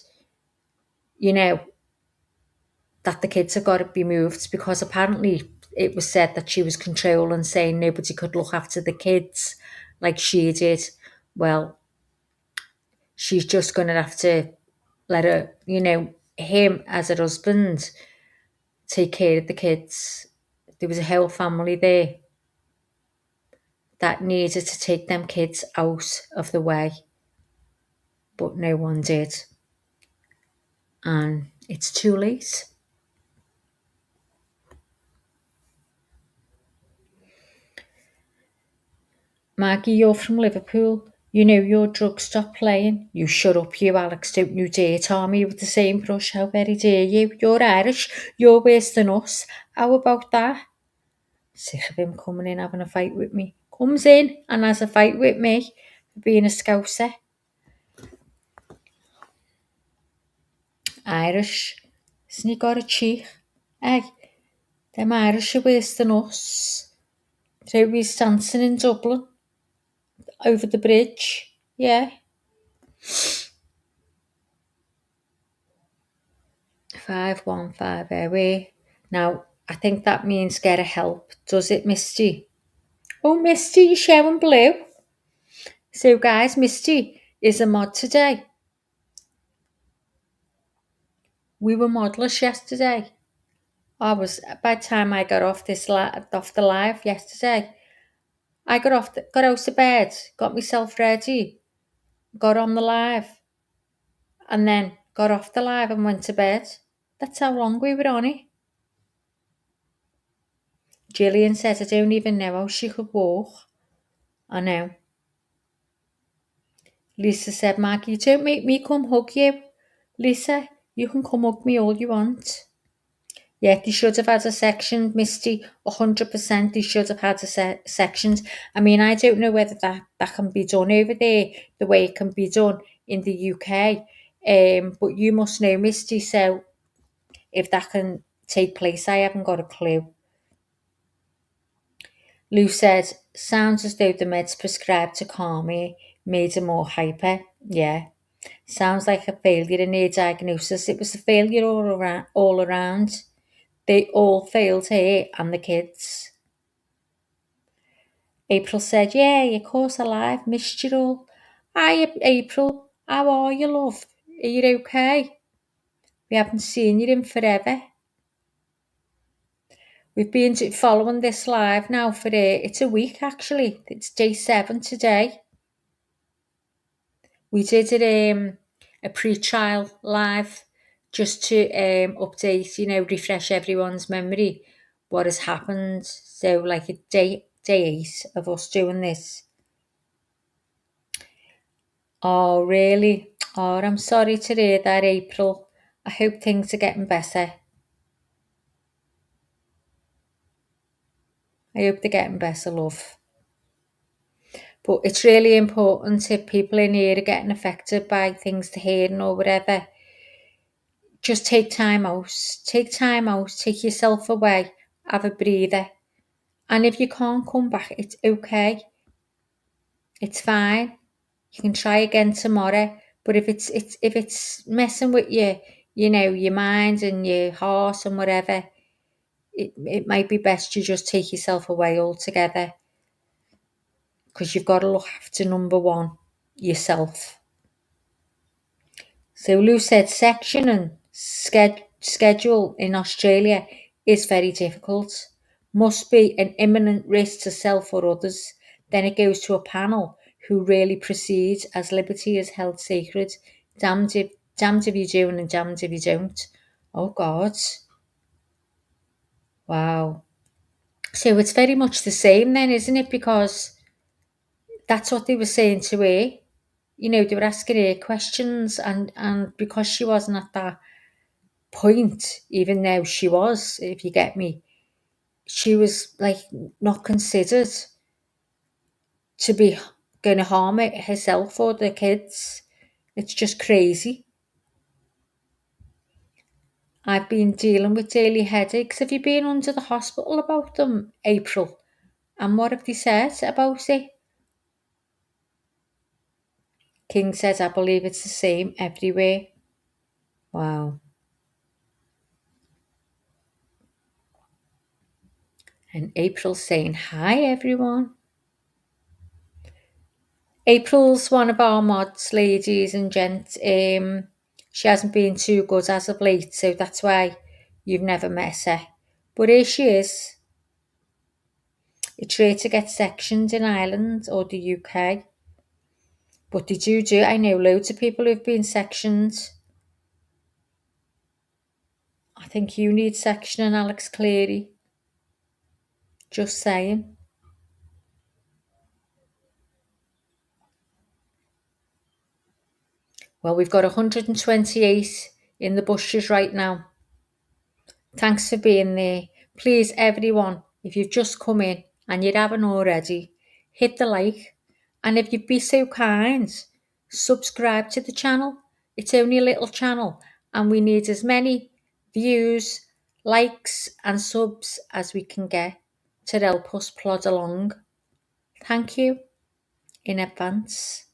Speaker 2: that the kids have got to be moved, because apparently it was said that she was controlling, saying nobody could look after the kids like she did. Well, she's just going to have to let her, him as her husband, take care of the kids. There was a whole family there that needed to take them kids out of the way, but no one did. And it's too late. Maggie, you're from Liverpool. You know your drugs stop playing. You shut up, you Alex. Don't you dare tar me with the same brush. How very dare you? You're Irish. You're worse than us. How about that? Sick of him coming in having a fight with me. Comes in and has a fight with me for being a scouser. Irish. Hasn't he got a cheek? Hey, them Irish are worse than us. They're always dancing in Dublin. Over the bridge. Yeah. 515 away. Now, I think that means get a help. Does it, Misty? Oh, Misty, you're showing blue. So, guys, Misty is a mod today. We were modellers yesterday. By the time I got off the live yesterday, I got out of bed, got myself ready, got on the live, and then got off the live and went to bed. That's how long we were on it. Gillian said, I don't even know how she could walk. I know. Lisa said, Maggie, don't make me come hug you. Lisa, you can come hug me all you want. Yeah, they should have had a section, Misty. 100% they should have had a sections. I mean, I don't know whether that can be done over there the way it can be done in the UK. But you must know, Misty, so if that can take place, I haven't got a clue. Lou said, sounds as though the meds prescribed to calm me made her more hyper. Yeah. Sounds like a failure in her diagnosis. It was a failure all around. They all failed her and the kids. April said, yeah, of course alive. Missed you all. Hi, April. How are you, love? Are you okay? We haven't seen you in forever. We've been following this live now for it's a week, actually. It's day 7 today. We did it a pre-trial live just to update, refresh everyone's memory what has happened. So like a day 8 of us doing this. Oh, really? Oh, I'm sorry to hear that, April. I hope things are getting better. I hope they're getting better, love. But it's really important if people in here are getting affected by things they're hearing or whatever, just take time out. Take time out, take yourself away, have a breather. And if you can't come back, it's okay. It's fine. You can try again tomorrow. But if it's messing with your mind and your heart and whatever, it might be best you just take yourself away altogether. Because you've got to look after number one, yourself. So Lou said section and schedule in Australia is very difficult. Must be an imminent risk to self or others. Then it goes to a panel who really proceeds as liberty is held sacred. Damned if you do and damned if you don't. Oh God. Wow. So it's very much the same then, isn't it? Because that's what they were saying to her. They were asking her questions and because she wasn't at that point, even though she was, if you get me, she was like not considered to be going to harm herself or the kids. It's just crazy. I've been dealing with daily headaches. Have you been under the hospital about them, April? And what have they said about it? King says, I believe it's the same everywhere. Wow. And April's saying, hi, everyone. April's one of our mods, ladies and gents. She hasn't been too good as of late, so that's why you've never met her. But here she is. It's rare to get sectioned in Ireland or the UK. But they do. I know loads of people who've been sectioned. I think you need sectioning, Alex Cleary. Just saying. Well, we've got 128 in the bushes right now. Thanks for being there. Please, everyone, if you've just come in and you haven't already, hit the like. And if you'd be so kind, subscribe to the channel. It's only a little channel and we need as many views, likes and subs as we can get to help us plod along. Thank you in advance.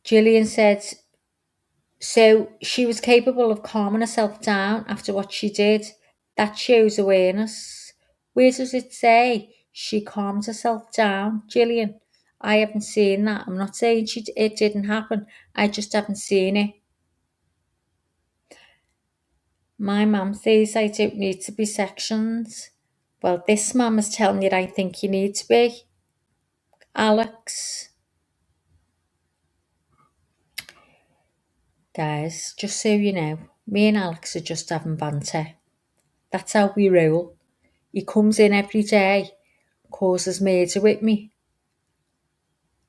Speaker 2: Gillian said, so she was capable of calming herself down after what she did. That shows awareness. Where does it say she calmed herself down, Gillian? I haven't seen that. I'm not saying it didn't happen. I just haven't seen it. My mum says I don't need to be sectioned. Well, this mum is telling you I think you need to be. Alex. Guys, just so you know, me and Alex are just having banter. That's how we roll. He comes in every day, causes murder with me,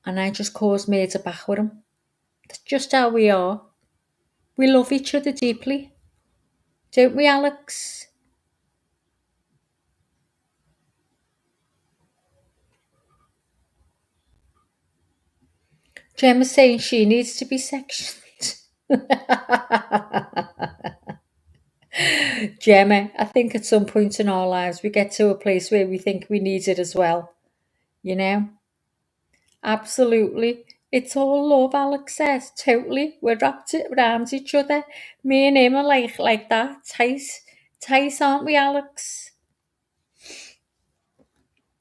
Speaker 2: and I just cause murder back with him. That's just how we are. We love each other deeply. Don't we, Alex? Gemma's saying she needs to be sectioned. Gemma, I think at some point in our lives we get to a place where we think we need it as well. You know? Absolutely. It's all love, Alex says. Totally. We're wrapped around each other. Me and him are like that. Tight, aren't we, Alex?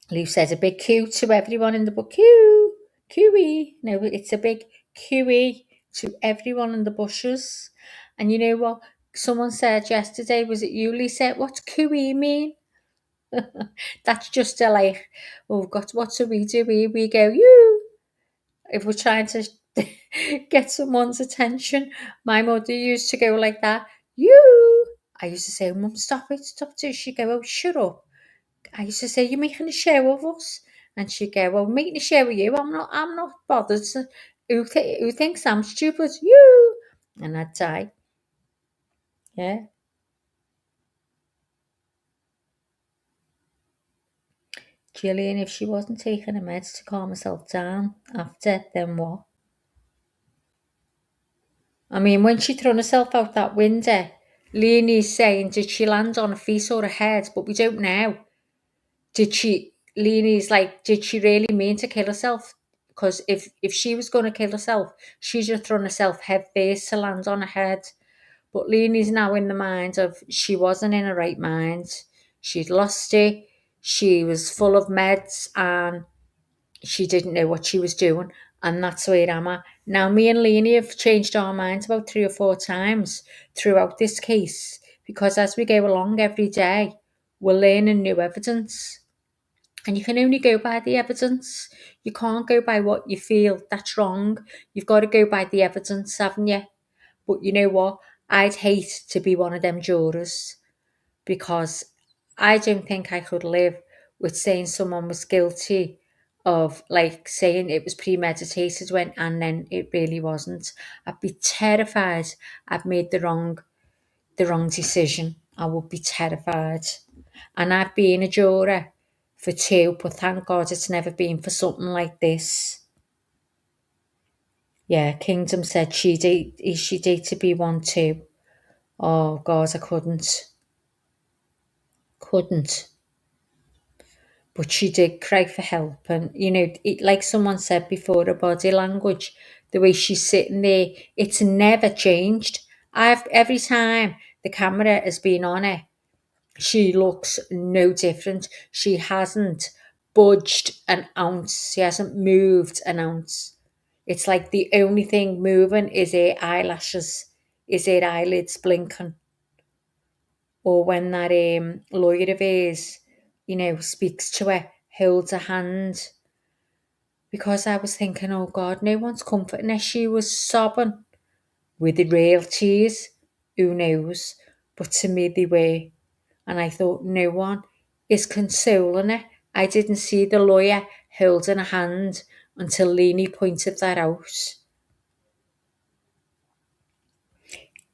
Speaker 2: Lou says a big Q to everyone in the book. QE. No, it's a big QE to everyone in the bushes. And you know what? Someone said yesterday, was it you, Lisa? What's QE mean? That's just oh, what do? We go, you. If we're trying to get someone's attention, my mother used to go like that. You. I used to say, Mum, stop it. She'd go, oh, shut up. I used to say, you're making a show of us. And she'd go, well, making a show of you. I'm not bothered. Who thinks I'm stupid? You. And I'd die. Yeah. Gillian, if she wasn't taking her meds to calm herself down after, then what? I mean, when she threw herself out that window, Leonie's saying, did she land on her feet or her head? But we don't know. Leonie's like, did she really mean to kill herself? Because if she was going to kill herself, she'd have thrown herself head first to land on her head. But Leonie's now in the mind of she wasn't in her right mind. She'd lost it. She was full of meds and she didn't know what she was doing. And that's where I'm at. Now, me and Leonie have changed our minds about 3 or 4 times throughout this case because as we go along every day, we're learning new evidence. And you can only go by the evidence. You can't go by what you feel. That's wrong. You've got to go by the evidence, haven't you? But you know what? I'd hate to be one of them jurors because I don't think I could live with saying someone was guilty of like saying it was premeditated when and then it really wasn't. I'd be terrified I'd made the wrong decision. I would be terrified. And I've been a juror for 2, but thank God it's never been for something like this. Yeah, Kingdom said she dated B1 too. Oh God, I couldn't. But she did cry for help. And, you know, like someone said before, her body language, the way she's sitting there, it's never changed. Every time the camera has been on her, she looks no different. She hasn't budged an ounce. She hasn't moved an ounce. It's like the only thing moving is her eyelashes, is her eyelids blinking. Or when that lawyer of hers, you know, speaks to her, holds her hand. Because I was thinking, oh God, no one's comforting her. She was sobbing with the real tears. Who knows? But to me they were. And I thought, no one is consoling her. I didn't see the lawyer holding a hand until Leonie pointed that out.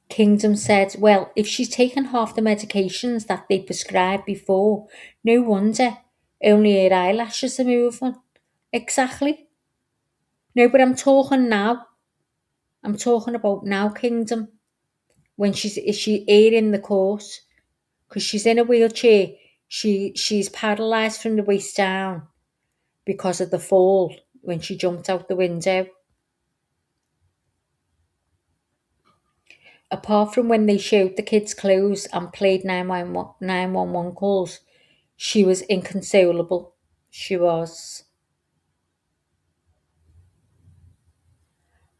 Speaker 2: Kingdom said, well, if she's taken half the medications that they prescribed before, no wonder only her eyelashes are moving. Exactly. No, but I'm talking now. I'm talking about now, Kingdom. When is she airing the court? Because she's in a wheelchair. She's paralysed from the waist down because of the fall when she jumped out the window. Apart from when they showed the kids' clothes and played 911 calls, she was inconsolable. She was.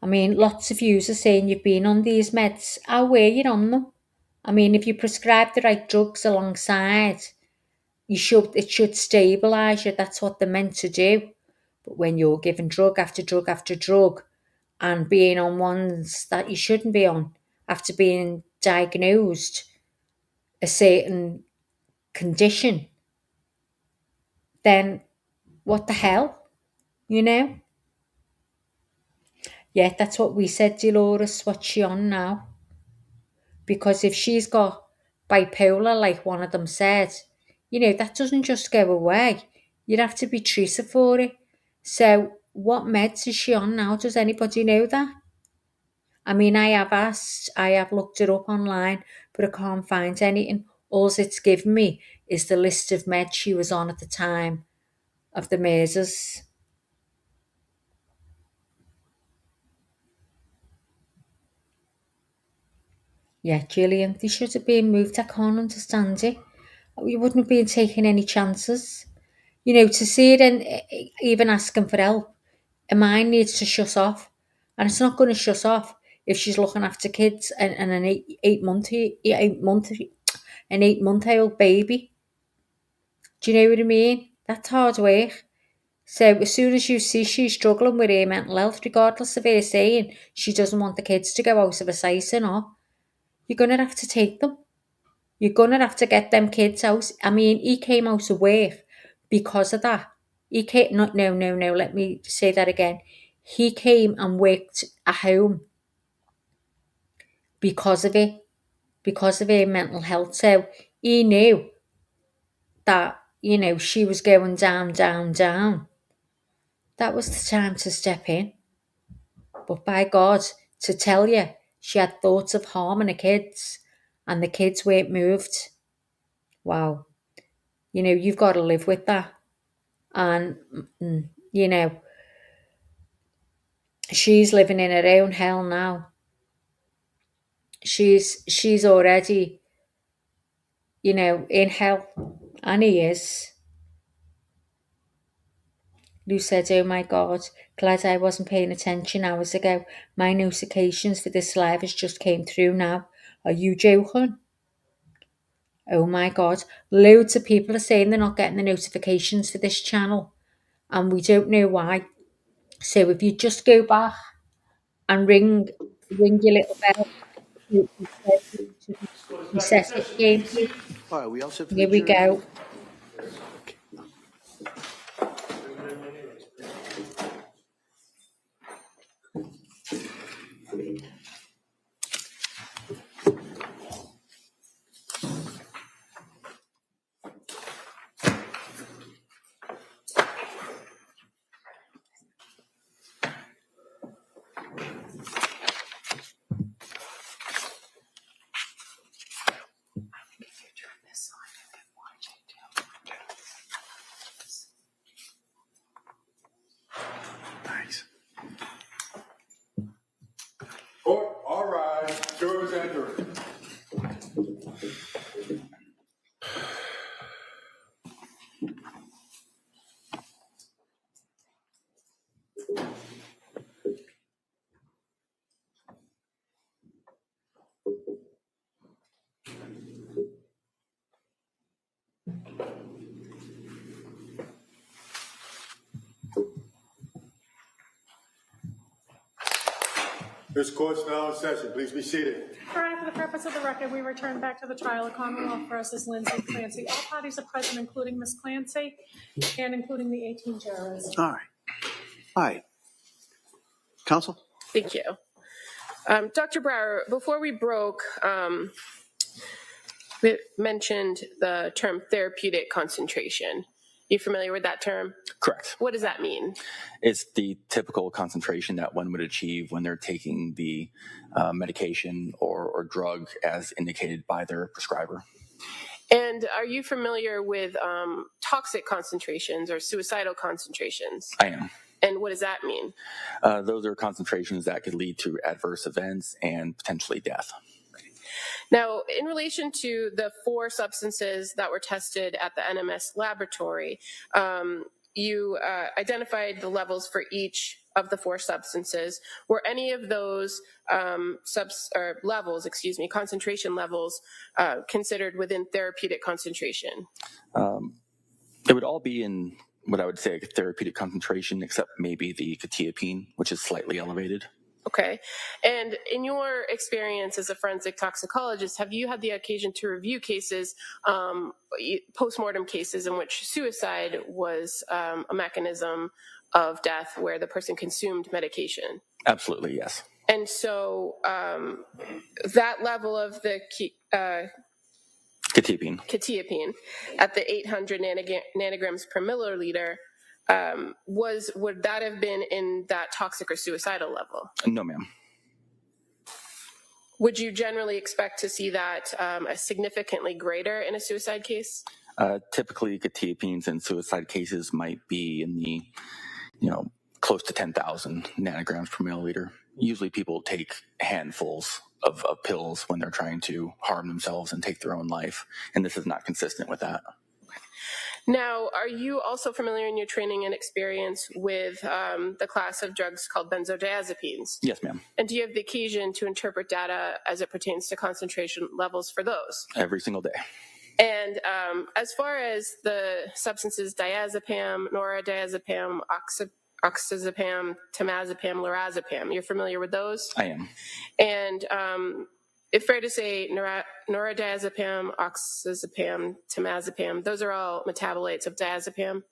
Speaker 2: I mean, lots of yous are saying you've been on these meds. How were you on them? I mean, if you prescribe the right drugs alongside, it should stabilise you. That's what they're meant to do. But when you're given drug after drug after drug and being on ones that you shouldn't be on after being diagnosed a certain condition, then what the hell, you know? Yeah, that's what we said, Dolores. What's she on now? Because if she's got bipolar, like one of them said, you know, that doesn't just go away. You'd have to be treated for it. So what meds is she on now? Does anybody know that? I mean, I have asked, I have looked it up online, but I can't find anything. All it's given me is the list of meds she was on at the time of the measles. Yeah, Gillian, they should have been moved. I can't understand it. We wouldn't have been taking any chances. You know, to see it and even asking for help, her mind needs to shut off. And it's not going to shut off if she's looking after kids and an an 8-month-old baby. Do you know what I mean? That's hard work. So as soon as you see she's struggling with her mental health, regardless of her saying she doesn't want the kids to go out of her sight or not, you're going to have to take them. You're going to have to get them kids out. I mean, he came out of work because of that. He came, no, let me say that again. He came and worked at home because of it, because of her mental health. So he knew that you know, she was going down, down, down. That was the time to step in. But by God, to tell you, she had thoughts of harming the kids, and the kids weren't moved. Wow. You know, you've got to live with that. And, you know, she's living in her own hell now. She's already, you know, in hell. And he is. Lou said, oh my God, glad I wasn't paying attention hours ago. My notifications for this live has just came through now. Are you joking? Oh my God, loads of people are saying they're not getting the notifications for this channel, and we don't know why. So if you just go back and ring your little bell,
Speaker 4: Court is back in
Speaker 2: reset it
Speaker 4: session. Please
Speaker 2: again,
Speaker 4: be
Speaker 2: please.
Speaker 4: seated.
Speaker 6: All right, we all set for the
Speaker 2: Here we
Speaker 6: jury?
Speaker 2: go.
Speaker 7: Court, all rise. Jurors enter. This court's now in session. Please be seated.
Speaker 5: All right, for the purpose of the record, we return back to the trial of Commonwealth versus Lindsay Clancy. All parties are present, including Ms. Clancy and including the 18 jurors.
Speaker 6: All right. All right. Counsel?
Speaker 8: Thank you. Dr. Brower, before we broke, we mentioned the term therapeutic concentration. You familiar with that term?
Speaker 12: Correct.
Speaker 8: What does that mean?
Speaker 12: It's the typical concentration that one would achieve when they're taking the medication or drug as indicated by their prescriber.
Speaker 8: And are you familiar with toxic concentrations or suicidal concentrations?
Speaker 12: I am.
Speaker 8: And what does that mean?
Speaker 12: Those are concentrations that could lead to adverse events and potentially death.
Speaker 8: Now, in relation to the 4 substances that were tested at the NMS laboratory, you identified the levels for each of the 4 substances. Were any of those concentration levels considered within therapeutic concentration?
Speaker 12: It would all be in what I would say a therapeutic concentration, except maybe the quetiapine, which is slightly elevated.
Speaker 8: Okay. And in your experience as a forensic toxicologist, have you had the occasion to review cases, post-mortem cases in which suicide was a mechanism of death where the person consumed medication?
Speaker 12: Absolutely, yes.
Speaker 8: And so that level of the quetiapine at the 800 nanograms per milliliter, would that have been in that toxic or suicidal level?
Speaker 12: No, ma'am.
Speaker 8: Would you generally expect to see that significantly greater in a suicide case?
Speaker 12: Typically, quetiapines in suicide cases might be in the, close to 10,000 nanograms per milliliter. Usually people take handfuls of pills when they're trying to harm themselves and take their own life, and this is not consistent with that.
Speaker 8: Now, are you also familiar in your training and experience with the class of drugs called benzodiazepines?
Speaker 12: Yes, ma'am.
Speaker 8: And do you have the occasion to interpret data as it pertains to concentration levels for those?
Speaker 12: Every single day.
Speaker 8: And as far as the substances diazepam, noradiazepam, oxazepam, temazepam, lorazepam, you're familiar with those?
Speaker 12: I am.
Speaker 8: And it's fair to say noradiazepam, oxazepam, temazepam, those are all metabolites of diazepam?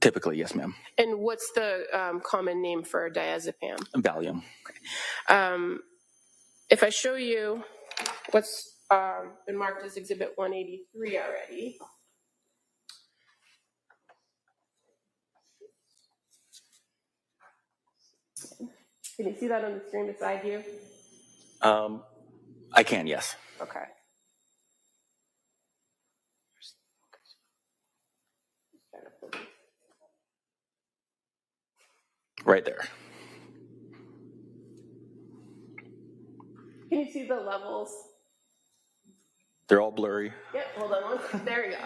Speaker 12: Typically, yes, ma'am.
Speaker 8: And what's the common name for diazepam?
Speaker 12: Valium.
Speaker 8: Okay. If I show you what's been marked as Exhibit 183 already, Can you see that on the screen beside you?
Speaker 12: I can, yes.
Speaker 8: Okay.
Speaker 12: Right there.
Speaker 8: Can you see the levels?
Speaker 12: They're all blurry.
Speaker 8: Yep, hold on one second. There we go.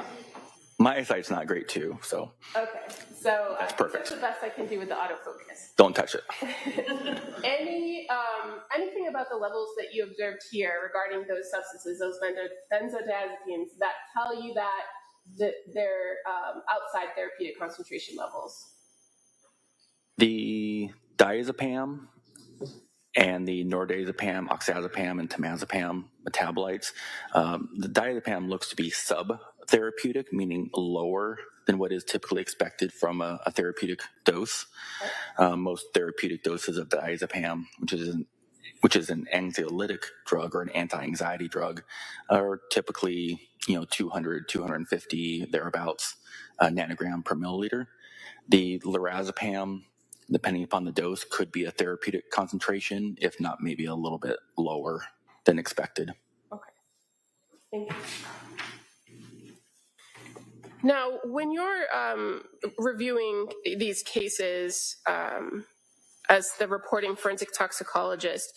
Speaker 12: My eyesight's not great too, so.
Speaker 8: Okay, so
Speaker 12: That's perfect.
Speaker 8: That's the best I can do with the autofocus.
Speaker 12: Don't touch it.
Speaker 8: Anything about the levels that you observed here regarding those substances, those benzodiazepines, that tell you that they're outside therapeutic concentration levels?
Speaker 12: The diazepam and the nordazepam, oxazepam, and temazepam metabolites, the diazepam looks to be sub-therapeutic, meaning lower than what is typically expected from a therapeutic dose. Most therapeutic doses of diazepam, which is an anxiolytic drug or an anti-anxiety drug, are typically 200, 250 thereabouts nanogram per milliliter. The lorazepam, depending upon the dose, could be a therapeutic concentration, if not maybe a little bit lower than expected.
Speaker 8: Okay. Thank you. Now, when you're reviewing these cases as the reporting forensic toxicologist,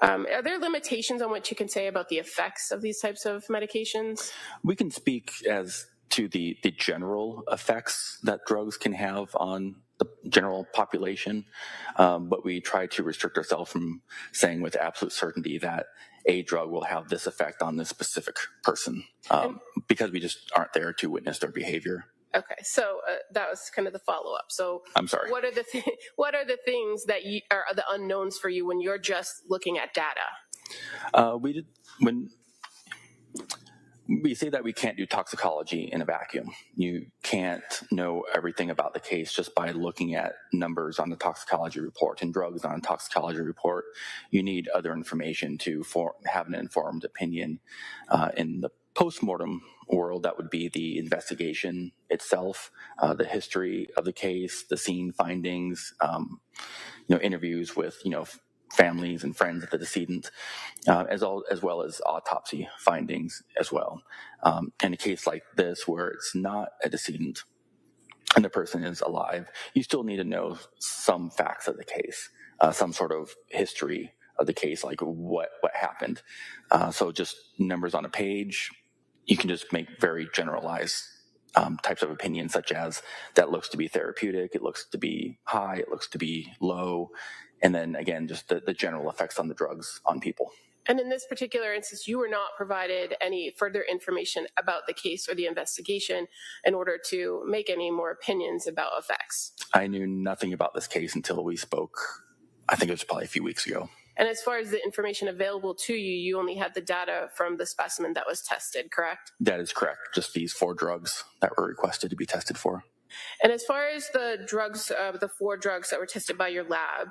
Speaker 8: are there limitations on what you can say about the effects of these types of medications?
Speaker 12: We can speak as to the general effects that drugs can have on the general population, but we try to restrict ourselves from saying with absolute certainty that a drug will have this effect on this specific person, because we just aren't there to witness their behavior.
Speaker 8: Okay, so that was kind of the follow-up. So
Speaker 12: I'm sorry.
Speaker 8: What are the things that are the unknowns for you when you're just looking at data?
Speaker 12: When we say that we can't do toxicology in a vacuum. You can't know everything about the case just by looking at numbers on the toxicology report and drugs on a toxicology report. You need other information to have an informed opinion. In the postmortem world, that would be the investigation itself, the history of the case, the scene findings, interviews with, families and friends of the decedent, as well as autopsy findings as well. In a case like this, where it's not a decedent and the person is alive, you still need to know some facts of the case, some sort of history of the case, like what happened. So just numbers on a page, you can just make very generalized types of opinions, such as that looks to be therapeutic, it looks to be high, it looks to be low, and then again, just the general effects on the drugs on people.
Speaker 8: And in this particular instance, you were not provided any further information about the case or the investigation in order to make any more opinions about effects.
Speaker 12: I knew nothing about this case until we spoke, I think it was probably a few weeks ago.
Speaker 8: And as far as the information available to you, you only had the data from the specimen that was tested, correct?
Speaker 12: That is correct. Just these 4 drugs that were requested to be tested for.
Speaker 8: And as far as the drugs, the 4 drugs that were tested by your lab,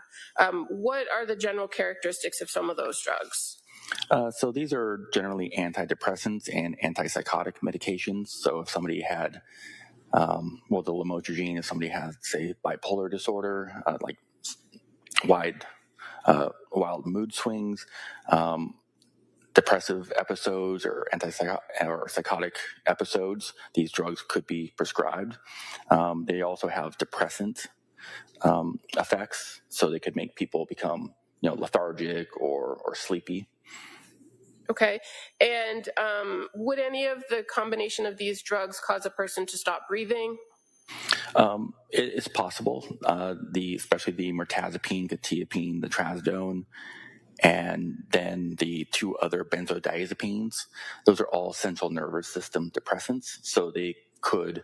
Speaker 8: what are the general characteristics of some of those drugs?
Speaker 12: So these are generally antidepressants and antipsychotic medications. So if somebody had, the lamotrigine, if somebody has, say, bipolar disorder, like wild mood swings, depressive episodes or psychotic episodes, these drugs could be prescribed. They also have depressant effects, so they could make people become lethargic or sleepy.
Speaker 8: Okay, and would any of the combination of these drugs cause a person to stop breathing?
Speaker 12: It's possible, especially the mirtazapine, quetiapine, the trazodone, and then the 2 other benzodiazepines. Those are all central nervous system depressants, so they could,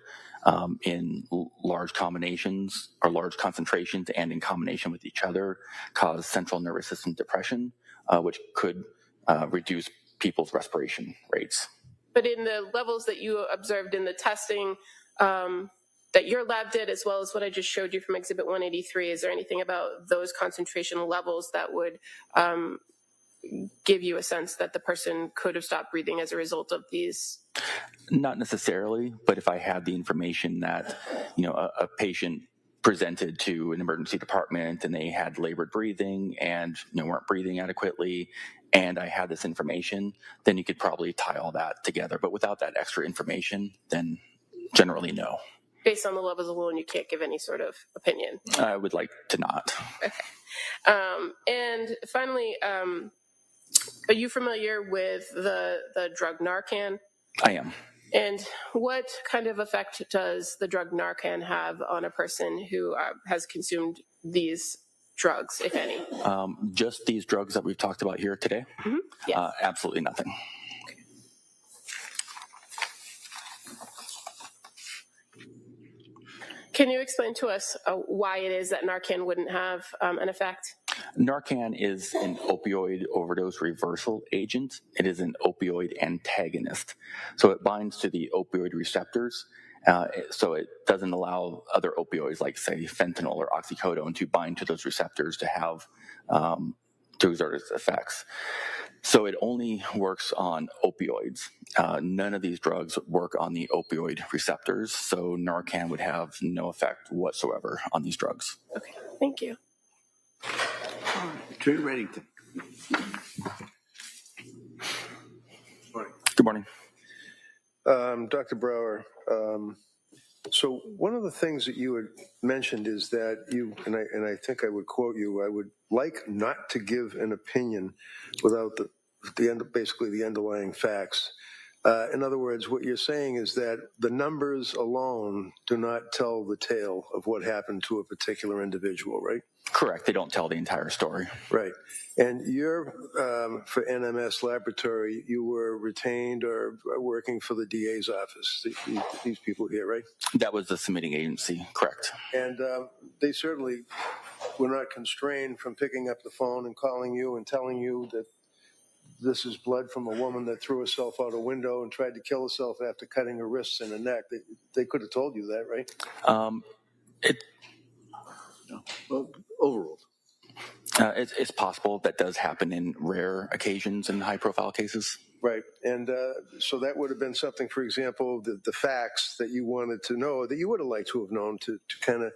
Speaker 12: in large combinations or large concentrations and in combination with each other, cause central nervous system depression, which could reduce people's respiration rates.
Speaker 8: But in the levels that you observed in the testing that your lab did, as well as what I just showed you from Exhibit 183, is there anything about those concentration levels that would give you a sense that the person could have stopped breathing as a result of these?
Speaker 12: Not necessarily, but if I had the information that a patient presented to an emergency department and they had labored breathing and weren't breathing adequately, and I had this information, then you could probably tie all that together. But without that extra information, then generally no.
Speaker 8: Based on the levels alone, you can't give any sort of opinion.
Speaker 12: I would like to not.
Speaker 8: Okay. And finally, are you familiar with the drug Narcan?
Speaker 12: I am.
Speaker 8: And what kind of effect does the drug Narcan have on a person who has consumed these drugs, if any?
Speaker 12: Just these drugs that we've talked about here today?
Speaker 8: Mm-hmm. Yes.
Speaker 12: Absolutely nothing.
Speaker 8: Can you explain to us why it is that Narcan wouldn't have an effect?
Speaker 12: Narcan is an opioid overdose reversal agent. It is an opioid antagonist. So it binds to the opioid receptors. So it doesn't allow other opioids like, say, fentanyl or oxycodone to bind to those receptors to have to exert its effects. So it only works on opioids. None of these drugs work on the opioid receptors, so Narcan would have no effect whatsoever on these drugs.
Speaker 8: Okay, thank you.
Speaker 6: Attorney Reddington.
Speaker 12: Good morning.
Speaker 10: Dr. Brower, so one of the things that you had mentioned is that you, and I think I would quote you, I would like not to give an opinion without basically the underlying facts. In other words, what you're saying is that the numbers alone do not tell the tale of what happened to a particular individual, right?
Speaker 12: Correct. They don't tell the entire story.
Speaker 10: Right. And you're, for NMS Laboratory, you were retained or working for the DA's office, these people here, right?
Speaker 12: That was the submitting agency, correct.
Speaker 10: And they certainly were not constrained from picking up the phone and calling you and telling you that this is blood from a woman that threw herself out a window and tried to kill herself after cutting her wrists and her neck. They could have told you that, right? Well, overruled.
Speaker 12: It's possible that does happen in rare occasions in high-profile cases.
Speaker 10: Right. And so that would have been something, for example, the facts that you wanted to know, that you would have liked to have known to kind of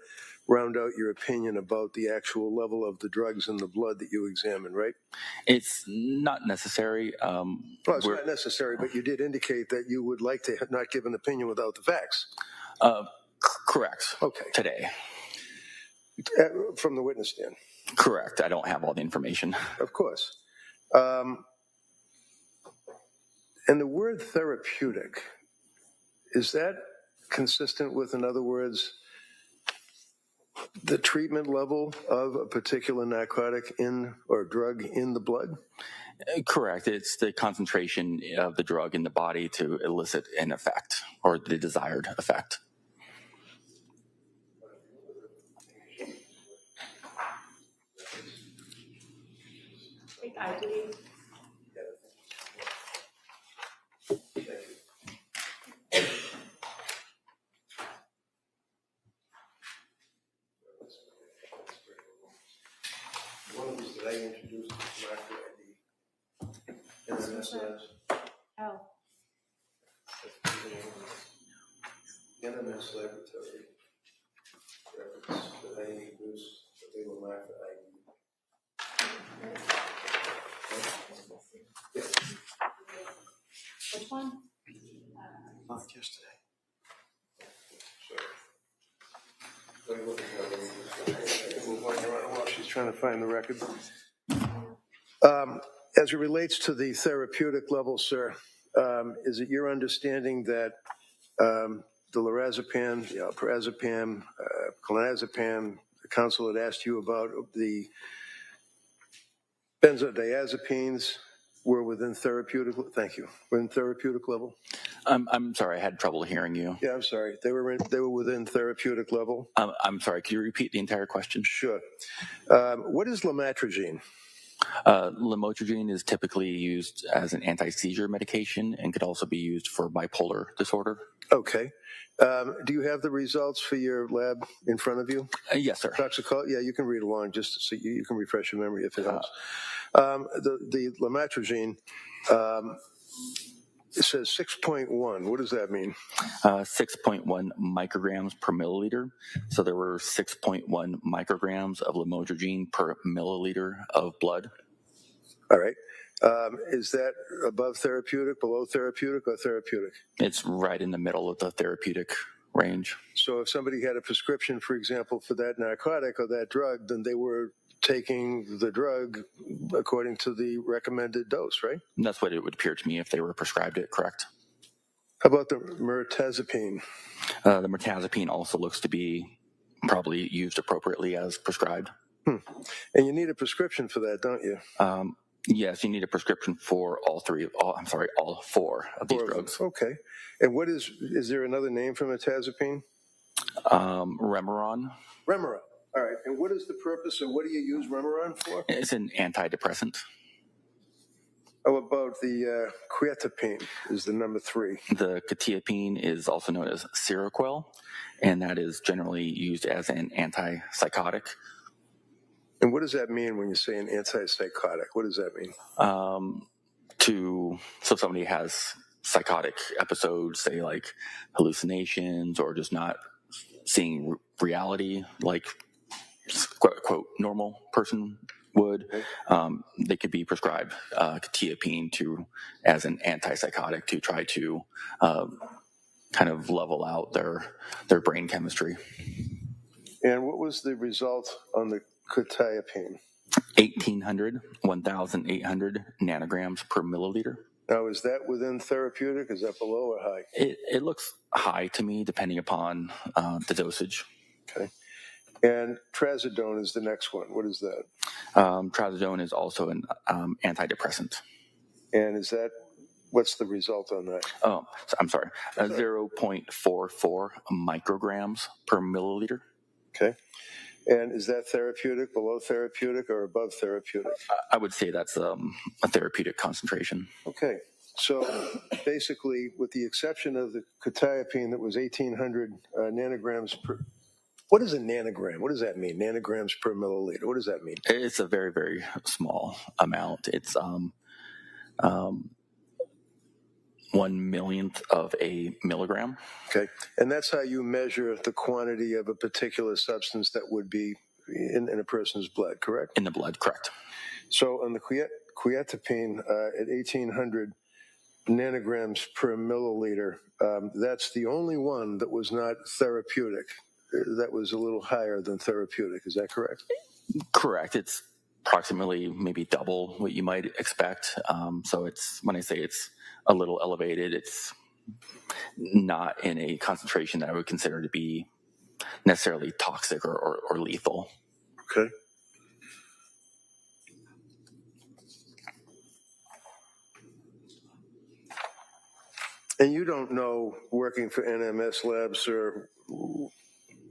Speaker 10: round out your opinion about the actual level of the drugs in the blood that you examined, right?
Speaker 12: It's not necessary.
Speaker 10: Well, it's not necessary, but you did indicate that you would like to not give an opinion without the facts.
Speaker 12: Correct.
Speaker 10: Okay.
Speaker 12: Today.
Speaker 10: From the witness stand.
Speaker 12: Correct. I don't have all the information.
Speaker 10: Of course. And the word therapeutic, is that consistent with, in other words, the treatment level of a particular narcotic or drug in the blood?
Speaker 12: Correct. It's the concentration of the drug in the body to elicit an effect or the desired effect.
Speaker 5: I believe.
Speaker 10: One of these that I introduced after the NMS labs.
Speaker 5: Oh.
Speaker 10: NMS laboratory records that I introduced, that they were marked for ID. Yeah.
Speaker 5: Which one?
Speaker 10: Not yesterday. Sorry. While she's trying to find the record. As it relates to the therapeutic level, sir, is it your understanding that the lorazepam, the alprazolam, clonazepam, the council had asked you about the benzodiazepines were within therapeutic? Thank you. Within therapeutic level.
Speaker 12: I'm sorry, I had trouble hearing you.
Speaker 10: Yeah, I'm sorry. They were within therapeutic level.
Speaker 12: I'm sorry. Could you repeat the entire question?
Speaker 10: Sure. What is lamotrigine?
Speaker 12: Lamotrigine is typically used as an anti-seizure medication and could also be used for bipolar disorder.
Speaker 10: Okay. Do you have the results for your lab in front of you?
Speaker 12: Yes, sir.
Speaker 10: Toxicology? Yeah, you can read along just so you can refresh your memory if it helps. The lamotrigine, It says 6.1. What does that mean?
Speaker 12: 6.1 micrograms per milliliter. So there were 6.1 micrograms of lamotrigine per milliliter of blood.
Speaker 10: All right. Is that above therapeutic, below therapeutic, or therapeutic?
Speaker 12: It's right in the middle of the therapeutic range.
Speaker 10: So if somebody had a prescription, for example, for that narcotic or that drug, then they were taking the drug according to the recommended dose, right?
Speaker 12: And that's what it would appear to me if they were prescribed it, correct?
Speaker 10: How about the mirtazapine?
Speaker 12: The mirtazapine also looks to be probably used appropriately as prescribed.
Speaker 10: And you need a prescription for that, don't you?
Speaker 12: Yes, you need a prescription for all four of these drugs.
Speaker 10: Okay. And is there another name for mirtazapine?
Speaker 12: Remeron.
Speaker 10: Remeron. All right. And what is the purpose, or what do you use Remeron for?
Speaker 12: It's an antidepressant.
Speaker 10: How about the quetiapine is the number 3?
Speaker 12: The quetiapine is also known as Seroquel, and that is generally used as an antipsychotic.
Speaker 10: And what does that mean when you say an antipsychotic? What does that mean?
Speaker 12: So somebody has psychotic episodes, say like hallucinations or just not seeing reality like quote, quote normal person would, they could be prescribed quetiapine as an antipsychotic to try to kind of level out their brain chemistry.
Speaker 10: And what was the result on the quetiapine?
Speaker 12: 1,800 nanograms per milliliter.
Speaker 10: Now, is that within therapeutic? Is that below or high?
Speaker 12: It looks high to me, depending upon the dosage.
Speaker 10: Okay. And trazodone is the next one. What is that?
Speaker 12: Trazodone is also an antidepressant.
Speaker 10: And what's the result on that?
Speaker 12: Oh, I'm sorry. 0.44 micrograms per milliliter.
Speaker 10: Okay. And is that therapeutic, below therapeutic, or above therapeutic?
Speaker 12: I would say that's a therapeutic concentration.
Speaker 10: Okay. So basically, with the exception of the quetiapine that was 1,800 nanograms per... What is a nanogram? What does that mean? Nanograms per milliliter. What does that mean?
Speaker 12: It's a very, very small amount. It's 1/millionth of a milligram.
Speaker 10: Okay. And that's how you measure the quantity of a particular substance that would be in a person's blood, correct?
Speaker 12: In the blood, correct.
Speaker 10: So on the quetiapine at 1,800 nanograms per milliliter, that's the only one that was not therapeutic. That was a little higher than therapeutic. Is that correct?
Speaker 12: Correct. It's approximately maybe double what you might expect. So when I say it's a little elevated, it's not in a concentration that I would consider to be necessarily toxic or lethal.
Speaker 10: Okay. And you don't know, working for NMS labs, or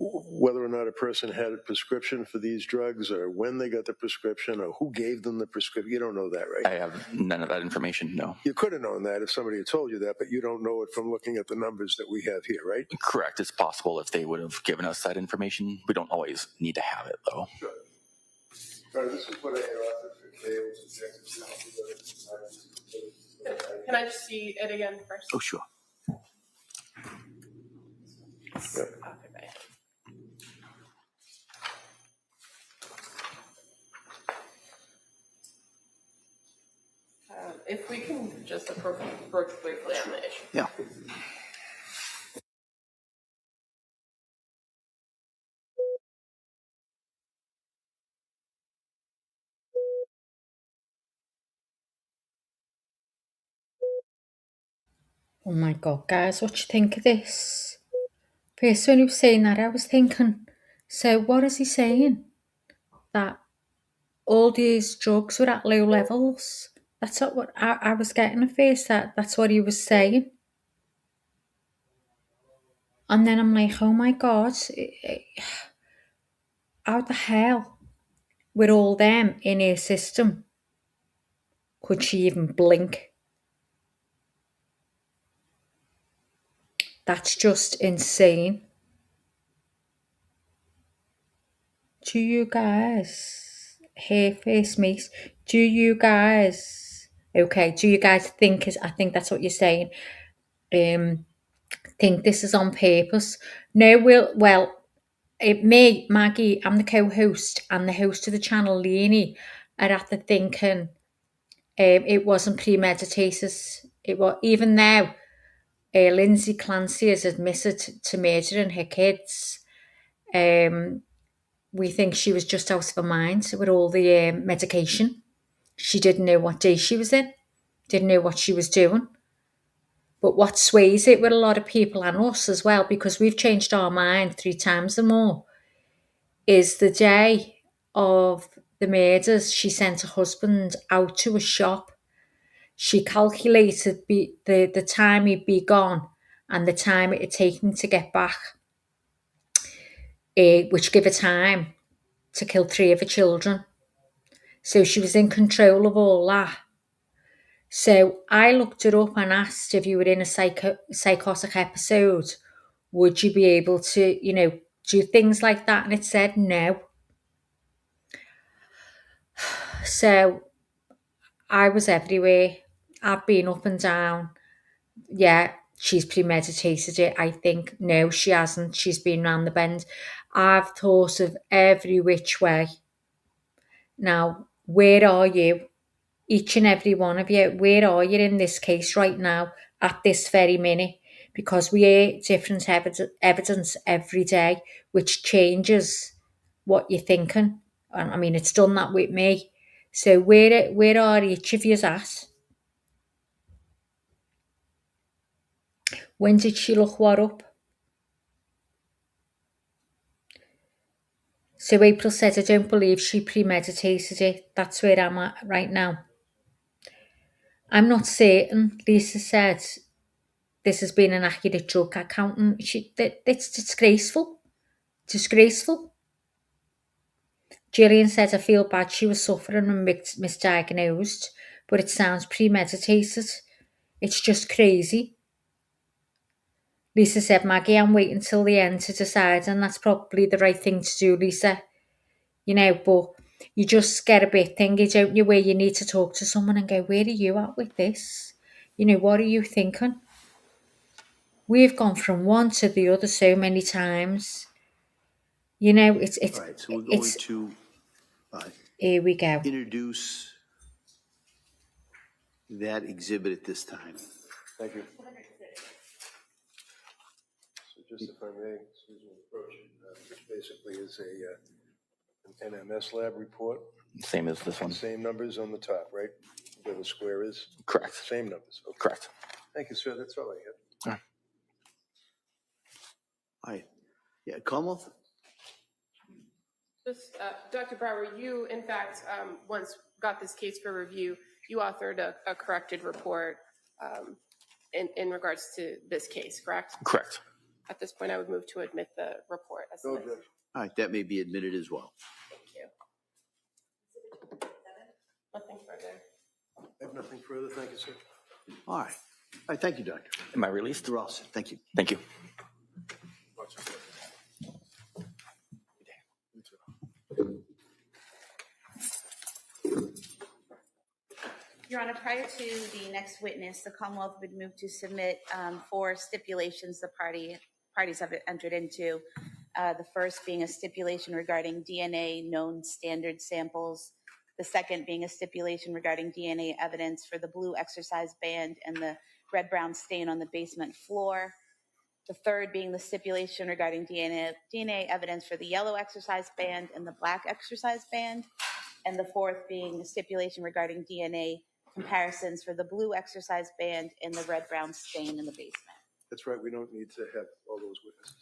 Speaker 10: whether or not a person had a prescription for these drugs, or when they got the prescription, or who gave them the prescription. You don't know that, right?
Speaker 12: I have none of that information, no.
Speaker 10: You could have known that if somebody had told you that, but you don't know it from looking at the numbers that we have here, right?
Speaker 12: Correct. It's possible if they would have given us that information. We don't always need to have it, though.
Speaker 10: Sure. All right, this is what I offered for Kale.
Speaker 8: Can I just see it again first?
Speaker 12: Oh, sure.
Speaker 10: Yeah.
Speaker 8: If we can just approach briefly on the issue.
Speaker 12: Yeah.
Speaker 2: Oh my God, guys, what do you think of this? First, when he was saying that, I was thinking, so what is he saying? That all these drugs were at low levels? That's not what I was getting at first, that's what he was saying. And then I'm like, oh my God, how the hell, with all them in her system, could she even blink? That's just insane. Do you guys, hair face mace, do you guys Okay, do you guys think, I think that's what you're saying, think this is on purpose? No, me, Maggie, I'm the co-host, and the host of the channel, Leonie, are at the thinking it wasn't premeditated. It was, even now, Lindsay Clancy has admitted to murdering her kids. We think she was just out of her mind with all the medication. She didn't know what day she was in, didn't know what she was doing. But what sways it with a lot of people and us as well, because we've changed our mind 3 times or more, is the day of the murders, she sent her husband out to a shop. She calculated the time he'd be gone and the time it had taken to get back, which gave her time to kill 3 of her children. So she was in control of all that. So I looked it up and asked if you were in a psychotic episode, would you be able to, do things like that? And it said no. So I was everywhere. I've been up and down. Yeah, she's premeditated it. I think no, she hasn't. She's been round the bend. I've thought of every which way. Now, where are you? Each and every one of you, where are you in this case right now at this very minute? Because we hear different evidence every day, which changes what you're thinking. And I mean, it's done that with me. So where are each of you at? When did she look what up? So April said, I don't believe she premeditated it. That's where I'm at right now. I'm not certain, Lisa said. This has been an accurate drug accountant. It's disgraceful. Disgraceful. Gillian said, I feel bad she was suffering and misdiagnosed, but it sounds premeditated. It's just crazy. Lisa said, Maggie, I'm waiting till the end to decide, and that's probably the right thing to do, Lisa. But you just get a bit thingy, don't you, where you need to talk to someone and go, where are you at with this? What are you thinking? We've gone from one to the other so many times. It's
Speaker 6: All right, so we're going to
Speaker 2: here we go.
Speaker 6: introduce that exhibit at this time.
Speaker 10: Thank you. So just if I may, excuse me, approaching, which basically is an NMS lab report.
Speaker 12: Same as this one.
Speaker 10: Same numbers on the top, right? Where the square is?
Speaker 12: Correct.
Speaker 10: Same numbers. Okay.
Speaker 12: Correct.
Speaker 10: Thank you, sir. That's all I have.
Speaker 6: All right. Yeah, Commonwealth?
Speaker 8: Just, Dr. Brower, you, in fact, once got this case for review, you authored a corrected report in regards to this case, correct?
Speaker 12: Correct.
Speaker 8: At this point, I would move to admit the report. As
Speaker 6: All right, that may be admitted as well.
Speaker 8: Thank you. Nothing further.
Speaker 10: I have nothing further. Thank you, sir.
Speaker 6: All right. All right, thank you, Doctor.
Speaker 12: Am I released?
Speaker 6: You're all set. Thank you.
Speaker 12: Thank you.
Speaker 13: Your Honor, prior to the next witness, the Commonwealth would move to submit 4 stipulations the parties have entered into. The first being a stipulation regarding DNA known standard samples. The second being a stipulation regarding DNA evidence for the blue exercise band and the red-brown stain on the basement floor. The third being the stipulation regarding DNA evidence for the yellow exercise band and the black exercise band. And the fourth being the stipulation regarding DNA comparisons for the blue exercise band and the red-brown stain in the basement.
Speaker 10: That's right. We don't need to have all those witnesses.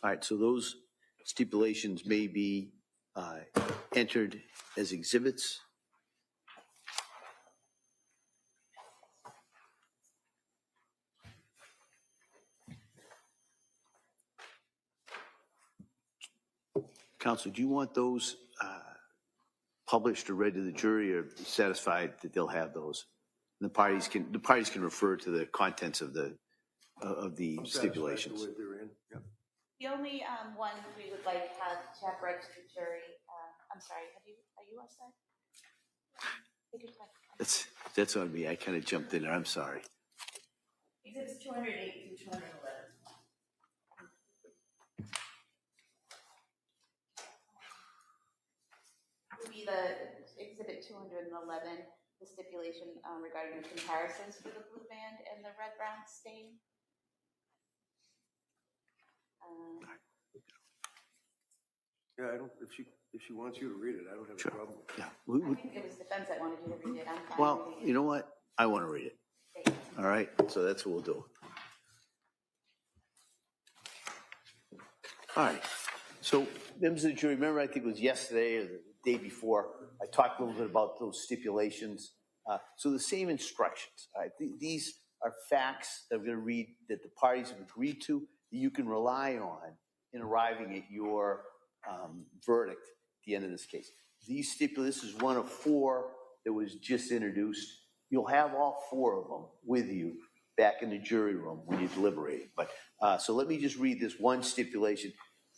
Speaker 6: All right, so those stipulations may be entered as exhibits. Counsel, do you want those published or read to the jury, or satisfied that they'll have those? And the parties can refer to the contents of the stipulations.
Speaker 10: The way they're in. Yeah.
Speaker 13: The only one we would like to have read to the jury, I'm sorry, are you all set?
Speaker 6: That's on me. I kind of jumped in there. I'm sorry.
Speaker 13: Exhibits 208 through 211. Would be the exhibit 211, the stipulation regarding the comparisons for the blue band and the red-brown stain.
Speaker 10: Yeah, I don't. If she wants you to read it, I don't have
Speaker 6: Sure.
Speaker 10: a problem.
Speaker 6: Yeah.
Speaker 13: I think it was defense that wanted you to read it. I'm fine
Speaker 6: Well,
Speaker 13: reading it.
Speaker 6: you know what? I want to read it. All right. So that's what we'll do. All right. So, members of the jury, remember, I think it was yesterday or the day before, I talked a little bit about those stipulations. So the same instructions. All right. These are facts that I'm going to read that the parties have agreed to that you can rely on in arriving at your verdict at the end of this case. This is one of four that was just introduced. You'll have all four of them with you back in the jury room when you're deliberating. But so let me just read this one stipulation.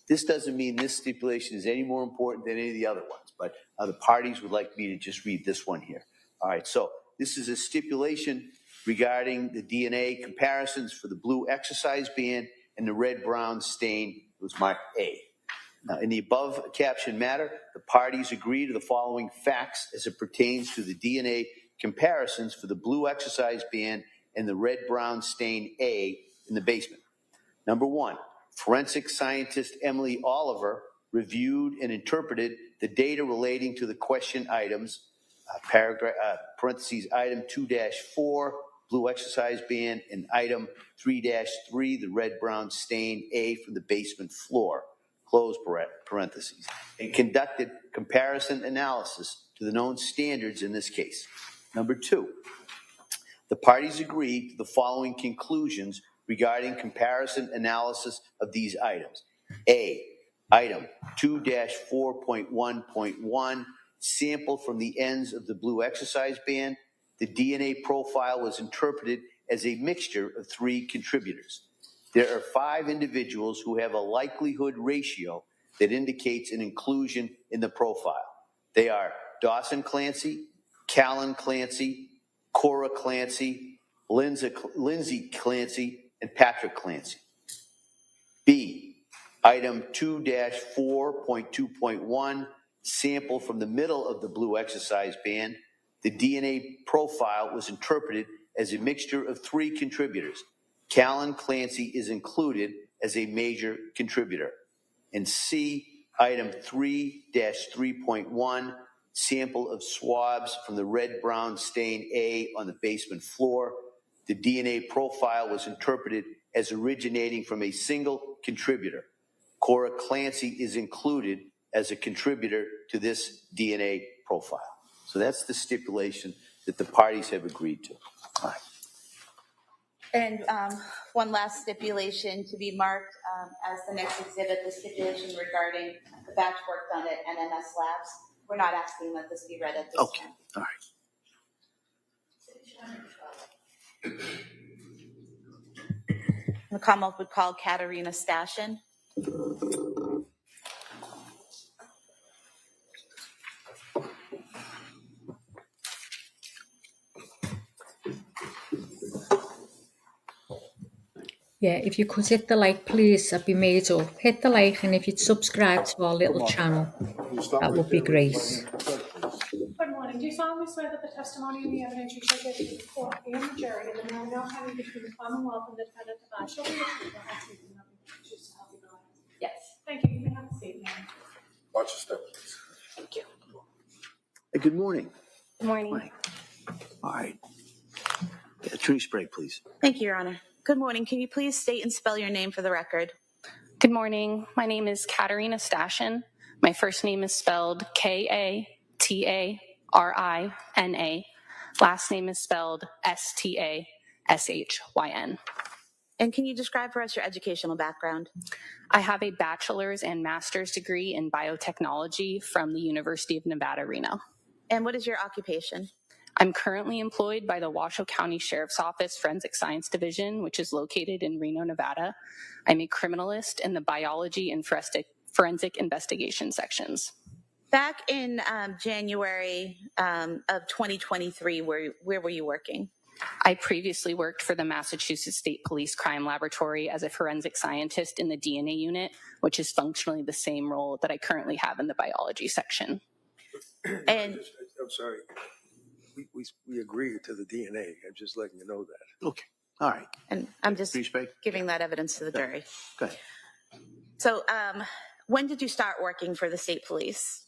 Speaker 6: This doesn't mean this stipulation is any more important than any of the other ones, but the parties would like me to just read this one here. All right, so this is a stipulation regarding the DNA comparisons for the blue exercise band and the red-brown stain. It was marked A. Now, in the above captioned matter, the parties agree to the following facts as it pertains to the DNA comparisons for the blue exercise band and the red-brown stain A in the basement. Number one, forensic scientist Emily Oliver reviewed and interpreted the data relating to the question items, parentheses, item 2-4, blue exercise band, and item 3-3, the red-brown stain A from the basement floor, close parentheses, and conducted comparison analysis to the known standards in this case. Number two, the parties agreed to the following conclusions regarding comparison analysis of these items. A, item 2-4.1.1, sample from the ends of the blue exercise band. The DNA profile was interpreted as a mixture of three contributors. There are 5 individuals who have a likelihood ratio that indicates an inclusion in the profile. They are Dawson Clancy, Callan Clancy, Cora Clancy, Lindsay Clancy, and Patrick Clancy. B, item 2-4.2.1, sample from the middle of the blue exercise band. The DNA profile was interpreted as a mixture of 3 contributors. Callan Clancy is included as a major contributor. And C, item 3-3.1, sample of swabs from the red-brown stain A on the basement floor. The DNA profile was interpreted as originating from a single contributor. Cora Clancy is included as a contributor to this DNA profile. So that's the stipulation that the parties have agreed to. All right.
Speaker 13: And one last stipulation to be marked as the next exhibit, the stipulation regarding the batch work done at NMS Labs. We're not asking that this be read at this time.
Speaker 6: All right.
Speaker 13: The Commonwealth would call Katerina Stashin.
Speaker 2: Yeah, if you could hit the like, please, I'd be made up. Hit the like, and if you'd subscribe to our little channel, that would be great.
Speaker 5: Good morning. Do you solemnly swear that the testimony and the evidence you shall give before the court and the jury and the matter now having between the Commonwealth and the defendant divide shall be the truth, the whole truth, and nothing but the truth, so help you God?
Speaker 13: Yes.
Speaker 5: Thank you. You may have a seat now.
Speaker 10: Watch your step, please.
Speaker 13: Thank you.
Speaker 6: Hey, good morning.
Speaker 13: Good morning.
Speaker 6: All right. Attorney Sprague, please.
Speaker 13: Thank you, Your Honor. Good morning. Can you please state and spell your name for the record?
Speaker 14: Good morning. My name is Katerina Stashin. My first name is spelled Katarina. Last name is spelled Stashyn.
Speaker 13: And can you describe for us your educational background?
Speaker 14: I have a bachelor's and master's degree in biotechnology from the University of Nevada, Reno.
Speaker 13: And what is your occupation?
Speaker 14: I'm currently employed by the Washoe County Sheriff's Office Forensic Science Division, which is located in Reno, Nevada. I'm a criminalist in the biology and forensic investigation sections.
Speaker 13: Back in January of 2023, where were you working?
Speaker 14: I previously worked for the Massachusetts State Police Crime Laboratory as a forensic scientist in the DNA unit, which is functionally the same role that I currently have in the biology section.
Speaker 13: And
Speaker 10: I'm sorry. We agreed to the DNA. I'm just letting you know that.
Speaker 6: Okay. All right.
Speaker 13: And I'm just
Speaker 6: Please speak.
Speaker 13: giving that evidence to the jury.
Speaker 6: Go ahead.
Speaker 13: So when did you start working for the state police?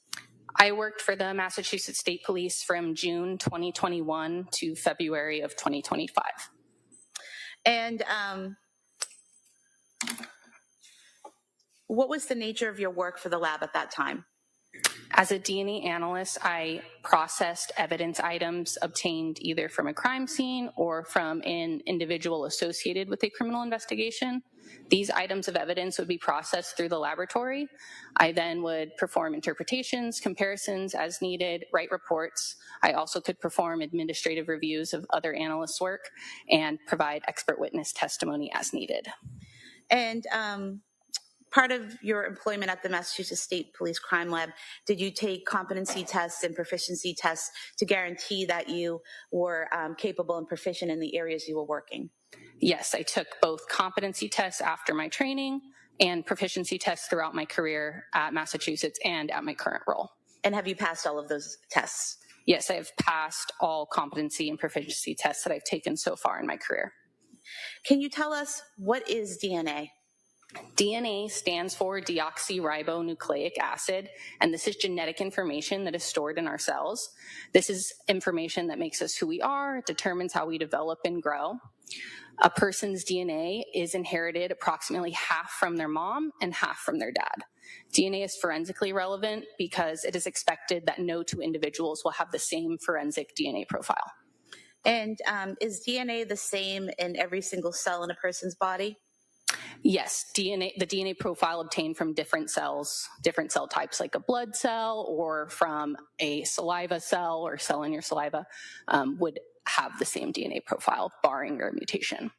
Speaker 14: I worked for the Massachusetts State Police from June 2021 to February of 2025.
Speaker 13: And what was the nature of your work for the lab at that time?
Speaker 14: As a DNA analyst, I processed evidence items obtained either from a crime scene or from an individual associated with a criminal investigation. These items of evidence would be processed through the laboratory. I then would perform interpretations, comparisons as needed, write reports. I also could perform administrative reviews of other analysts' work and provide expert witness testimony as needed.
Speaker 13: And part of your employment at the Massachusetts State Police Crime Lab, did you take competency tests and proficiency tests to guarantee that you were capable and proficient in the areas you were working?
Speaker 14: Yes, I took both competency tests after my training and proficiency tests throughout my career at Massachusetts and at my current role.
Speaker 13: And have you passed all of those tests?
Speaker 14: Yes, I have passed all competency and proficiency tests that I've taken so far in my career.
Speaker 13: Can you tell us what is DNA?
Speaker 14: DNA stands for deoxyribonucleic acid, and this is genetic information that is stored in our cells. This is information that makes us who we are, determines how we develop and grow. A person's DNA is inherited approximately half from their mom and half from their dad. DNA is forensically relevant because it is expected that no two individuals will have the same forensic DNA profile.
Speaker 13: And is DNA the same in every single cell in a person's body?
Speaker 14: Yes, the DNA profile obtained from different cells, different cell types like a blood cell or from a saliva cell or cell in your saliva would have the same DNA profile, barring their mutation.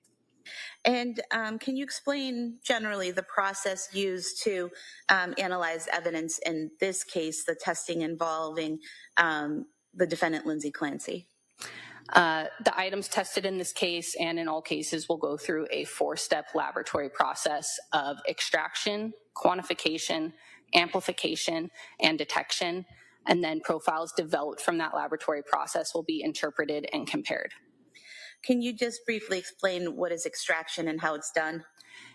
Speaker 13: And can you explain generally the process used to analyze evidence, in this case, the testing involving the defendant, Lindsay Clancy?
Speaker 14: The items tested in this case and in all cases will go through a 4-step laboratory process of extraction, quantification, amplification, and detection, and then profiles developed from that laboratory process will be interpreted and compared.
Speaker 13: Can you just briefly explain what is extraction and how it's done?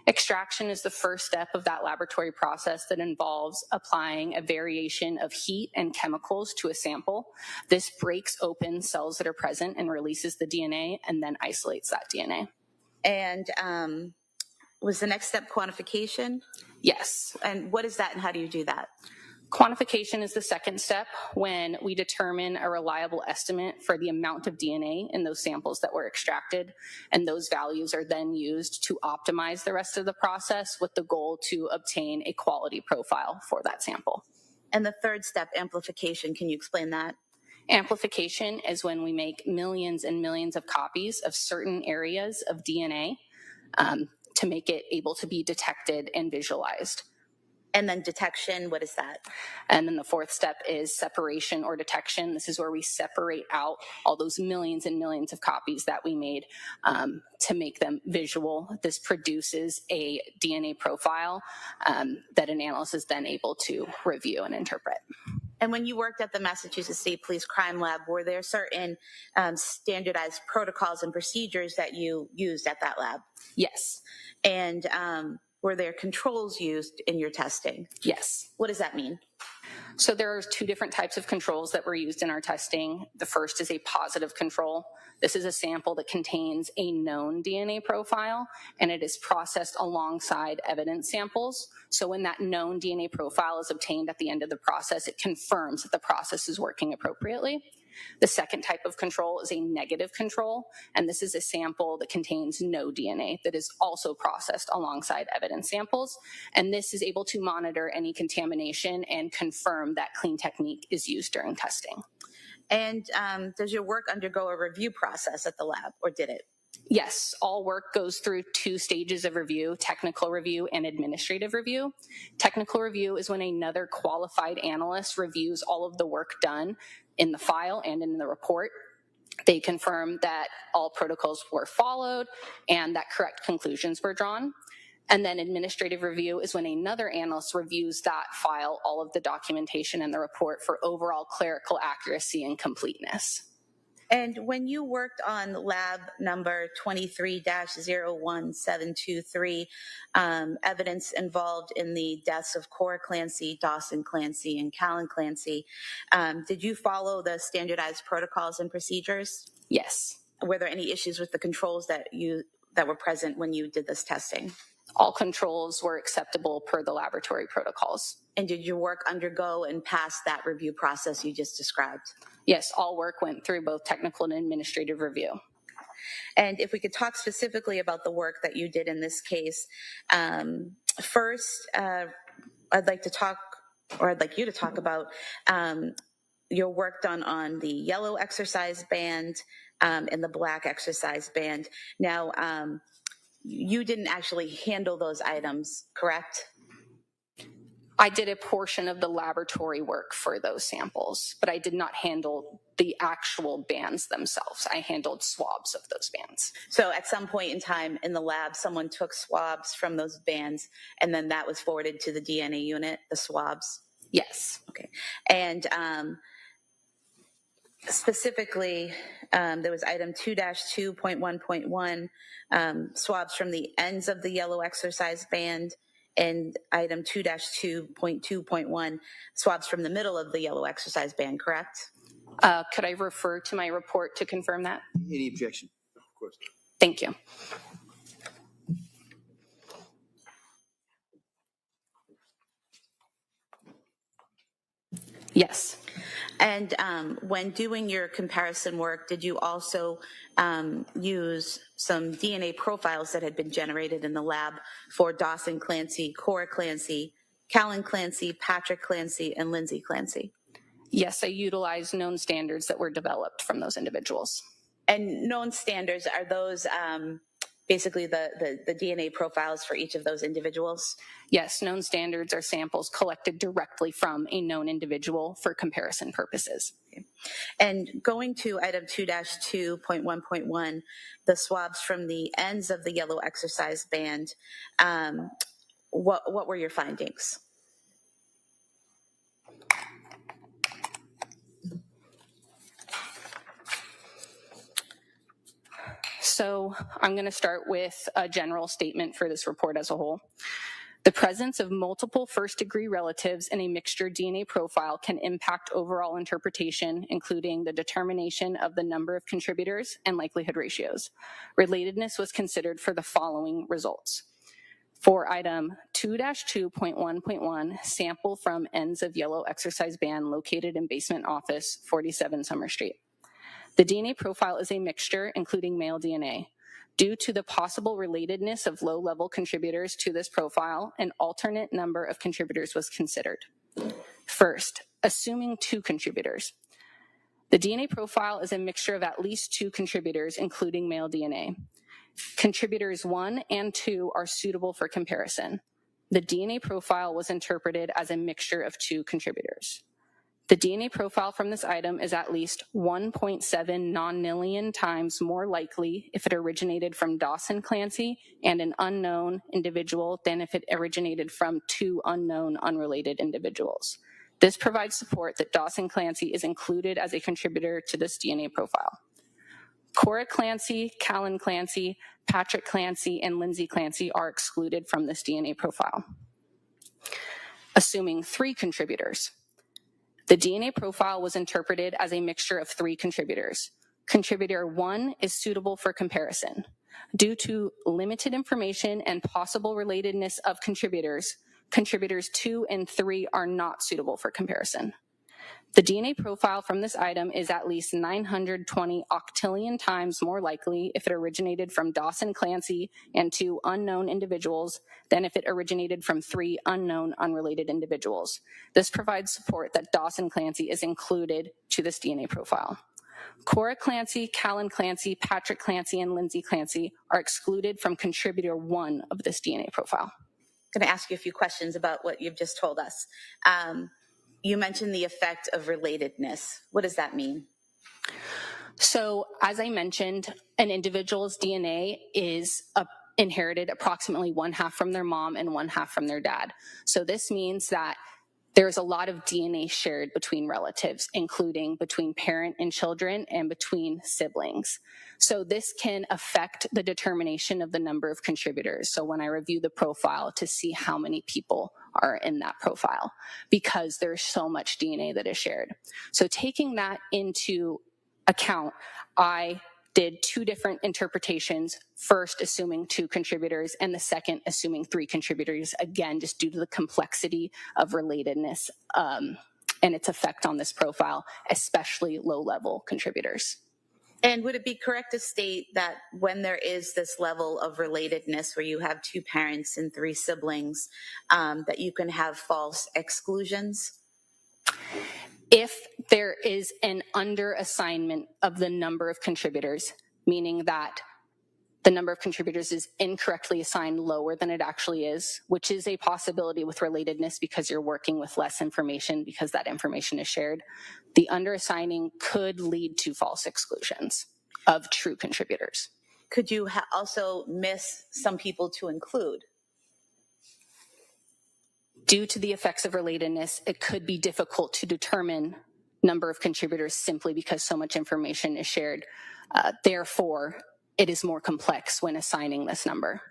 Speaker 14: Extraction is the first step of that laboratory process that involves applying a variation of heat and chemicals to a sample. This breaks open cells that are present and releases the DNA and then isolates that DNA.
Speaker 13: And was the next step quantification?
Speaker 14: Yes.
Speaker 13: And what is that and how do you do that?
Speaker 14: Quantification is the second step when we determine a reliable estimate for the amount of DNA in those samples that were extracted, and those values are then used to optimize the rest of the process with the goal to obtain a quality profile for that sample.
Speaker 13: And the third step, amplification, can you explain that?
Speaker 14: Amplification is when we make millions and millions of copies of certain areas of DNA to make it able to be detected and visualized.
Speaker 13: And then detection, what is that?
Speaker 14: And then the fourth step is separation or detection. This is where we separate out all those millions and millions of copies that we made to make them visual. This produces a DNA profile that an analyst is then able to review and interpret.
Speaker 13: And when you worked at the Massachusetts State Police Crime Lab, were there certain standardized protocols and procedures that you used at that lab?
Speaker 14: Yes.
Speaker 13: And were there controls used in your testing?
Speaker 14: Yes.
Speaker 13: What does that mean?
Speaker 14: So there are 2 different types of controls that were used in our testing. The first is a positive control. This is a sample that contains a known DNA profile, and it is processed alongside evidence samples. So when that known DNA profile is obtained at the end of the process, it confirms that the process is working appropriately. The second type of control is a negative control, and this is a sample that contains no DNA that is also processed alongside evidence samples, and this is able to monitor any contamination and confirm that clean technique is used during testing.
Speaker 13: And does your work undergo a review process at the lab, or did it?
Speaker 14: Yes, all work goes through 2 stages of review, technical review and administrative review. Technical review is when another qualified analyst reviews all of the work done in the file and in the report. They confirm that all protocols were followed and that correct conclusions were drawn. And then administrative review is when another analyst reviews that file, all of the documentation and the report for overall clerical accuracy and completeness.
Speaker 13: And when you worked on lab number 23-01723, evidence involved in the deaths of Cora Clancy, Dawson Clancy, and Callan Clancy, did you follow the standardized protocols and procedures?
Speaker 14: Yes.
Speaker 13: Were there any issues with the controls that were present when you did this testing?
Speaker 14: All controls were acceptable per the laboratory protocols.
Speaker 13: And did your work undergo and pass that review process you just described?
Speaker 14: Yes, all work went through both technical and administrative review.
Speaker 13: And if we could talk specifically about the work that you did in this case, first, I'd like you to talk about your work done on the yellow exercise band and the black exercise band. Now, you didn't actually handle those items, correct?
Speaker 14: I did a portion of the laboratory work for those samples, but I did not handle the actual bands themselves. I handled swabs of those bands.
Speaker 13: So at some point in time in the lab, someone took swabs from those bands, and then that was forwarded to the DNA unit, the swabs?
Speaker 14: Yes.
Speaker 13: Okay. And specifically, there was item 2-2.1.1, swabs from the ends of the yellow exercise band, and item 2-2.2.1, swabs from the middle of the yellow exercise band, correct?
Speaker 14: Could I refer to my report to confirm that?
Speaker 6: Any objection? Of course.
Speaker 14: Thank you. Yes.
Speaker 13: And when doing your comparison work, did you also use some DNA profiles that had been generated in the lab for Dawson Clancy, Cora Clancy, Callan Clancy, Patrick Clancy, and Lindsay Clancy?
Speaker 14: Yes, I utilized known standards that were developed from those individuals.
Speaker 13: And known standards, are those basically the DNA profiles for each of those individuals?
Speaker 14: Yes, known standards are samples collected directly from a known individual for comparison purposes.
Speaker 13: Okay. And going to item 2-2.1.1, the swabs from the ends of the yellow exercise band, what were your findings?
Speaker 14: So I'm going to start with a general statement for this report as a whole. The presence of multiple first-degree relatives in a mixture DNA profile can impact overall interpretation, including the determination of the number of contributors and likelihood ratios. Relatedness was considered for the following results. For item 2-2.1.1, sample from ends of yellow exercise band located in basement office, 47 Summer Street. The DNA profile is a mixture, including male DNA. Due to the possible relatedness of low-level contributors to this profile, an alternate number of contributors was considered. First, assuming 2 contributors. The DNA profile is a mixture of at least 2 contributors, including male DNA. Contributors 1 and 2 are suitable for comparison. The DNA profile was interpreted as a mixture of 2 contributors. The DNA profile from this item is at least 1.7 non-nillion times more likely if it originated from Dawson Clancy and an unknown individual than if it originated from 2 unknown unrelated individuals. This provides support that Dawson Clancy is included as a contributor to this DNA profile. Cora Clancy, Callan Clancy, Patrick Clancy, and Lindsay Clancy are excluded from this DNA profile. Assuming 3 contributors. The DNA profile was interpreted as a mixture of 3 contributors. Contributor 1 is suitable for comparison. Due to limited information and possible relatedness of contributors, contributors 2 and 3 are not suitable for comparison. The DNA profile from this item is at least 920 octillion times more likely if it originated from Dawson Clancy and 2 unknown individuals than if it originated from 3 unknown unrelated individuals. This provides support that Dawson Clancy is included to this DNA profile. Cora Clancy, Callan Clancy, Patrick Clancy, and Lindsay Clancy are excluded from contributor 1 of this DNA profile.
Speaker 13: I'm going to ask you a few questions about what you've just told us. You mentioned the effect of relatedness. What does that mean?
Speaker 14: So, as I mentioned, an individual's DNA is inherited approximately 1/2 from their mom and 1/2 from their dad. So this means that there's a lot of DNA shared between relatives, including between parent and children and between siblings. So this can affect the determination of the number of contributors. So when I review the profile to see how many people are in that profile, because there's so much DNA that is shared. So taking that into account, I did 2 different interpretations, first assuming 2 contributors and the second assuming 3 contributors, again, just due to the complexity of relatedness and its effect on this profile, especially low-level contributors.
Speaker 13: And would it be correct to state that when there is this level of relatedness where you have 2 parents and 3 siblings, that you can have false exclusions?
Speaker 14: If there is an under-assignment of the number of contributors, meaning that the number of contributors is incorrectly assigned lower than it actually is, which is a possibility with relatedness because you're working with less information because that information is shared, the under-assigning could lead to false exclusions of true contributors.
Speaker 13: Could you also miss some people to include?
Speaker 14: Due to the effects of relatedness, it could be difficult to determine number of contributors simply because so much information is shared. Therefore, it is more complex when assigning this number.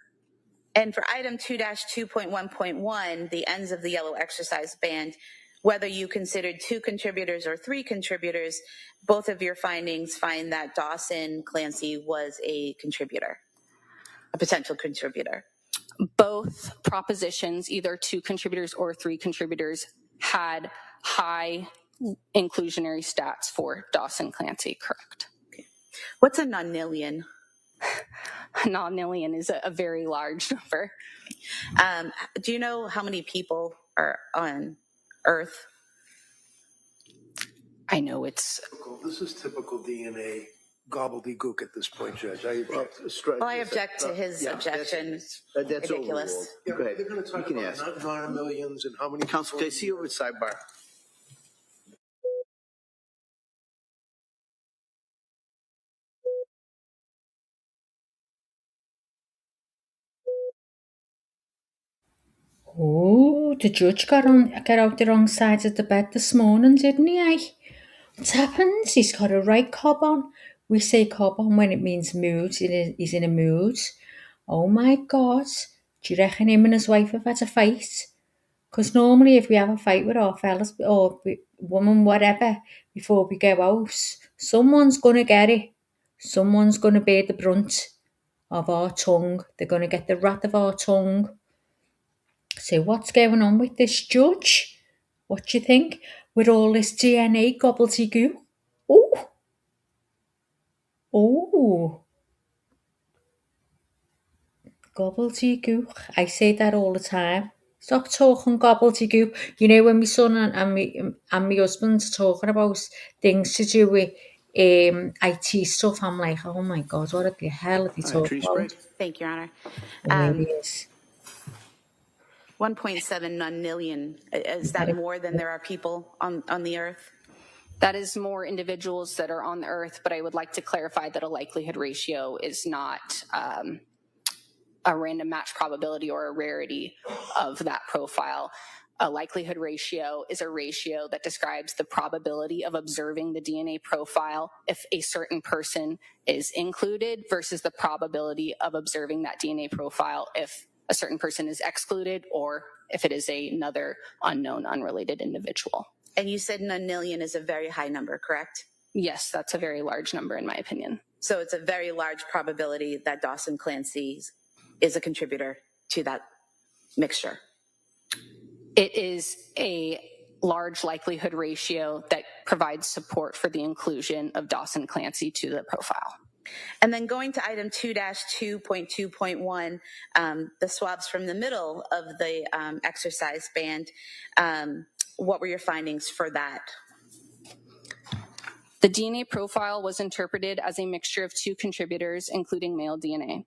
Speaker 13: And for item 2-2.1.1, the ends of the yellow exercise band, whether you considered 2 contributors or 3 contributors, both of your findings find that Dawson Clancy was a contributor, a potential contributor.
Speaker 14: Both propositions, either 2 contributors or 3 contributors, had high inclusionary stats for Dawson Clancy, correct.
Speaker 13: Okay. What's a nonillion?
Speaker 14: A nonillion is a very large number.
Speaker 13: Do you know how many people are on Earth?
Speaker 14: I know it's...
Speaker 10: This is typical DNA gobbledygook at this point, Judge. I
Speaker 13: object to his objection.
Speaker 6: That's
Speaker 13: ridiculous.
Speaker 10: Yeah,
Speaker 6: Go ahead.
Speaker 10: they're going to talk
Speaker 6: You can
Speaker 10: about
Speaker 6: ask.
Speaker 10: non-millions and how many.
Speaker 6: Counsel, can I see you over at sidebar?
Speaker 2: Oh, the judge got out the wrong side of the bed this morning, didn't he? Eh? What happens? He's got a right cob on. We say cob on when it means mood. He's in a mood. Oh my God. Do you reckon him and his wife have had a fight? Because normally if we have a fight with our fellas or woman, whatever, before we go out, someone's going to get it. Someone's going to bear the brunt of our tongue. They're going to get the wrath of our tongue. So what's going on with this judge? What do you think? With all this DNA gobbledygook? Oh, gobbledygook. I say that all the time. Stop talking gobbledygook. You know when my son and my husband are talking about things to do with IT stuff, I'm like, oh my God, what the hell are they talking about?
Speaker 13: Thank you, Your Honor.
Speaker 2: It is.
Speaker 13: 1.7 nonillion. Is that more than there are people on the Earth?
Speaker 14: That is more individuals that are on the Earth, but I would like to clarify that a likelihood ratio is not a random match probability or a rarity of that profile. A likelihood ratio is a ratio that describes the probability of observing the DNA profile if a certain person is included versus the probability of observing that DNA profile if a certain person is excluded or if it is another unknown, unrelated individual.
Speaker 13: And you said nonillion is a very high number, correct?
Speaker 14: Yes, that's a very large number in my opinion.
Speaker 13: So it's a very large probability that Dawson Clancy is a contributor to that mixture.
Speaker 14: It is a large likelihood ratio that provides support for the inclusion of Dawson Clancy to the profile.
Speaker 13: And then going to item 2-2.2.1, the swabs from the middle of the exercise band, what were your findings for that?
Speaker 14: The DNA profile was interpreted as a mixture of 2 contributors, including male DNA.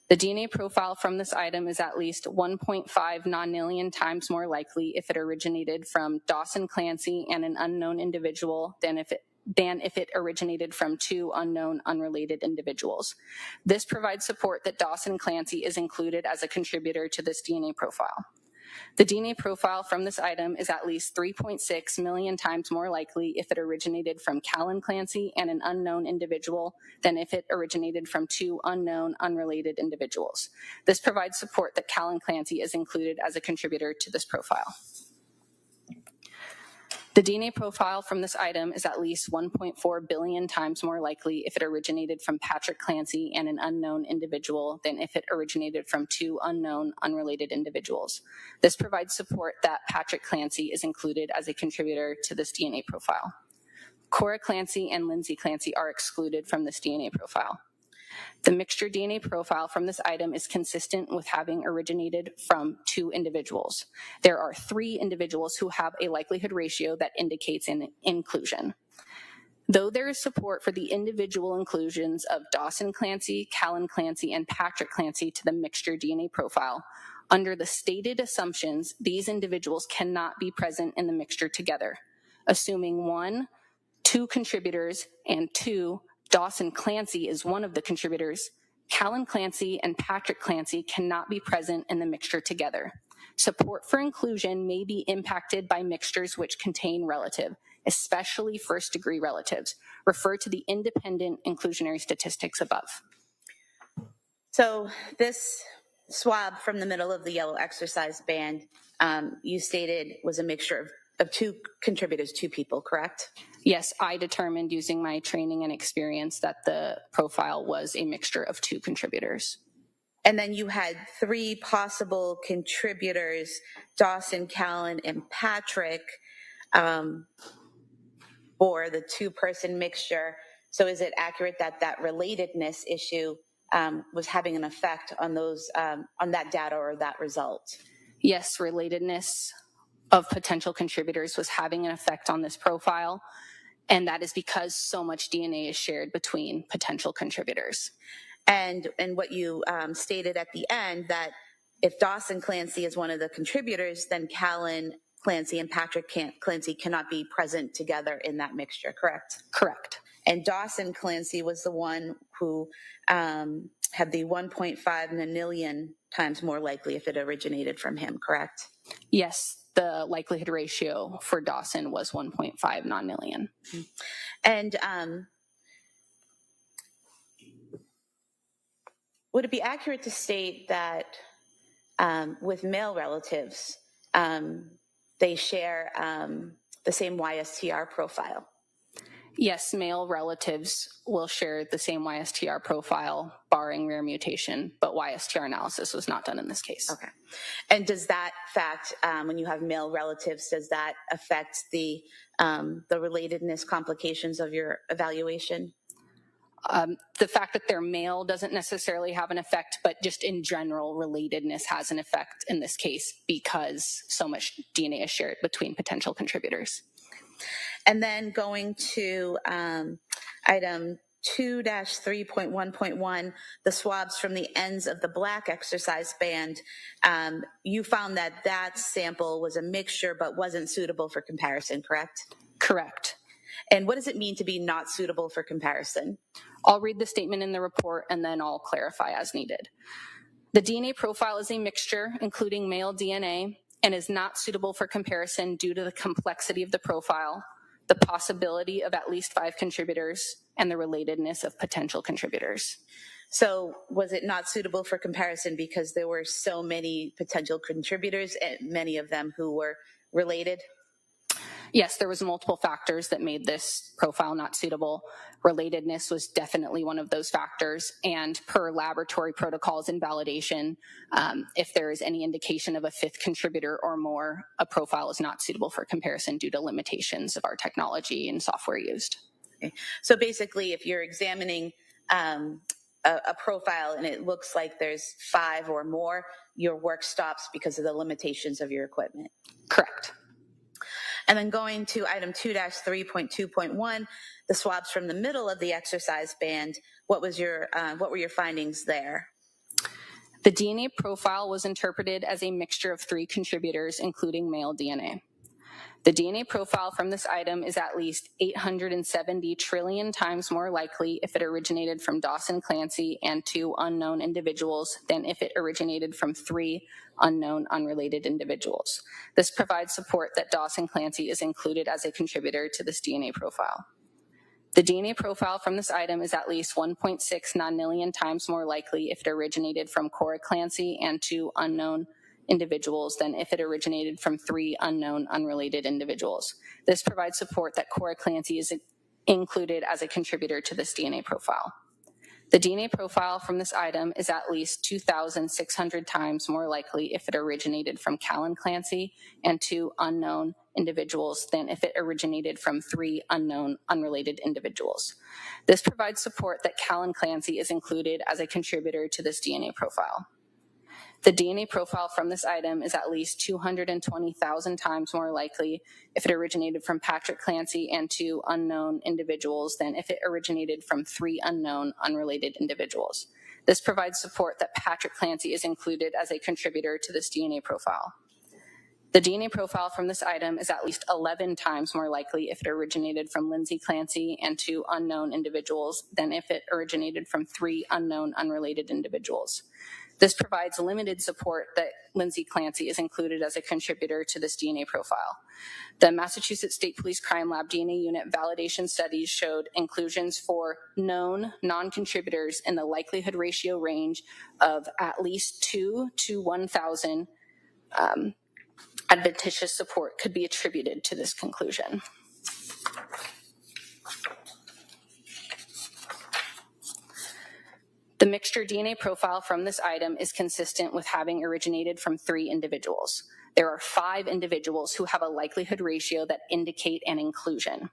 Speaker 14: The DNA profile from this item is at least 1.5 nonillion times more likely if it originated from Dawson Clancy and an unknown individual than if it originated from 2 unknown unrelated individuals. This provides support that Dawson Clancy is included as a contributor to this DNA profile. The DNA profile from this item is at least 3.6 million times more likely if it originated from Callan Clancy and an unknown individual than if it originated from 2 unknown unrelated individuals. This provides support that Callan Clancy is included as a contributor to this profile. The DNA profile from this item is at least 1.4 billion times more likely if it originated from Patrick Clancy and an unknown individual than if it originated from 2 unknown unrelated individuals. This provides support that Patrick Clancy is included as a contributor to this DNA profile. Cora Clancy and Lindsay Clancy are excluded from this DNA profile. The mixture DNA profile from this item is consistent with having originated from 2 individuals. There are 3 individuals who have a likelihood ratio that indicates an inclusion. Though there is support for the individual inclusions of Dawson Clancy, Callan Clancy, and Patrick Clancy to the mixture DNA profile, under the stated assumptions, these individuals cannot be present in the mixture together. Assuming 1, 2 contributors, and 2, Dawson Clancy is one of the contributors, Callan Clancy and Patrick Clancy cannot be present in the mixture together. Support for inclusion may be impacted by mixtures which contain relative, especially first-degree relatives. Refer to the independent inclusionary statistics above.
Speaker 13: So this swab from the middle of the yellow exercise band, you stated was a mixture of 2 contributors, 2 people, correct?
Speaker 14: Yes, I determined using my training and experience that the profile was a mixture of 2 contributors.
Speaker 13: And then you had 3 possible contributors, Dawson, Callan, and Patrick, for the 2-person mixture. So is it accurate that that relatedness issue was having an effect on those on that data or that result?
Speaker 14: Yes, relatedness of potential contributors was having an effect on this profile, and that is because so much DNA is shared between potential contributors.
Speaker 13: And what you stated at the end, that if Dawson Clancy is one of the contributors, then Callan Clancy and Patrick Clancy cannot be present together in that mixture, correct?
Speaker 14: Correct.
Speaker 13: And Dawson Clancy was the one who had the 1.5 nonillion times more likely if it originated from him, correct?
Speaker 14: Yes, the likelihood ratio for Dawson was 1.5 nonillion.
Speaker 13: And would it be accurate to state that with male relatives, they share the same YSTR profile?
Speaker 14: Yes, male relatives will share the same YSTR profile, barring rare mutation, but YSTR analysis was not done in this case.
Speaker 13: Okay. And does that fact, when you have male relatives, does that affect the relatedness complications of your evaluation?
Speaker 14: The fact that they're male doesn't necessarily have an effect, but just in general, relatedness has an effect in this case because so much DNA is shared between potential contributors.
Speaker 13: And then going to item 2-3.1.1, the swabs from the ends of the black exercise band, you found that that sample was a mixture but wasn't suitable for comparison, correct?
Speaker 14: Correct.
Speaker 13: And what does it mean to be not suitable for comparison?
Speaker 14: I'll read the statement in the report and then I'll clarify as needed. The DNA profile is a mixture, including male DNA, and is not suitable for comparison due to the complexity of the profile, the possibility of at least 5 contributors, and the relatedness of potential contributors.
Speaker 13: So was it not suitable for comparison because there were so many potential contributors and many of them who were related?
Speaker 14: Yes, there was multiple factors that made this profile not suitable. Relatedness was definitely one of those factors, and per laboratory protocols and validation, if there is any indication of a 5th contributor or more, a profile is not suitable for comparison due to limitations of our technology and software used.
Speaker 13: Okay. So basically, if you're examining a profile and it looks like there's 5 or more, your work stops because of the limitations of your equipment.
Speaker 14: Correct.
Speaker 13: And then going to item 2-3.2.1, the swabs from the middle of the exercise band, what were your findings there?
Speaker 14: The DNA profile was interpreted as a mixture of 3 contributors, including male DNA. The DNA profile from this item is at least 870 trillion times more likely if it originated from Dawson Clancy and 2 unknown individuals than if it originated from 3 unknown unrelated individuals. This provides support that Dawson Clancy is included as a contributor to this DNA profile. The DNA profile from this item is at least 1.6 nonillion times more likely if it originated from Cora Clancy and 2 unknown individuals than if it originated from 3 unknown unrelated individuals. This provides support that Cora Clancy is included as a contributor to this DNA profile. The DNA profile from this item is at least 2,600 times more likely if it originated from Callan Clancy and 2 unknown individuals than if it originated from 3 unknown unrelated individuals. This provides support that Callan Clancy is included as a contributor to this DNA profile. The DNA profile from this item is at least 220,000 times more likely if it originated from Patrick Clancy and 2 unknown individuals than if it originated from 3 unknown unrelated individuals. This provides support that Patrick Clancy is included as a contributor to this DNA profile. The DNA profile from this item is at least 11 times more likely if it originated from Lindsay Clancy and 2 unknown individuals than if it originated from 3 unknown unrelated individuals. This provides limited support that Lindsay Clancy is included as a contributor to this DNA profile. The Massachusetts State Police Crime Lab DNA Unit validation studies showed inclusions for known non-contributors in the likelihood ratio range of at least 2 to 1,000 adventitious support could be attributed to this conclusion. The mixture DNA profile from this item is consistent with having originated from 3 individuals. There are 5 individuals who have a likelihood ratio that indicate an inclusion.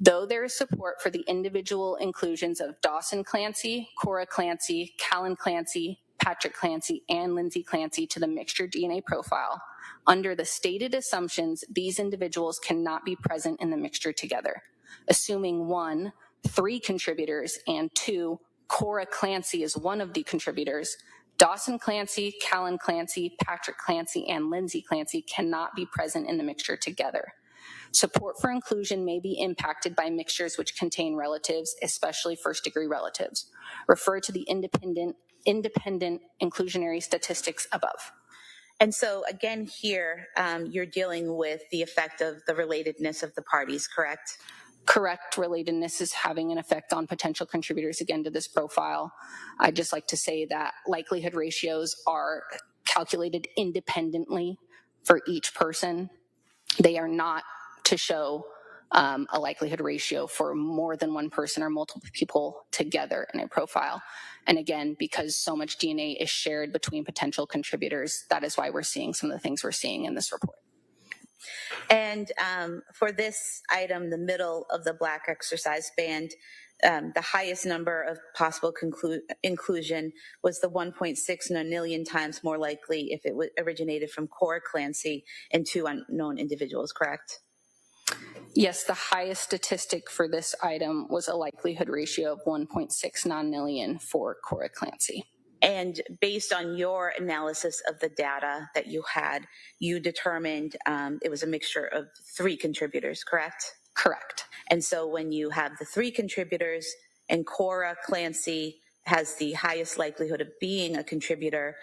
Speaker 14: Though there is support for the individual inclusions of Dawson Clancy, Cora Clancy, Callan Clancy, Patrick Clancy, and Lindsay Clancy to the mixture DNA profile, under the stated assumptions, these individuals cannot be present in the mixture together. Assuming 1, 3 contributors, and 2, Cora Clancy is one of the contributors, Dawson Clancy, Callan Clancy, Patrick Clancy, and Lindsay Clancy cannot be present in the mixture together. Support for inclusion may be impacted by mixtures which contain relatives, especially first-degree relatives. Refer to the independent inclusionary statistics above.
Speaker 13: And so again here, you're dealing with the effect of the relatedness of the parties, correct?
Speaker 14: Correct. Relatedness is having an effect on potential contributors again to this profile. I'd just like to say that likelihood ratios are calculated independently for each person. They are not to show a likelihood ratio for more than one person or multiple people together in a profile. And again, because so much DNA is shared between potential contributors, that is why we're seeing some of the things we're seeing in this report.
Speaker 13: And for this item, the middle of the black exercise band, the highest number of possible inclusion was the 1.6 nonillion times more likely if it originated from Cora Clancy and 2 unknown individuals, correct?
Speaker 14: Yes, the highest statistic for this item was a likelihood ratio of 1.6 nonillion for Cora Clancy.
Speaker 13: And based on your analysis of the data that you had, you determined it was a mixture of 3 contributors, correct?
Speaker 14: Correct.
Speaker 13: And so when you have the 3 contributors and Cora Clancy has the highest likelihood of being a contributor,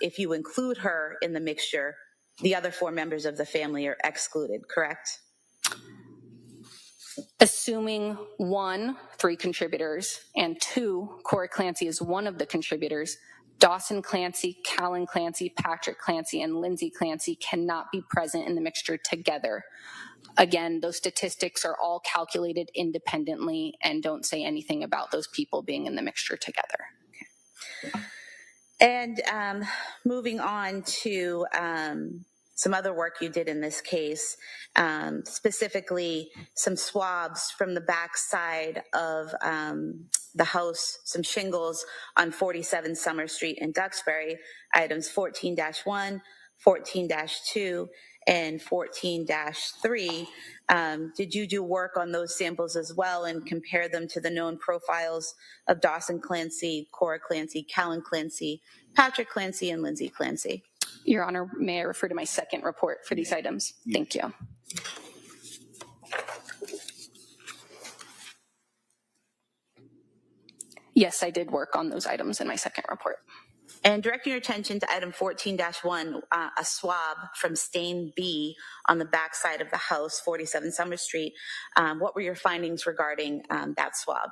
Speaker 13: if you include her in the mixture, the other 4 members of the family are excluded, correct?
Speaker 14: Assuming 1, 3 contributors, and 2, Cora Clancy is one of the contributors, Dawson Clancy, Callan Clancy, Patrick Clancy, and Lindsay Clancy cannot be present in the mixture together. Again, those statistics are all calculated independently and don't say anything about those people being in the mixture together.
Speaker 13: Okay. And moving on to some other work you did in this case, specifically some swabs from the backside of the house, some shingles on 47 Summer Street in Duxbury, items 14-1, 14-2, and 14-3, did you do work on those samples as well and compare them to the known profiles of Dawson Clancy, Cora Clancy, Callan Clancy, Patrick Clancy, and Lindsay Clancy?
Speaker 14: Your Honor, may I refer to my second report for these items? Thank you. Yes, I did work on those items in my second report.
Speaker 13: And directing your attention to item 14-1, a swab from stain B on the backside of the house, 47 Summer Street. What were your findings regarding that swab?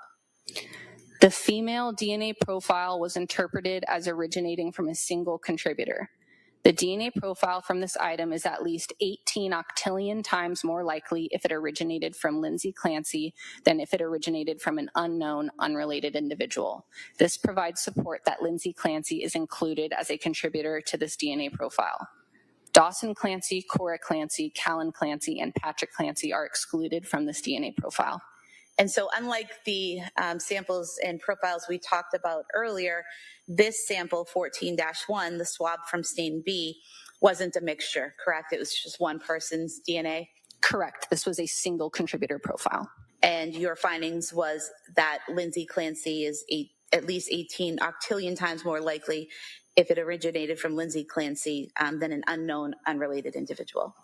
Speaker 14: The female DNA profile was interpreted as originating from a single contributor. The DNA profile from this item is at least 18 octillion times more likely if it originated from Lindsay Clancy than if it originated from an unknown, unrelated individual. This provides support that Lindsay Clancy is included as a contributor to this DNA profile. Dawson Clancy, Cora Clancy, Callan Clancy, and Patrick Clancy are excluded from this DNA profile.
Speaker 13: And so unlike the samples and profiles we talked about earlier, this sample 14-1, the swab from stain B, wasn't a mixture, correct? It was just one person's DNA?
Speaker 14: Correct. This was a single contributor profile.
Speaker 13: And your findings was that Lindsay Clancy is at least 18 octillion times more likely if it originated from Lindsay Clancy than an unknown, unrelated individual.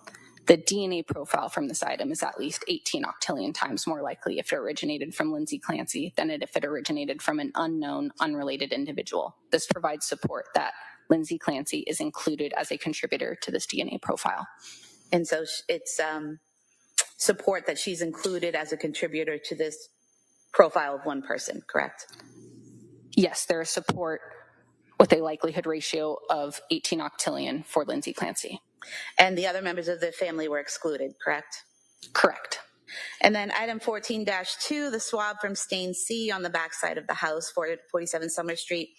Speaker 14: The DNA profile from this item is at least 18 octillion times more likely if it originated from Lindsay Clancy than if it originated from an unknown, unrelated individual. This provides support that Lindsay Clancy is included as a contributor to this DNA profile.
Speaker 13: And so it's support that she's included as a contributor to this profile of one person, correct?
Speaker 14: Yes, there is support with a likelihood ratio of 18 octillion for Lindsay Clancy.
Speaker 13: And the other members of the family were excluded, correct?
Speaker 14: Correct.
Speaker 13: And then item 14-2, the swab from stain C on the backside of the house, 47 Summer Street.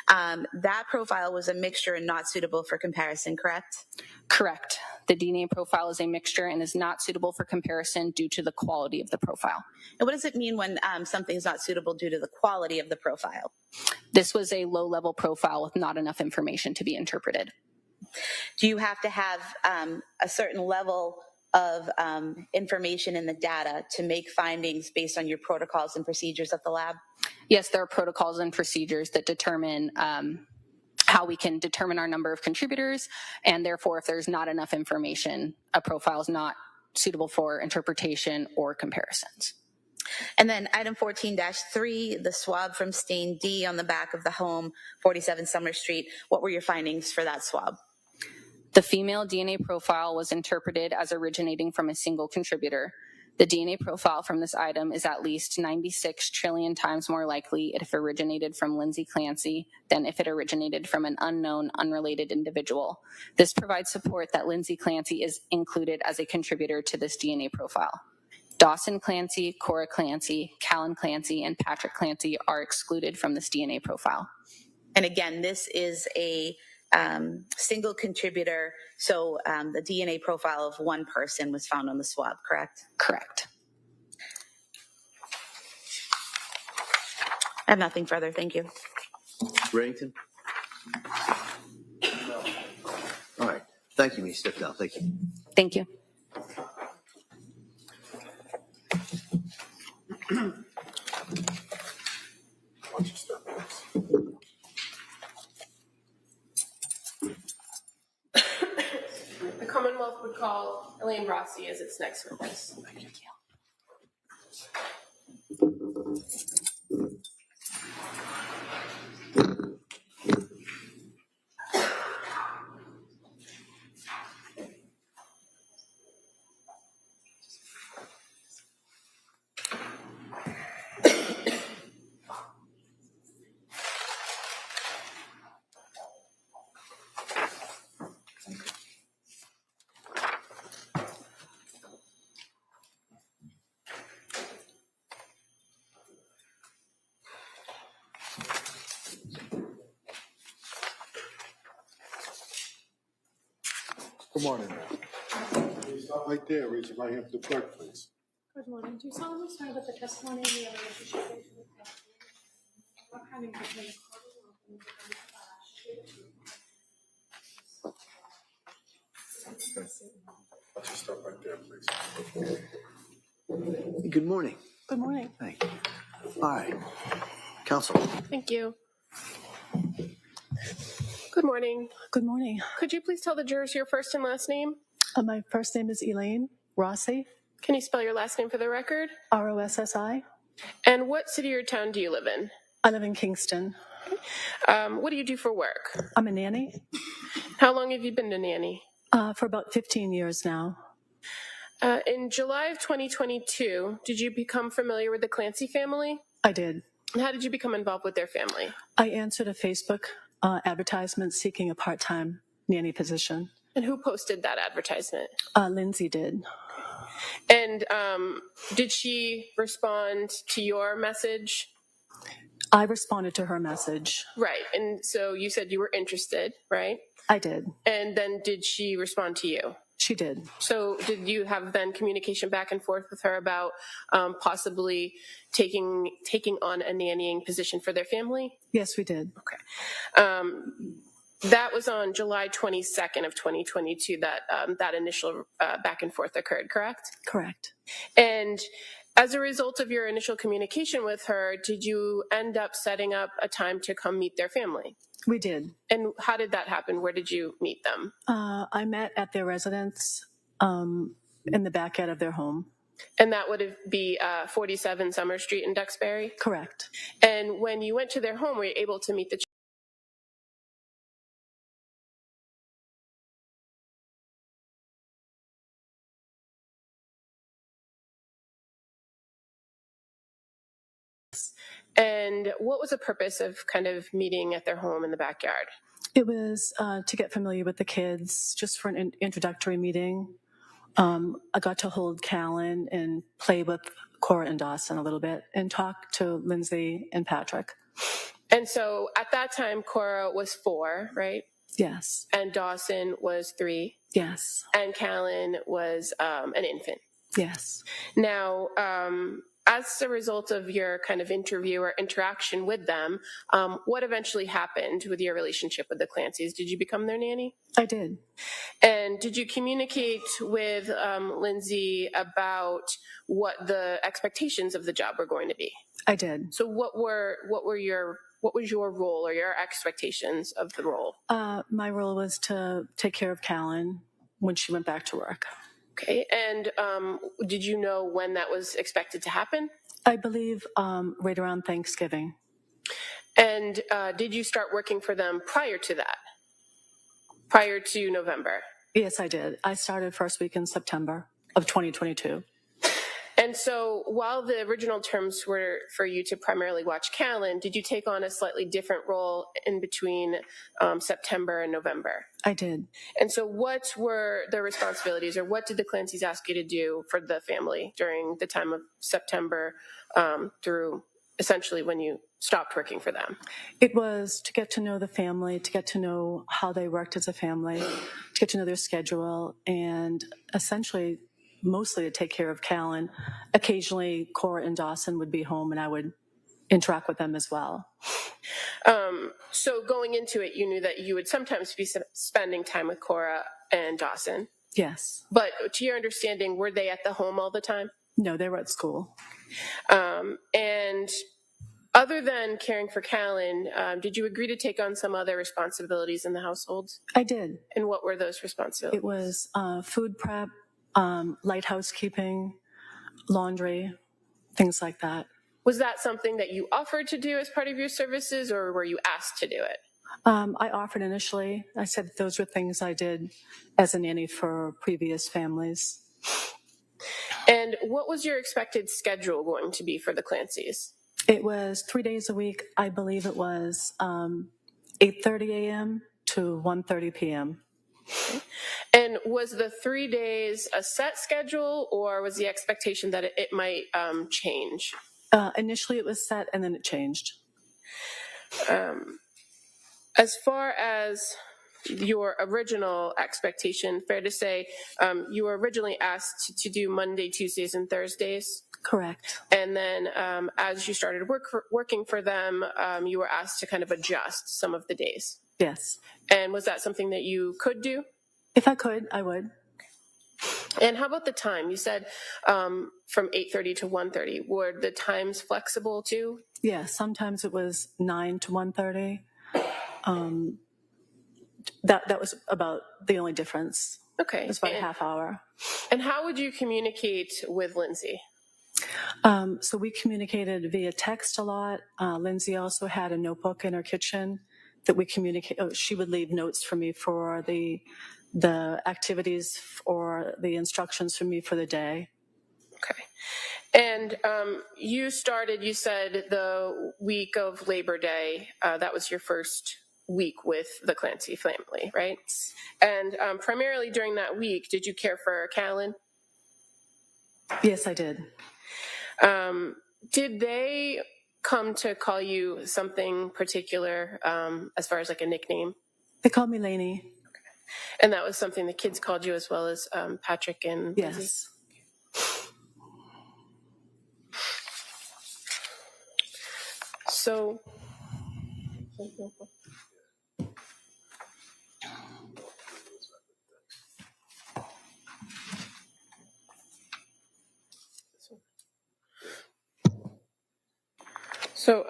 Speaker 13: That profile was a mixture and not suitable for comparison, correct?
Speaker 14: Correct. The DNA profile is a mixture and is not suitable for comparison due to the quality of the profile.
Speaker 13: And what does it mean when something is not suitable due to the quality of the profile?
Speaker 14: This was a low-level profile with not enough information to be interpreted.
Speaker 13: Do you have to have a certain level of information in the data to make findings based on your protocols and procedures at the lab?
Speaker 14: Yes, there are protocols and procedures that determine how we can determine our number of contributors, and therefore if there's not enough information, a profile is not suitable for interpretation or comparisons.
Speaker 13: And then item 14-3, the swab from stain D on the back of the home, 47 Summer Street. What were your findings for that swab?
Speaker 14: The female DNA profile was interpreted as originating from a single contributor. The DNA profile from this item is at least 96 trillion times more likely if it originated from Lindsay Clancy than if it originated from an unknown, unrelated individual. This provides support that Lindsay Clancy is included as a contributor to this DNA profile. Dawson Clancy, Cora Clancy, Callan Clancy, and Patrick Clancy are excluded from this DNA profile.
Speaker 13: And again, this is a single contributor, so the DNA profile of one person was found on the swab, correct?
Speaker 14: Correct.
Speaker 13: I have nothing further, thank you.
Speaker 6: Reddington? All right, thank you, Ms. Sticknell, thank you.
Speaker 14: Thank you.
Speaker 8: The Commonwealth would call Elaine Rossi as its next witness. Thank you.
Speaker 7: Good morning. Please stop right there. Raise your right hand to the clerk, please.
Speaker 5: Good morning. Do you solemnly swear that the testimony and the evidence you shall give to the court what kind of between the court and the law and the
Speaker 7: Stop right there, please.
Speaker 6: Good morning.
Speaker 8: Good morning.
Speaker 6: Thank you. All right. Counsel.
Speaker 8: Thank you. Good morning.
Speaker 15: Good morning.
Speaker 8: Could you please tell the jurors your first and last name?
Speaker 15: My first name is Elaine Rossi,
Speaker 8: Can you spell your last name for the record?
Speaker 15: Rossi.
Speaker 8: And what city or town do you live in?
Speaker 15: I live in Kingston.
Speaker 8: What do you do for work?
Speaker 15: I'm a nanny
Speaker 8: How long have you been a nanny?
Speaker 15: for about 15 years now.
Speaker 8: In July of 2022, did you become familiar with the Clancy family?
Speaker 15: I did.
Speaker 8: And how did you become involved with their family?
Speaker 15: I answered a Facebook advertisement seeking a part-time nanny position.
Speaker 8: And who posted that advertisement?
Speaker 15: Lindsay did.
Speaker 8: And did she respond to your message?
Speaker 15: I responded to her message.
Speaker 8: Right. And so you said you were interested, right?
Speaker 15: I did.
Speaker 8: And then did she respond to you?
Speaker 15: She did.
Speaker 8: So did you have then communication back and forth with her about possibly taking on a nannying position for their family?
Speaker 15: Yes, we did.
Speaker 8: Okay. That was on July 22nd of 2022 that initial back and forth occurred, correct?
Speaker 15: Correct.
Speaker 8: And as a result of your initial communication with her, did you end up setting up a time to come meet their family?
Speaker 15: We did.
Speaker 8: And how did that happen? Where did you meet them?
Speaker 15: I met at their residence in the backyard of their home.
Speaker 8: And that would be 47 Summer Street in Duxbury?
Speaker 15: Correct.
Speaker 8: And when you went to their home, were you able to meet the And what was the purpose of kind of meeting at their home in the backyard?
Speaker 15: It was to get familiar with the kids, just for an introductory meeting. I got to hold Callan and play with Cora and Dawson a little bit and talk to Lindsay and Patrick.
Speaker 8: And so at that time, Cora was 4, right?
Speaker 15: Yes.
Speaker 8: And Dawson was 3.
Speaker 15: Yes.
Speaker 8: And Callan was an infant.
Speaker 15: Yes.
Speaker 8: Now, as a result of your kind of interview or interaction with them, what eventually happened with your relationship with the Clancys? Did you become their nanny?
Speaker 15: I did.
Speaker 8: And did you communicate with Lindsay about what the expectations of the job were going to be?
Speaker 15: I did.
Speaker 8: So what was your role or your expectations of the role?
Speaker 15: My role was to take care of Callan when she went back to work.
Speaker 8: Okay, and did you know when that was expected to happen?
Speaker 15: I believe right around Thanksgiving.
Speaker 8: And did you start working for them prior to that? Prior to November?
Speaker 15: Yes, I did. I started first week in September of 2022.
Speaker 8: And so while the original terms were for you to primarily watch Callan, did you take on a slightly different role in between September and November?
Speaker 15: I did.
Speaker 8: And so what were the responsibilities, or what did the Clancys ask you to do for the family during the time of September through essentially when you stopped working for them?
Speaker 15: It was to get to know the family, to get to know how they worked as a family, to get to know their schedule, and essentially mostly to take care of Callan. Occasionally, Cora and Dawson would be home, and I would interact with them as well.
Speaker 8: So going into it, you knew that you would sometimes be spending time with Cora and Dawson.
Speaker 15: Yes.
Speaker 8: But to your understanding, were they at the home all the time?
Speaker 15: No, they were at school.
Speaker 8: And other than caring for Callan, did you agree to take on some other responsibilities in the household?
Speaker 15: I did.
Speaker 8: And what were those responsibilities?
Speaker 15: It was food prep, light housekeeping, laundry, things like that.
Speaker 8: Was that something that you offered to do as part of your services, or were you asked to do it?
Speaker 15: I offered initially. I said those were things I did as a nanny for previous families.
Speaker 8: And what was your expected schedule going to be for the Clancys?
Speaker 15: It was 3 days a week. I believe it was 8:30 a.m. to 1:30 p.m.
Speaker 8: Okay. And was the 3 days a set schedule, or was the expectation that it might change?
Speaker 15: Initially, it was set, and then it changed.
Speaker 8: As far as your original expectation, fair to say, you were originally asked to do Monday, Tuesdays, and Thursdays?
Speaker 15: Correct.
Speaker 8: And then as you started working for them, you were asked to kind of adjust some of the days?
Speaker 15: Yes.
Speaker 8: And was that something that you could do?
Speaker 15: If I could, I would.
Speaker 8: And how about the time? You said from 8:30 to 1:30. Were the times flexible too?
Speaker 15: Yeah, sometimes it was 9 to 1:30. That was about the only difference.
Speaker 8: Okay.
Speaker 15: It was about a half hour.
Speaker 8: And how would you communicate with Lindsay?
Speaker 15: So we communicated via text a lot. Lindsay also had a notebook in her kitchen that we communicate. Oh, she would leave notes for me for the activities or the instructions for me for the day.
Speaker 8: Okay. And you said, the week of Labor Day. That was your first week with the Clancy family, right? And primarily during that week, did you care for Callan?
Speaker 15: Yes, I did.
Speaker 8: Did they come to call you something particular as far as like a nickname?
Speaker 15: They called me Lainey.
Speaker 8: Okay. And that was something the kids called you as well as Patrick and Lindsay?
Speaker 15: Yes.
Speaker 8: So,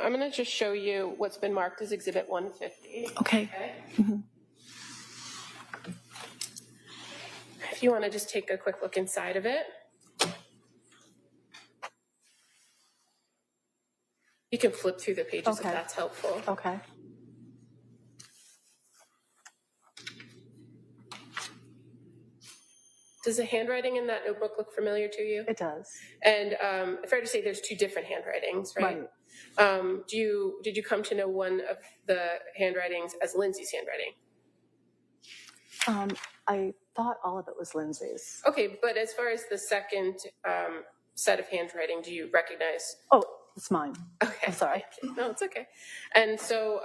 Speaker 8: I'm going to just show you what's been marked as Exhibit 150.
Speaker 15: Okay. Mm-hmm.
Speaker 8: If you want to just take a quick look inside of it. You can flip through the pages if that's helpful.
Speaker 15: Okay.
Speaker 8: Does the handwriting in that notebook look familiar to you?
Speaker 15: It does.
Speaker 8: And fair to say there's two different handwritings, right? Did you come to know one of the handwritings as Lindsay's handwriting?
Speaker 15: I thought all of it was Lindsay's.
Speaker 8: Okay, but as far as the second set of handwriting, do you recognize?
Speaker 15: Oh, it's mine.
Speaker 8: Okay.
Speaker 15: I'm sorry.
Speaker 8: No, it's okay. And so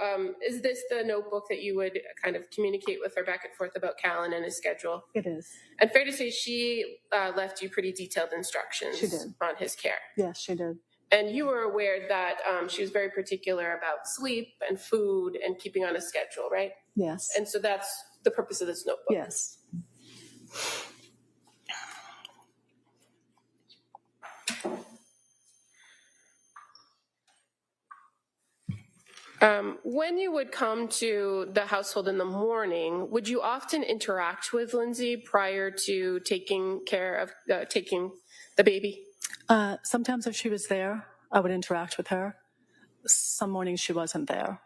Speaker 8: is this the notebook that you would kind of communicate with her back and forth about Callan and his schedule?
Speaker 15: It is.
Speaker 8: And fair to say she left you pretty detailed instructions
Speaker 15: She did.
Speaker 8: on his care.
Speaker 15: Yes, she did.
Speaker 8: And you were aware that she was very particular about sleep and food and keeping on a schedule, right?
Speaker 15: Yes.
Speaker 8: And so that's the purpose of this notebook.
Speaker 15: Yes.
Speaker 8: When you would come to the household in the morning, would you often interact with Lindsay prior to taking care of taking the baby?
Speaker 15: Sometimes if she was there, I would interact with her. Some mornings she wasn't there.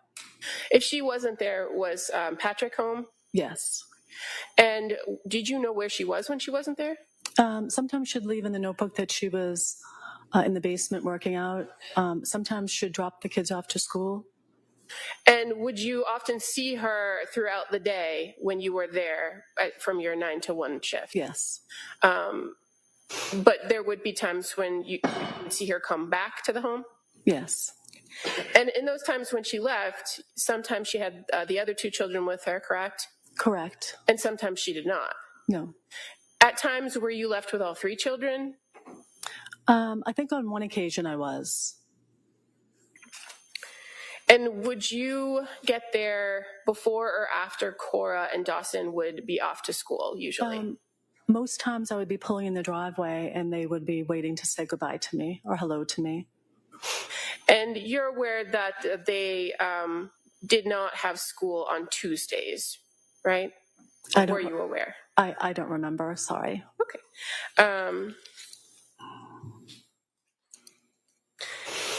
Speaker 8: If she wasn't there, was Patrick home?
Speaker 15: Yes.
Speaker 8: And did you know where she was when she wasn't there?
Speaker 15: Sometimes she'd leave in the notebook that she was in the basement working out. Sometimes she'd drop the kids off to school.
Speaker 8: And would you often see her throughout the day when you were there from your 9 to 1 shift?
Speaker 15: Yes.
Speaker 8: But there would be times when you would see her come back to the home?
Speaker 15: Yes.
Speaker 8: And in those times when she left, sometimes she had the other two children with her, correct?
Speaker 15: Correct.
Speaker 8: And sometimes she did not?
Speaker 15: No.
Speaker 8: At times, were you left with all three children?
Speaker 15: I think on one occasion I was.
Speaker 8: And would you get there before or after Cora and Dawson would be off to school, usually?
Speaker 15: Most times I would be pulling in the driveway and they would be waiting to say goodbye to me or hello to me.
Speaker 8: And you're aware that they did not have school on Tuesdays, right? Were you aware?
Speaker 15: I don't remember, sorry.
Speaker 8: Okay.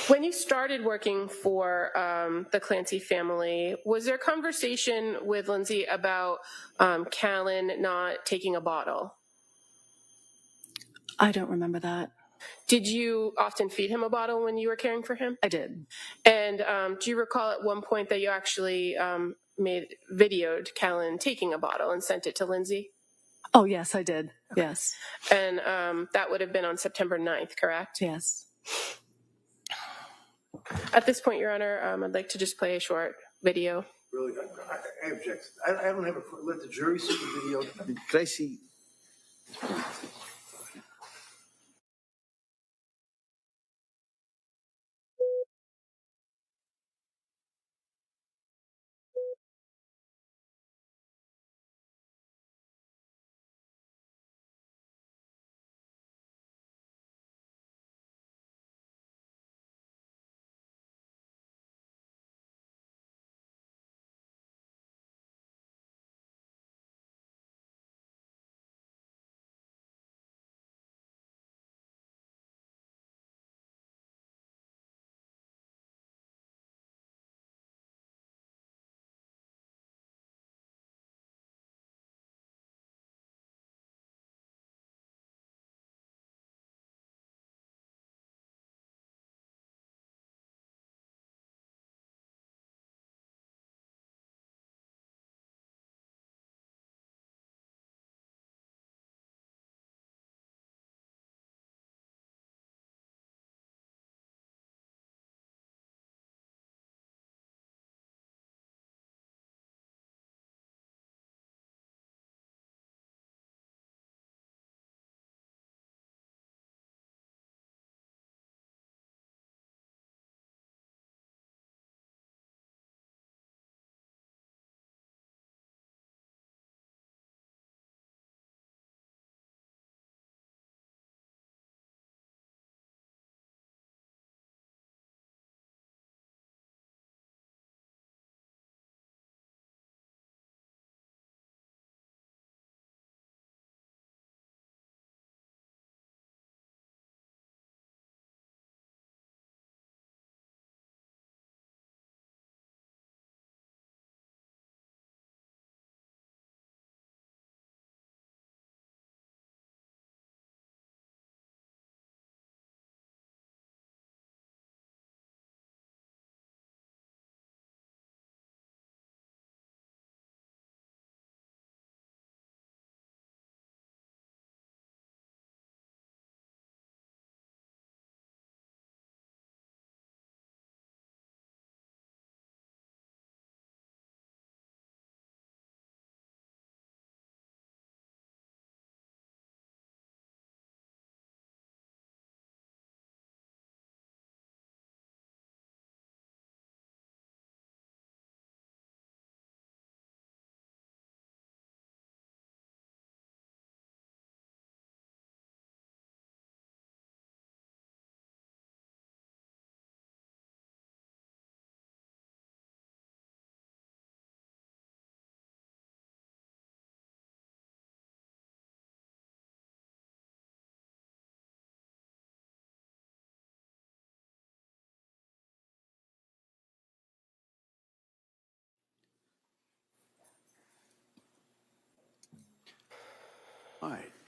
Speaker 8: When you started working for the Clancy family, was there conversation with Lindsay about Callan not taking a bottle?
Speaker 15: I don't remember that.
Speaker 8: Did you often feed him a bottle when you were caring for him?
Speaker 15: I did.
Speaker 8: And do you recall at one point that you actually videoed Callan taking a bottle and sent it to Lindsay?
Speaker 15: Oh, yes, I did. Okay. Yes.
Speaker 8: And that would have been on September 9th, correct?
Speaker 15: Yes.
Speaker 8: At this point, Your Honor, I'd like to just play a short video.
Speaker 16: Really, I object. I don't have let the jury see the video. Could I see?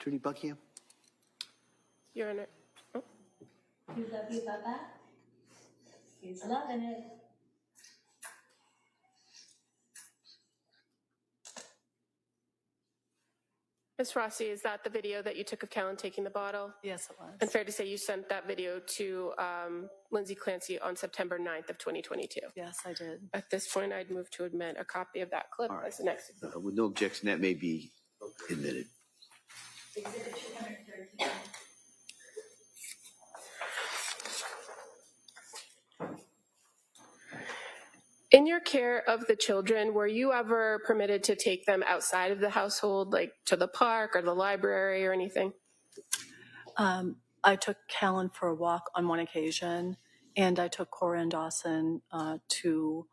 Speaker 6: Attorney Buckingham?
Speaker 8: Your Honor. Oh.
Speaker 2: You love your Baba? He's loving it.
Speaker 8: Ms. Rossi, is that the video that you took of Callan taking the bottle?
Speaker 15: Yes, it was.
Speaker 8: And fair to say you sent that video to Lindsay Clancy on September 9th of 2022?
Speaker 15: Yes, I did.
Speaker 8: At this point, I'd move to admit a copy of that clip as the next exhibit.
Speaker 6: With no objection, that may be admitted.
Speaker 8: In your care of the children, were you ever permitted to take them outside of the household, like to the park or the library or anything?
Speaker 15: I took Callan for a walk on one occasion, and I took Cora and Dawson to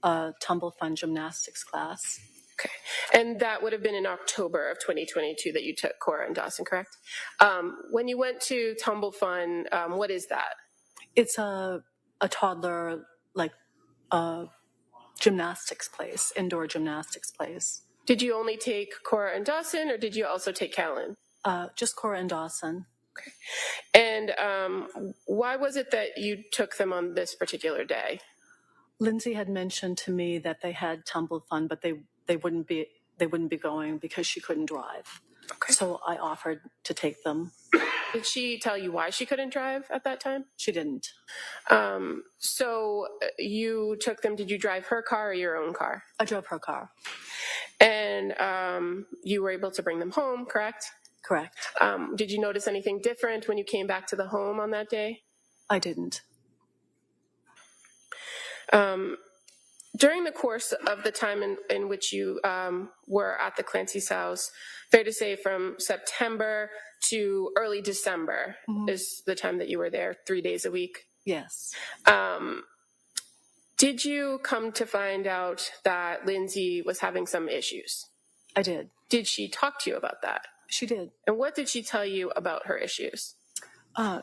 Speaker 15: a tumble fun gymnastics class.
Speaker 8: Okay. And that would have been in October of 2022 that you took Cora and Dawson, correct? When you went to Tumble Fun, what is that?
Speaker 15: It's a toddler, like, gymnastics place, indoor gymnastics place.
Speaker 8: Did you only take Cora and Dawson, or did you also take Callan?
Speaker 15: Just Cora and Dawson.
Speaker 8: Okay. And why was it that you took them on this particular day?
Speaker 15: Lindsay had mentioned to me that they had tumble fun, but they wouldn't be going because she couldn't drive.
Speaker 8: Okay.
Speaker 15: So I offered to take them.
Speaker 8: Did she tell you why she couldn't drive at that time?
Speaker 15: She didn't.
Speaker 8: So you took them, did you drive her car or your own car?
Speaker 15: I drove her car.
Speaker 8: And you were able to bring them home, correct?
Speaker 15: Correct.
Speaker 8: Did you notice anything different when you came back to the home on that day?
Speaker 15: I didn't.
Speaker 8: During the course of the time in which you were at the Clancy's house, fair to say from September to early December is the time that you were there, 3 days a week?
Speaker 15: Yes.
Speaker 8: Did you come to find out that Lindsay was having some issues?
Speaker 15: I did.
Speaker 8: Did she talk to you about that?
Speaker 15: She did.
Speaker 8: And what did she tell you about her issues?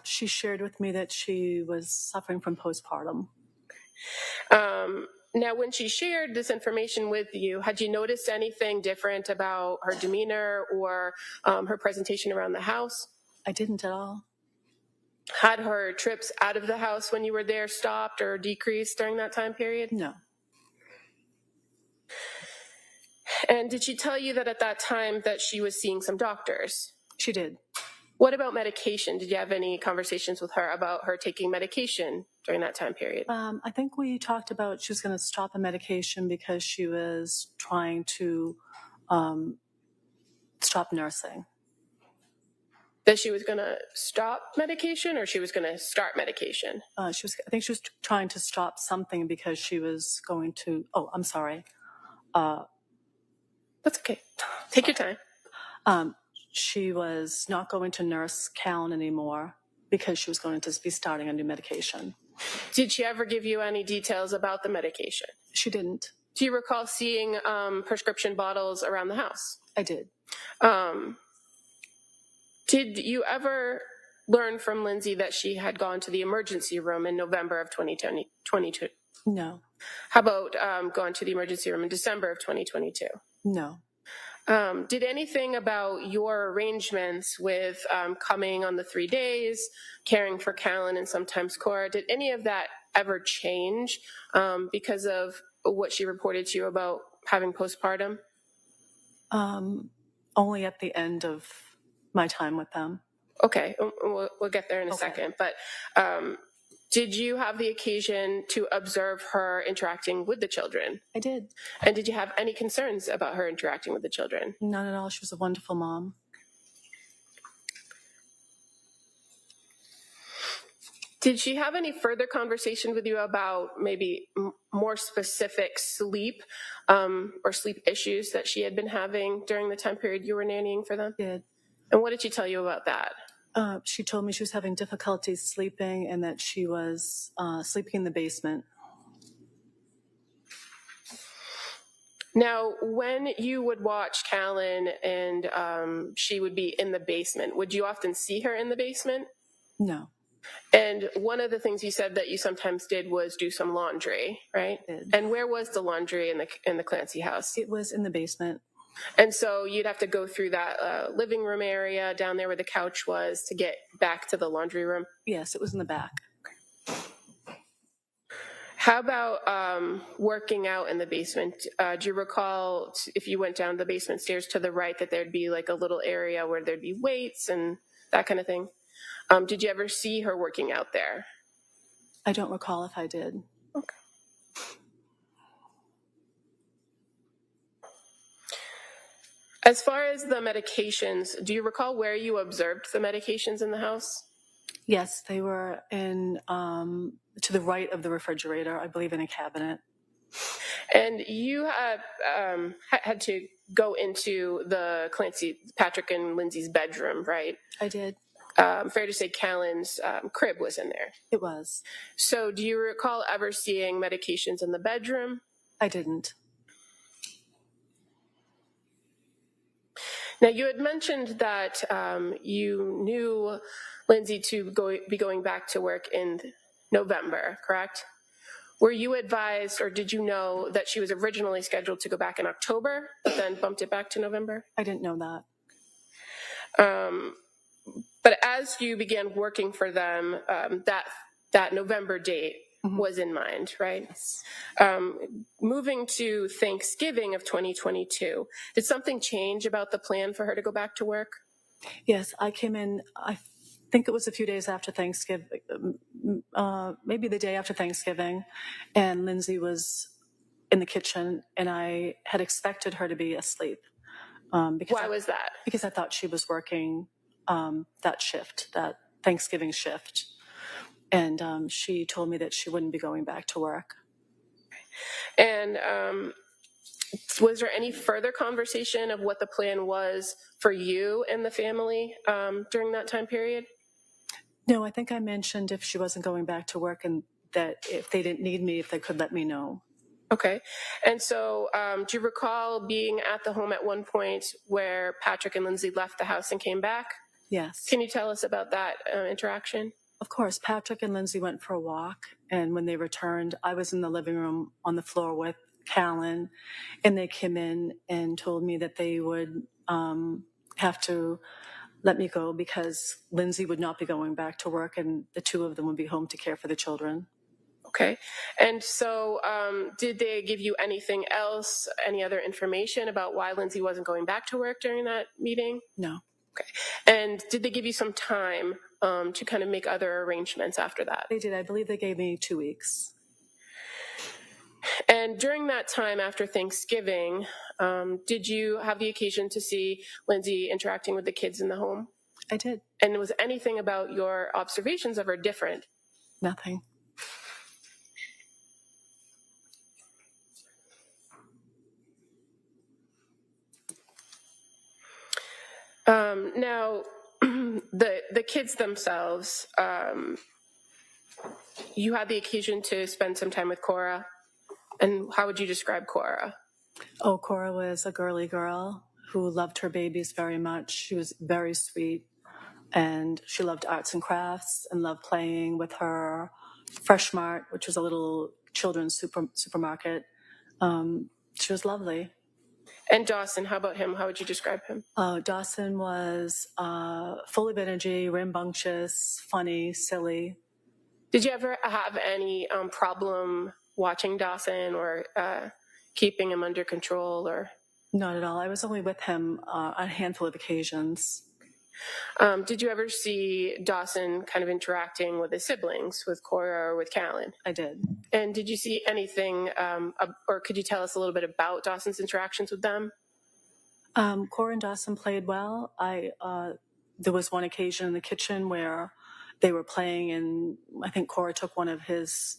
Speaker 15: She shared with me that she was suffering from postpartum.
Speaker 8: Now, when she shared this information with you, had you noticed anything different about her demeanor or her presentation around the house?
Speaker 15: I didn't at all.
Speaker 8: Had her trips out of the house when you were there stopped or decreased during that time period?
Speaker 15: No.
Speaker 8: And did she tell you that at that time that she was seeing some doctors?
Speaker 15: She did.
Speaker 8: What about medication? Did you have any conversations with her about her taking medication during that time period?
Speaker 15: I think we talked about she was going to stop a medication because she was trying to stop nursing.
Speaker 8: That she was going to stop medication or she was going to start medication?
Speaker 15: I think she was trying to stop something because she was going to, I'm sorry.
Speaker 8: That's okay. Take your time.
Speaker 15: She was not going to nurse Callan anymore because she was going to be starting a new medication.
Speaker 8: Did she ever give you any details about the medication?
Speaker 15: She didn't.
Speaker 8: Do you recall seeing prescription bottles around the house?
Speaker 15: I did.
Speaker 8: Did you ever learn from Lindsay that she had gone to the emergency room in November of 2022?
Speaker 15: No.
Speaker 8: How about going to the emergency room in December of 2022?
Speaker 15: No.
Speaker 8: Did anything about your arrangements with coming on the 3 days, caring for Callan and sometimes Cora, did any of that ever change because of what she reported to you about having postpartum?
Speaker 15: Only at the end of my time with them.
Speaker 8: Okay, we'll get there in a second. But did you have the occasion to observe her interacting with the children?
Speaker 15: I did.
Speaker 8: And did you have any concerns about her interacting with the children?
Speaker 15: None at all. She was a wonderful mom.
Speaker 8: Did she have any further conversation with you about maybe more specific sleep or sleep issues that she had been having during the time period you were nannying for them?
Speaker 15: She did.
Speaker 8: And what did she tell you about that?
Speaker 15: She told me she was having difficulty sleeping and that she was sleeping in the basement.
Speaker 8: Now, when you would watch Callan and she would be in the basement, would you often see her in the basement?
Speaker 15: No.
Speaker 8: And one of the things you said that you sometimes did was do some laundry, right?
Speaker 15: I did.
Speaker 8: And where was the laundry in the Clancy house?
Speaker 15: It was in the basement.
Speaker 8: And so you'd have to go through that living room area down there where the couch was to get back to the laundry room?
Speaker 15: Yes, it was in the back.
Speaker 8: How about working out in the basement? Do you recall if you went down the basement stairs to the right that there'd be like a little area where there'd be weights and that kind of thing? Did you ever see her working out there?
Speaker 15: I don't recall if I did.
Speaker 8: Okay. As far as the medications, do you recall where you observed the medications in the house?
Speaker 15: Yes, they were in to the right of the refrigerator, I believe in a cabinet.
Speaker 8: And you had to go into the Clancy, Patrick and Lindsay's bedroom, right?
Speaker 15: I did.
Speaker 8: Fair to say Callan's crib was in there.
Speaker 15: It was.
Speaker 8: So do you recall ever seeing medications in the bedroom?
Speaker 15: I didn't.
Speaker 8: Now, you had mentioned that you knew Lindsay to be going back to work in November, correct? Were you advised, or did you know that she was originally scheduled to go back in October, but then bumped it back to November?
Speaker 15: I didn't know that.
Speaker 8: But as you began working for them, that November date was in mind, right?
Speaker 15: Yes.
Speaker 8: Moving to Thanksgiving of 2022, did something change about the plan for her to go back to work?
Speaker 15: Yes, I came in, I think it was a few days after Thanksgiving, maybe the day after Thanksgiving, and Lindsay was in the kitchen, and I had expected her to be asleep.
Speaker 8: Why was that?
Speaker 15: Because I thought she was working that shift, that Thanksgiving shift. And she told me that she wouldn't be going back to work.
Speaker 8: And was there any further conversation of what the plan was for you and the family during that time period?
Speaker 15: No, I think I mentioned if she wasn't going back to work and that if they didn't need me, if they could let me know.
Speaker 8: Okay. And so do you recall being at the home at one point where Patrick and Lindsay left the house and came back?
Speaker 15: Yes.
Speaker 8: Can you tell us about that interaction?
Speaker 15: Of course, Patrick and Lindsay went for a walk, and when they returned, I was in the living room on the floor with Callan, and they came in and told me that they would have to let me go because Lindsay would not be going back to work, and the two of them would be home to care for the children.
Speaker 8: Okay. And so did they give you anything else, any other information about why Lindsay wasn't going back to work during that meeting?
Speaker 15: No.
Speaker 8: Okay. And did they give you some time to kind of make other arrangements after that?
Speaker 15: They did. I believe they gave me 2 weeks.
Speaker 8: And during that time after Thanksgiving, did you have the occasion to see Lindsay interacting with the kids in the home?
Speaker 15: I did.
Speaker 8: And was anything about your observations of her different?
Speaker 15: Nothing.
Speaker 8: Now, the kids themselves, you had the occasion to spend some time with Cora. And how would you describe Cora?
Speaker 15: Oh, Cora was a girly girl who loved her babies very much. She was very sweet, and she loved arts and crafts and loved playing with her Fresh Mart, which was a little children's supermarket. She was lovely.
Speaker 8: And Dawson, how about him? How would you describe him?
Speaker 15: Dawson was full of energy, rambunctious, funny, silly.
Speaker 8: Did you ever have any problem watching Dawson or keeping him under control? Or
Speaker 15: not at all. I was only with him on a handful of occasions.
Speaker 8: Did you ever see Dawson kind of interacting with his siblings, with Cora or with Callan?
Speaker 15: I did.
Speaker 8: And did you see anything, or could you tell us a little bit about Dawson's interactions with them?
Speaker 15: Cora and Dawson played well. There was one occasion in the kitchen where they were playing, and I think Cora took one of his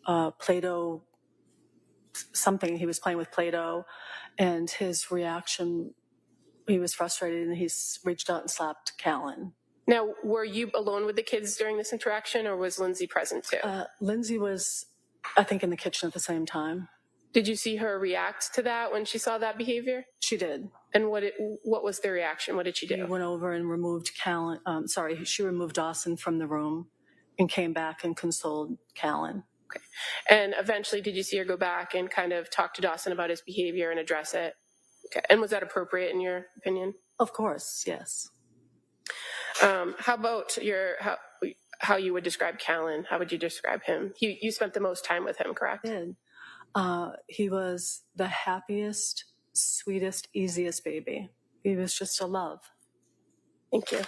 Speaker 15: Play-Doh, something, he was playing with Play-Doh, and his reaction, he was frustrated, and he reached out and slapped Callan.
Speaker 8: Now, were you alone with the kids during this interaction, or was Lindsay present too?
Speaker 15: Lindsay was, I think, in the kitchen at the same time.
Speaker 8: Did you see her react to that when she saw that behavior?
Speaker 15: She did.
Speaker 8: And what was the reaction? What did she do?
Speaker 15: She went over and removed she removed Dawson from the room and came back and consoled Callan.
Speaker 8: Okay. And eventually, did you see her go back and kind of talk to Dawson about his behavior and address it? Okay. And was that appropriate in your opinion?
Speaker 15: Of course, yes.
Speaker 8: How about how you would describe Callan? How would you describe him? You spent the most time with him, correct?
Speaker 15: I did. He was the happiest, sweetest, easiest baby. He was just a love.
Speaker 8: Thank you.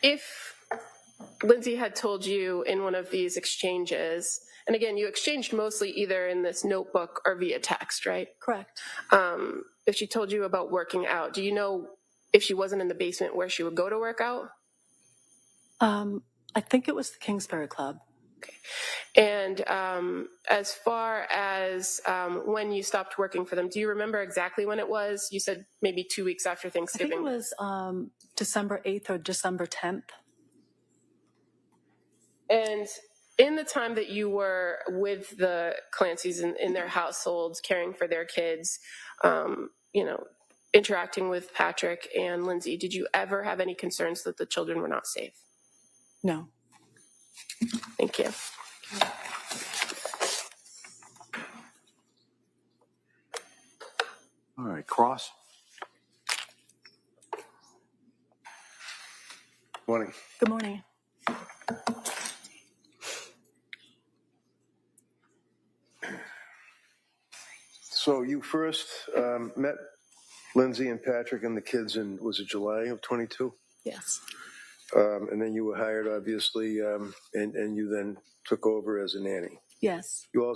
Speaker 8: If Lindsay had told you in one of these exchanges, and again, you exchanged mostly either in this notebook or via text, right?
Speaker 15: Correct.
Speaker 8: If she told you about working out, do you know if she wasn't in the basement where she would go to work out?
Speaker 15: I think it was the Kingsbury Club.
Speaker 8: Okay. And as far as when you stopped working for them, do you remember exactly when it was? You said maybe 2 weeks after Thanksgiving.
Speaker 15: I think it was December 8th or December 10th.
Speaker 8: And in the time that you were with the Clancys in their households, caring for their kids, interacting with Patrick and Lindsay, did you ever have any concerns that the children were not safe?
Speaker 15: No.
Speaker 8: Thank you.
Speaker 6: All right, Cross.
Speaker 10: Morning.
Speaker 15: Good morning.
Speaker 10: So you first met Lindsay and Patrick and the kids in, was it July of 22?
Speaker 15: Yes.
Speaker 10: And then you were hired, obviously, and you then took over as a nanny.
Speaker 15: Yes.
Speaker 10: You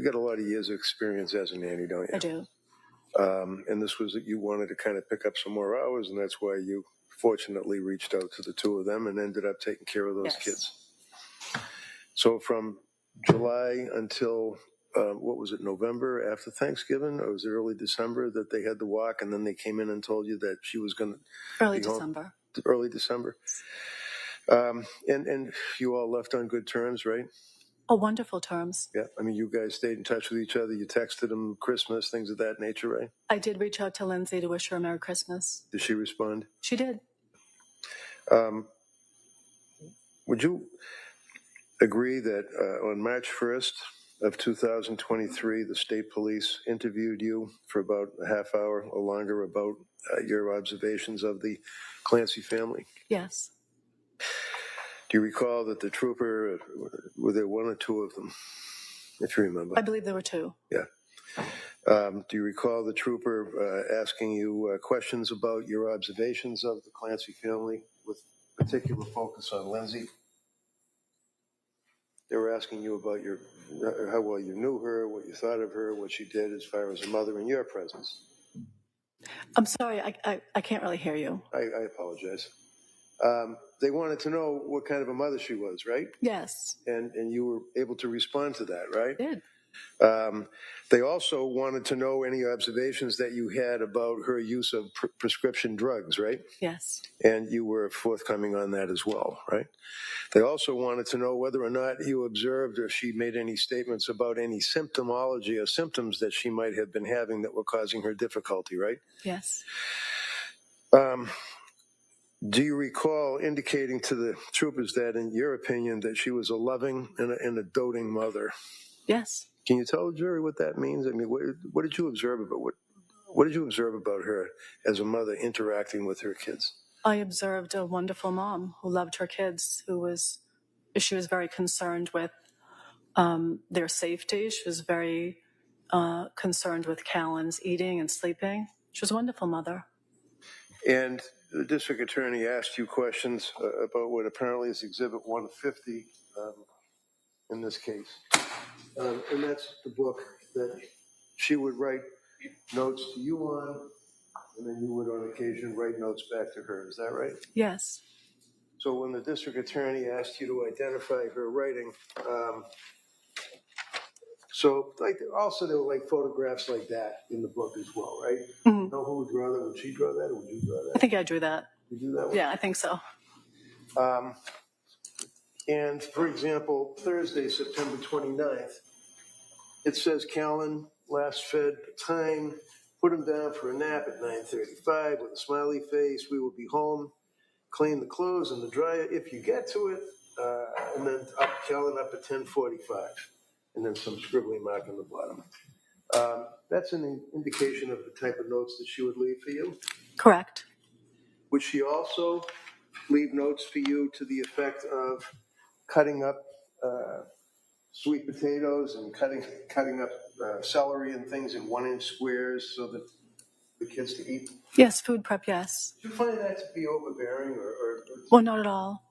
Speaker 10: got a lot of years of experience as a nanny, don't you?
Speaker 15: I do.
Speaker 10: And this was that you wanted to kind of pick up some more hours, and that's why you fortunately reached out to the two of them and ended up taking care of those kids. So from July until, what was it, November after Thanksgiving, or was it early December that they had the walk, and then they came in and told you that she was going to
Speaker 15: Early December.
Speaker 10: Early December. And you all left on good terms, right?
Speaker 15: Oh, wonderful terms.
Speaker 10: Yeah. I mean, you guys stayed in touch with each other. You texted them Christmas, things of that nature, right?
Speaker 15: I did reach out to Lindsay to wish her a Merry Christmas.
Speaker 10: Did she respond?
Speaker 15: She did.
Speaker 10: Would you agree that on March 1st of 2023, the state police interviewed you for about a half hour or longer about your observations of the Clancy family?
Speaker 15: Yes.
Speaker 10: Do you recall that the trooper, were there one or two of them, if you remember?
Speaker 15: I believe there were two.
Speaker 10: Yeah. Do you recall the trooper asking you questions about your observations of the Clancy family with particular focus on Lindsay? They were asking you about how well you knew her, what you thought of her, what she did as far as a mother in your presence.
Speaker 15: I'm sorry, I can't really hear you.
Speaker 10: I apologize. They wanted to know what kind of a mother she was, right?
Speaker 15: Yes.
Speaker 10: And you were able to respond to that, right?
Speaker 15: I did.
Speaker 10: They also wanted to know any observations that you had about her use of prescription drugs, right?
Speaker 15: Yes.
Speaker 10: And you were forthcoming on that as well, right? They also wanted to know whether or not you observed or she made any statements about any symptomology or symptoms that she might have been having that were causing her difficulty, right?
Speaker 15: Yes.
Speaker 10: Do you recall indicating to the troopers that, in your opinion, that she was a loving and a doting mother?
Speaker 15: Yes.
Speaker 10: Can you tell the jury what that means? I mean, what did you observe about what did you observe about her as a mother interacting with her kids?
Speaker 15: I observed a wonderful mom who loved her kids, she was very concerned with their safety. She was very concerned with Callan's eating and sleeping. She was a wonderful mother.
Speaker 10: And the district attorney asked you questions about what apparently is Exhibit 150 in this case. And that's the book that she would write notes to you on, and then you would on occasion write notes back to her. Is that right?
Speaker 15: Yes.
Speaker 10: So when the district attorney asked you to identify her writing, so like also there were like photographs like that in the book as well, right?
Speaker 15: Mm-hmm.
Speaker 10: You know who would draw that? Would she draw that, or would you draw that?
Speaker 15: I think I drew that.
Speaker 10: You do that one?
Speaker 15: Yeah, I think so.
Speaker 10: And for example, Thursday, September 29th, it says Callan last fed time Put him down for a nap at 9:35 with a smiley face. We will be home. Clean the clothes in the dryer if you get to it, and then Kellen up at 10:45, and then some scribbly mark on the bottom. That's an indication of the type of notes that she would leave for you.
Speaker 15: Correct.
Speaker 10: Would she also leave notes for you to the effect of cutting up sweet potatoes and cutting up celery and things in 1-inch squares so that the kids to eat?
Speaker 15: Yes, food prep, yes.
Speaker 10: Did you find that to be overbearing or
Speaker 15: Well, not at all.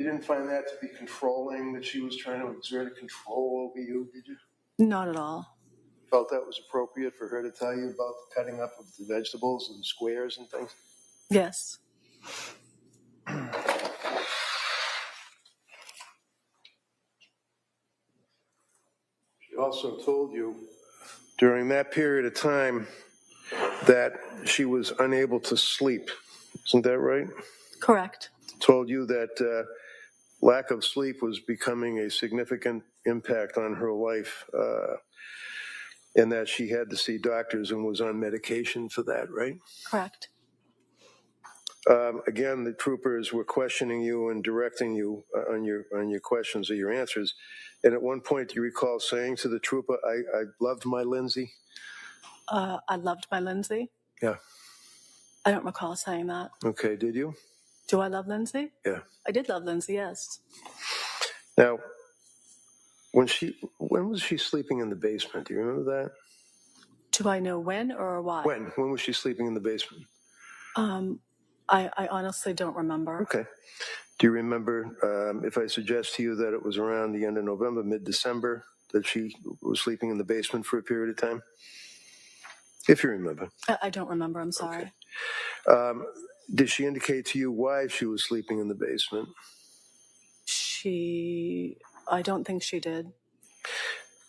Speaker 10: you didn't find that to be controlling, that she was trying to exert a control over you, did you?
Speaker 15: Not at all.
Speaker 10: Felt that was appropriate for her to tell you about the cutting up of the vegetables and squares and things?
Speaker 15: Yes.
Speaker 10: She also told you during that period of time that she was unable to sleep. Isn't that right?
Speaker 15: Correct.
Speaker 10: Told you that lack of sleep was becoming a significant impact on her life, and that she had to see doctors and was on medication for that, right?
Speaker 15: Correct.
Speaker 10: Again, the troopers were questioning you and directing you on your questions or your answers. And at one point, do you recall saying to the trooper, I loved my Lindsay?
Speaker 15: I loved my Lindsay.
Speaker 10: Yeah.
Speaker 15: I don't recall saying that.
Speaker 10: Okay, did you?
Speaker 15: Do I love Lindsay?
Speaker 10: Yeah.
Speaker 15: I did love Lindsay, yes.
Speaker 10: Now, when was she sleeping in the basement? Do you remember that?
Speaker 15: Do I know when or why?
Speaker 10: When was she sleeping in the basement?
Speaker 15: I honestly don't remember.
Speaker 10: Okay. Do you remember, if I suggest to you that it was around the end of November, mid-December, that she was sleeping in the basement for a period of time? If you remember.
Speaker 15: I don't remember, I'm sorry.
Speaker 10: Okay. Did she indicate to you why she was sleeping in the basement?
Speaker 15: I don't think she did.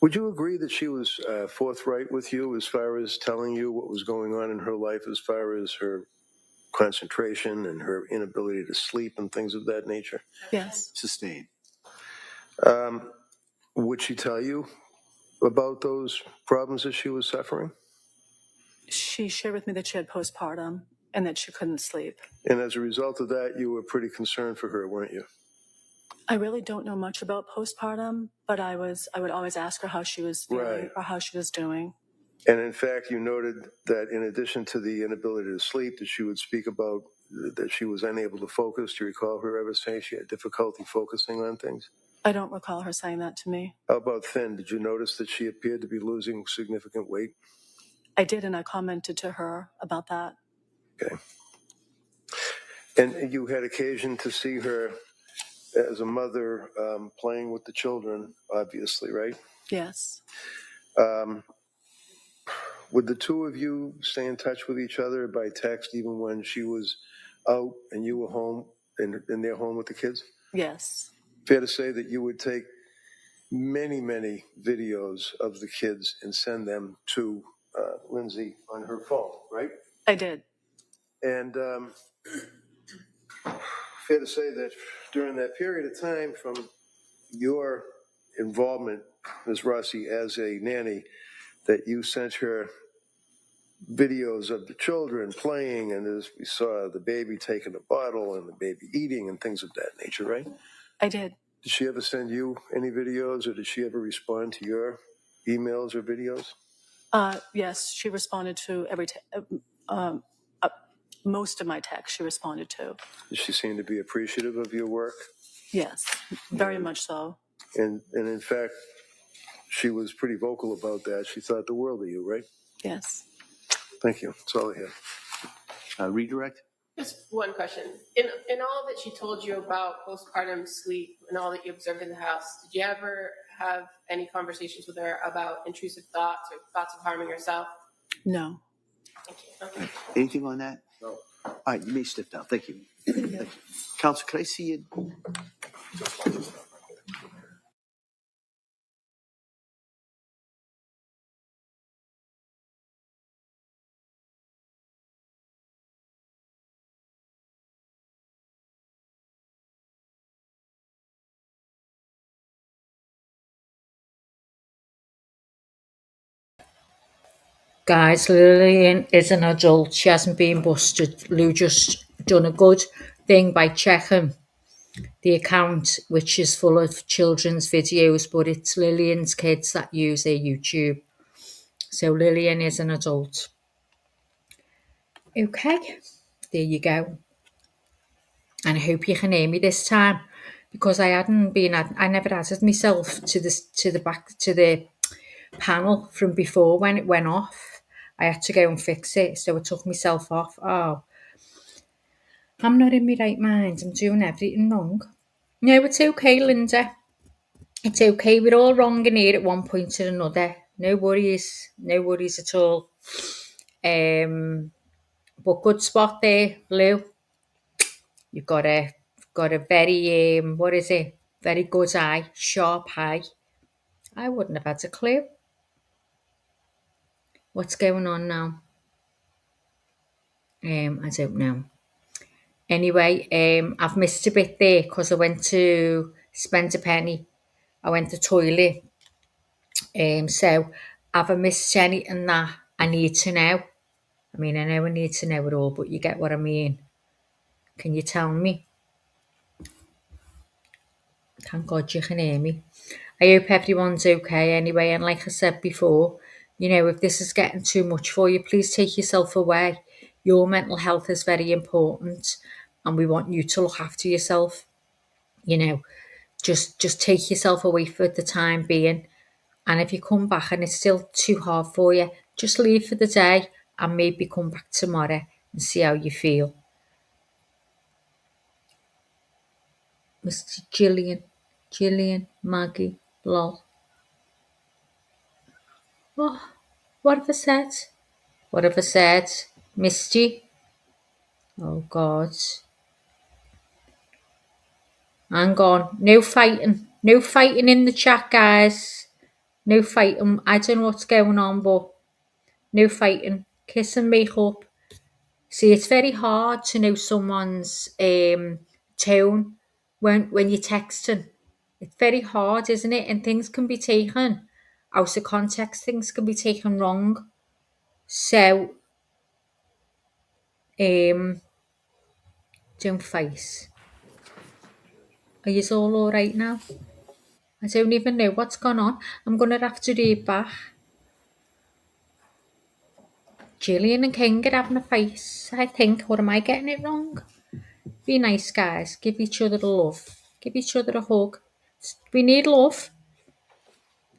Speaker 10: Would you agree that she was forthright with you as far as telling you what was going on in her life, as far as her concentration and her inability to sleep and things of that nature?
Speaker 15: Yes.
Speaker 6: Sustained.
Speaker 10: Would she tell you about those problems that she was suffering?
Speaker 15: She shared with me that she had postpartum and that she couldn't sleep.
Speaker 10: And as a result of that, you were pretty concerned for her, weren't you?
Speaker 15: I really don't know much about postpartum, but I would always ask her how she was feeling or how she was doing.
Speaker 10: And in fact, you noted that in addition to the inability to sleep, that she would speak about that she was unable to focus. Do you recall her ever saying she had difficulty focusing on things?
Speaker 15: I don't recall her saying that to me.
Speaker 10: How about thin? Did you notice that she appeared to be losing significant weight?
Speaker 15: I did, and I commented to her about that.
Speaker 10: Okay. And you had occasion to see her as a mother playing with the children, obviously, right?
Speaker 15: Yes.
Speaker 10: Would the two of you stay in touch with each other by text even when she was out and you were home in their home with the kids?
Speaker 15: Yes.
Speaker 10: Fair to say that you would take many, many videos of the kids and send them to Lindsay on her phone, right?
Speaker 15: I did.
Speaker 10: And fair to say that during that period of time, from your involvement, Ms. Rossi, as a nanny, that you sent her videos of the children playing, and as we saw the baby taking a bottle and the baby eating and things of that nature, right?
Speaker 15: I did.
Speaker 10: Did she ever send you any videos, or did she ever respond to your emails or videos?
Speaker 15: Yes, she responded to most of my texts she responded to.
Speaker 10: Did she seem to be appreciative of your work?
Speaker 15: Yes, very much so.
Speaker 10: And in fact, she was pretty vocal about that. She thought the world of you, right?
Speaker 15: Yes.
Speaker 10: Thank you. That's all I have.
Speaker 6: Redirect?
Speaker 8: Just one question. In all that she told you about postpartum sleep and all that you observed in the house, did you ever have any conversations with her about intrusive thoughts or thoughts of harming yourself?
Speaker 15: No.
Speaker 8: Thank you. Okay.
Speaker 6: Anything on that?
Speaker 10: No.
Speaker 6: All right, you may step down. Thank you. Thank you. Counsel, can I see you?
Speaker 2: Guys, Lillian is an adult. She hasn't been busted. Lou just done a good thing by checking the account, which is full of children's videos, but it's Lillian's kids that use their YouTube. So Lillian is an adult. Okay, there you go. And I hope you can hear me this time, because I never added myself to the panel from before when it went off. I had to go and fix it, so I took myself off. Oh, I'm not in my right mind. I'm doing everything wrong. No, it's okay, Linda. It's okay. We're all wrong in here at one point or another. No worries. No worries at all. But good spot there, Lou. You've got a very what is it? Very good eye, sharp eye. I wouldn't have had a clue. What's going on now? I don't know. Anyway, I've missed a bit there because I went to spend a penny. I went to toilet. So have I missed anything that I need to know? I mean, I know I need to know it all, but you get what I mean. Can you tell me? Thank God you can hear me. I hope everyone's okay anyway. And like I said before, if this is getting too much for you, please take yourself away. Your mental health is very important, and we want you to look after yourself. Just take yourself away for the time being. And if you come back and it's still too hard for you, just leave for the day and maybe come back tomorrow and see how you feel. Mr. Gillian, Maggie, lol. Oh, what have I said? What have I said? Misty? Oh, God. Hang on. No fighting. No fighting in the chat, guys. No fighting. I don't know what's going on, but no fighting. Kiss and make up. See, it's very hard to know someone's tone when you're texting. It's very hard, isn't it? And things can be taken out of context. Things can be taken wrong. So, don't fight. Are you all right now? I don't even know what's gone on. I'm going to have to read back. Gillian and King are having a fight, I think. Or am I getting it wrong? Be nice, guys. Give each other a love. Give each other a hug. We need love.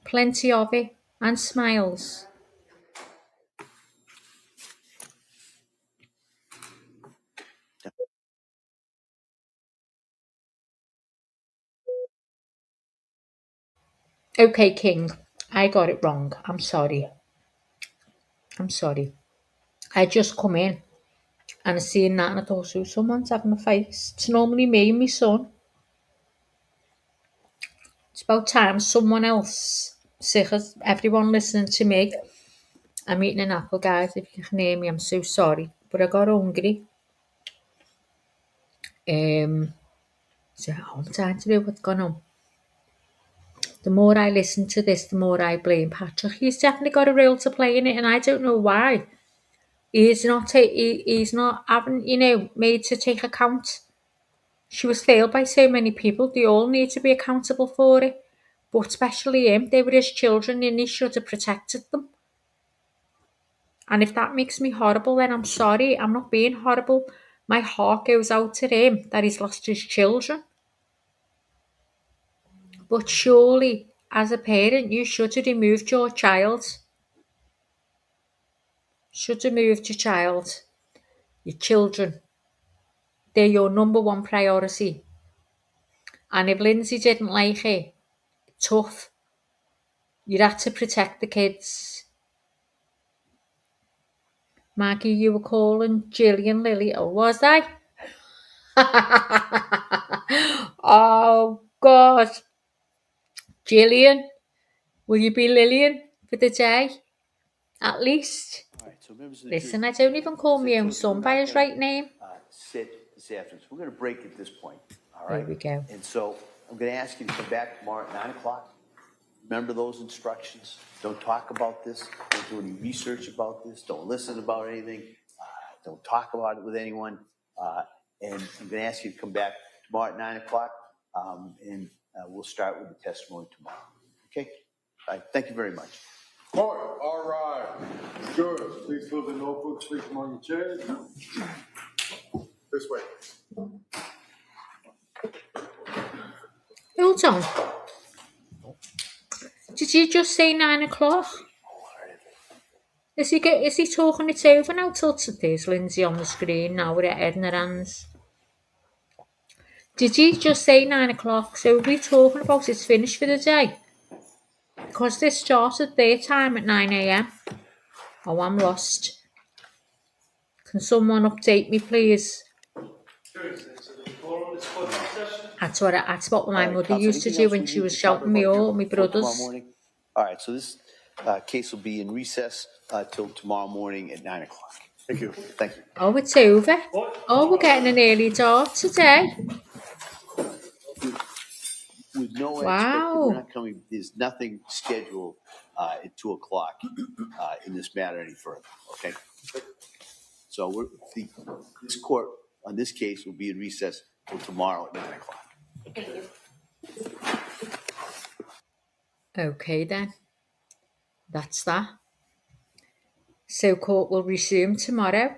Speaker 2: Plenty of it. And smiles. Okay, King. I got it wrong. I'm sorry. I just come in and I seen that and I thought, so someone's having a fight. It's normally me and my son. It's about time someone else, sick as everyone listening to me. I'm eating an apple, guys. If you can hear me, I'm so sorry. But I got hungry. So I'm trying to know what's going on. The more I listen to this, the more I blame Patrick. He's definitely got a role to play in it, and I don't know why. He's not having, made to take account. She was failed by so many people. They all need to be accountable for it. But especially him. They were his children and he should have protected them. And if that makes me horrible, then I'm sorry. I'm not being horrible. My heart goes out to him that he's lost his children. But surely, as a parent, you should have removed your child. Should have moved your child. Your children. They're your number one priority. And if Lindsay didn't like it, tough. You had to protect the kids. Maggie, you were calling Gillian Lily. Oh, was I? Oh, God. Gillian, will you be Lillian for the day? At least.
Speaker 6: All right, so members of the
Speaker 2: Listen,
Speaker 6: jury,
Speaker 2: I don't even call my own son by his right name.
Speaker 6: Sit this afternoon. So we're going to break at this point. All right.
Speaker 2: Here we go.
Speaker 6: And so I'm going to ask you to come back tomorrow at 9 o'clock. Remember those instructions. Don't talk about this. Don't do any research about this. Don't listen about anything. Don't talk about it with anyone. And I'm going to ask you to come back tomorrow at 9 o'clock, and we'll start with the testimony tomorrow. Okay? All right. Thank you very much.
Speaker 7: All right. Good. Please close the notebooks. Please come on your chairs. This way.
Speaker 2: Hold on. Did you just say 9 o'clock? Is he talking it over now till there's Lindsay on the screen now with her head in her hands? Did you just say 9 o'clock? So we're talking about it's finished for the day? Because this started their time at 9 a.m. Oh, I'm lost. Can someone update me, please? That's what my mother used to do when she was shouting me all, my brothers.
Speaker 6: All right, so this case will be in recess till tomorrow morning at 9 o'clock.
Speaker 10: Thank you.
Speaker 6: Thank you.
Speaker 2: Oh, it's over. Oh, we're getting an early start today.
Speaker 6: With no
Speaker 2: Wow.
Speaker 6: we're not coming. There's nothing scheduled at 2 o'clock in this matter any further. Okay. So this court on this case will be in recess till tomorrow at 9 o'clock.
Speaker 13: Thank you.
Speaker 2: Okay then. That's that. So court will resume tomorrow.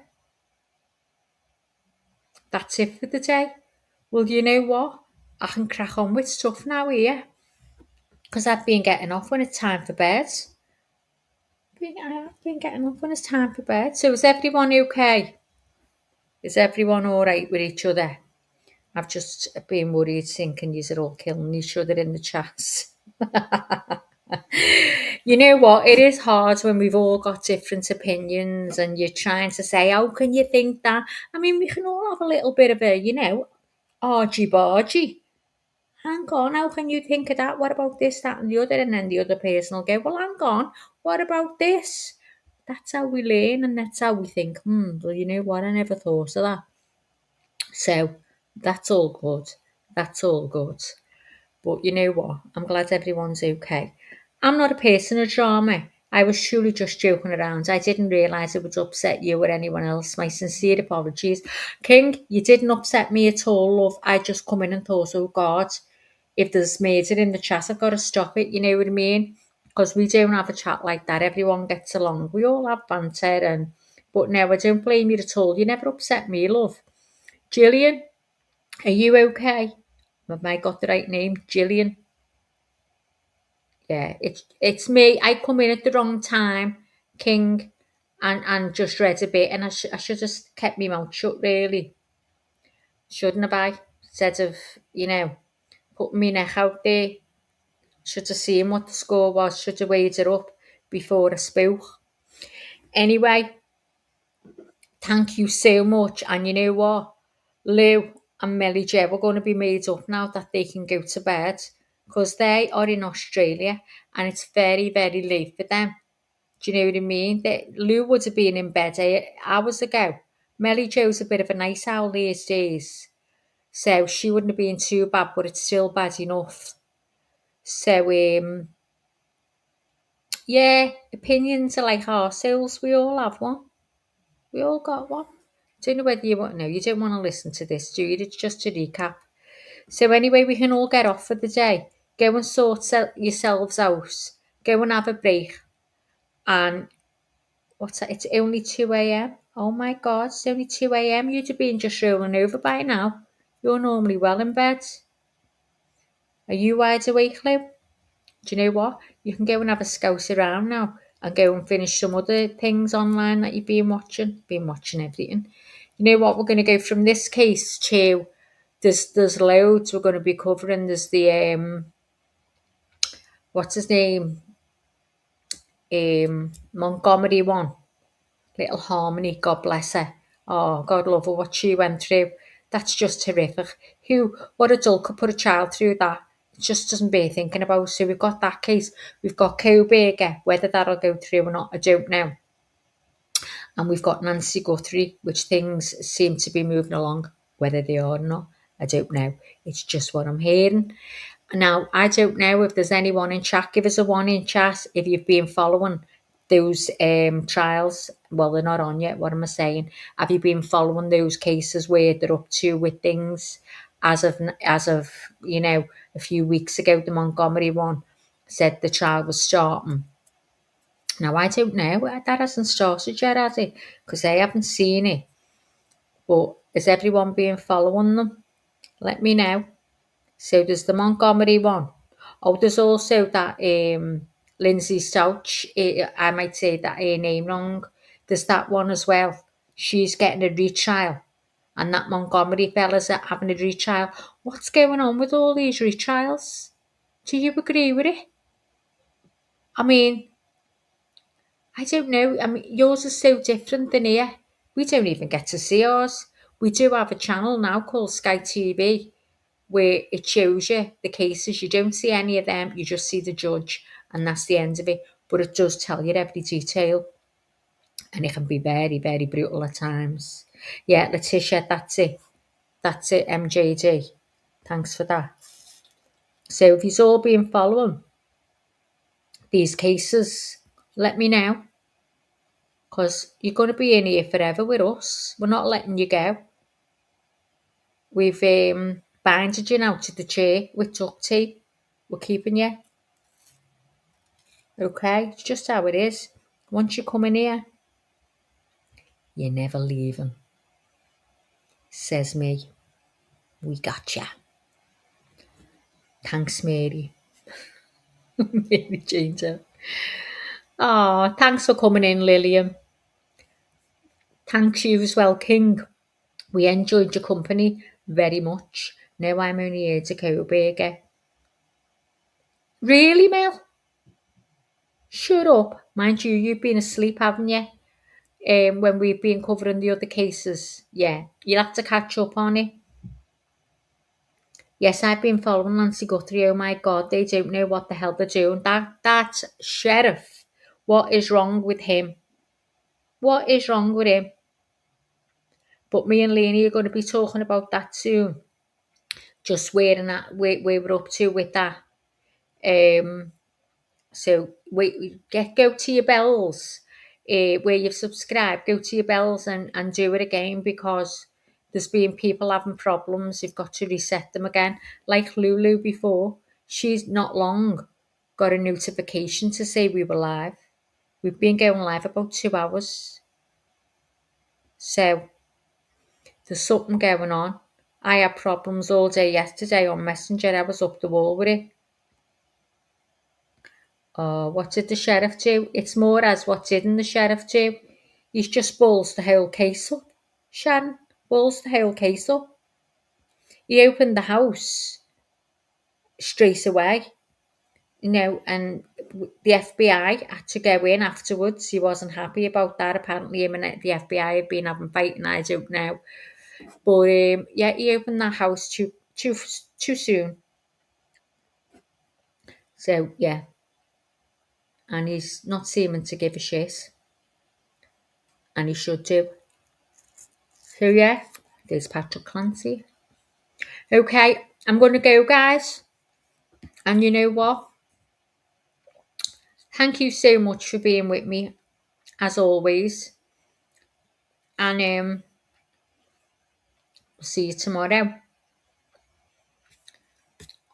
Speaker 2: That's it for the day. Well, you know what? I can crack on with stuff now here. Because I've been getting off when it's time for bed. I've been getting off when it's time for bed. So is everyone okay? Is everyone all right with each other? I've just been worried thinking you're all killing each other in the chats. You know what? It is hard when we've all got different opinions and you're trying to say, how can you think that? I mean, we can all have a little bit of a, argy-bargy. Hang on, how can you think of that? What about this, that and the other? And then the other person will go, well, hang on, what about this? That's how we learn and that's how we think, well, you know what? I never thought of that. So that's all good. That's all good. But you know what? I'm glad everyone's okay. I'm not a person of drama. I was truly just joking around. I didn't realise it would upset you or anyone else. My sincere apologies. King, you didn't upset me at all, love. I just come in and thought, oh God, if there's murder in the chat, I've got to stop it. You know what I mean? Because we don't have a chat like that. Everyone gets along. We all have banter. But no, I don't blame you at all. You never upset me, love. Gillian, are you okay? Have I got the right name? Gillian? Yeah, it's me. I come in at the wrong time, King, and just read a bit, and I should have kept my mouth shut, really. Shouldn't have I? Instead of, putting my neck out there. Should have seen what the score was. Should have weighed it up before I spoke. Anyway, thank you so much. And you know what? Lou and Melly Jo are going to be made up now that they can go to bed because they are in Australia and it's very, very late for them. Do you know what I mean? Lou would have been in bed hours ago. Melly Jo's a bit of a nice owl these days. So she wouldn't have been too bad, but it's still bad enough. So, yeah, opinions are like ourselves. We all have one. We all got one. Don't know whether you want. No, you don't want to listen to this, do you? It's just a recap. So anyway, we can all get off for the day. Go and sort yourselves out. Go and have a break. And what's that? It's only 2 a.m. Oh my God, it's only 2 a.m. You'd have been just rolling over by now. You're normally well in bed. Are you wide awake, Lou? Do you know what? You can go and have a scout around now and go and finish some other things online that you've been watching. Been watching everything. You know what? We're going to go from this case to there's loads we're going to be covering. There's the what's his name? Montgomery one. Little Harmony, God bless her. Oh, God love her, what she went through. That's just horrific. What adult could put a child through that? It just doesn't bear thinking about. So we've got that case. We've got Koberger. Whether that'll go through or not, I don't know. And we've got Nancy Guthrie, which things seem to be moving along. Whether they are or not, I don't know. It's just what I'm hearing. Now, I don't know if there's anyone in chat. Give us a 1 in chat if you've been following those trials. Well, they're not on yet. What am I saying? Have you been following those cases where they're up to with things as of a few weeks ago? The Montgomery one said the trial was starting. Now, I don't know. That hasn't started yet, has it? Because I haven't seen it. But is everyone been following them? Let me know. So there's the Montgomery one. Oh, there's also that Lindsay Stouch. I might say that her name wrong. There's that one as well. She's getting a retrial. And that Montgomery fella's having a retrial. What's going on with all these retrials? Do you agree with it? I mean, I don't know. I mean, yours is so different than here. We don't even get to see ours. We do have a channel now called Sky TV where it shows you the cases. You don't see any of them. You just see the judge and that's the end of it. But it does tell you every detail. And it can be very, very brutal at times. Yeah, Letitia, that's it. That's it, MJD. Thanks for that. So if you've all been following these cases, let me know. Because you're going to be in here forever with us. We're not letting you go. We've binded you now to the chair with duct tape. We're keeping you. Okay? It's just how it is. Once you come in here, you're never leaving. Says me. We got ya. Thanks, Mary. Mary Jane. Oh, thanks for coming in, Lillian. Thanks you as well, King. We enjoyed your company very much. Now I'm only here to co-burger. Really, Mel? Shut up. Mind you, you've been asleep, haven't you? When we've been covering the other cases. Yeah, you'll have to catch up on it. Yes, I've been following Nancy Guthrie. Oh my God, they don't know what the hell they're doing. That sheriff, what is wrong with him? What is wrong with him? But me and Lainey are going to be talking about that soon. Just where we're up to with that. So go to your bells. Where you've subscribed, go to your bells and do it again because there's been people having problems. You've got to reset them again. Like Lulu before, she's not long got a notification to say we were live. We've been going live about 2 hours. So there's something going on. I had problems all day yesterday on Messenger. I was up the wall with it. Oh, what did the sheriff do? It's more as what didn't the sheriff do? He's just balls the whole case up. Sharon, balls the whole case up. He opened the house straight away, and the FBI had to go in afterwards. He wasn't happy about that. Apparently him and the FBI had been having fighting, I don't know. But yeah, he opened that house too soon. So yeah. And he's not seeming to give a shit. And he should do. So yeah, there's Patrick Clancy. Okay, I'm going to go, guys. And you know what? Thank you so much for being with me, as always. And we'll see you tomorrow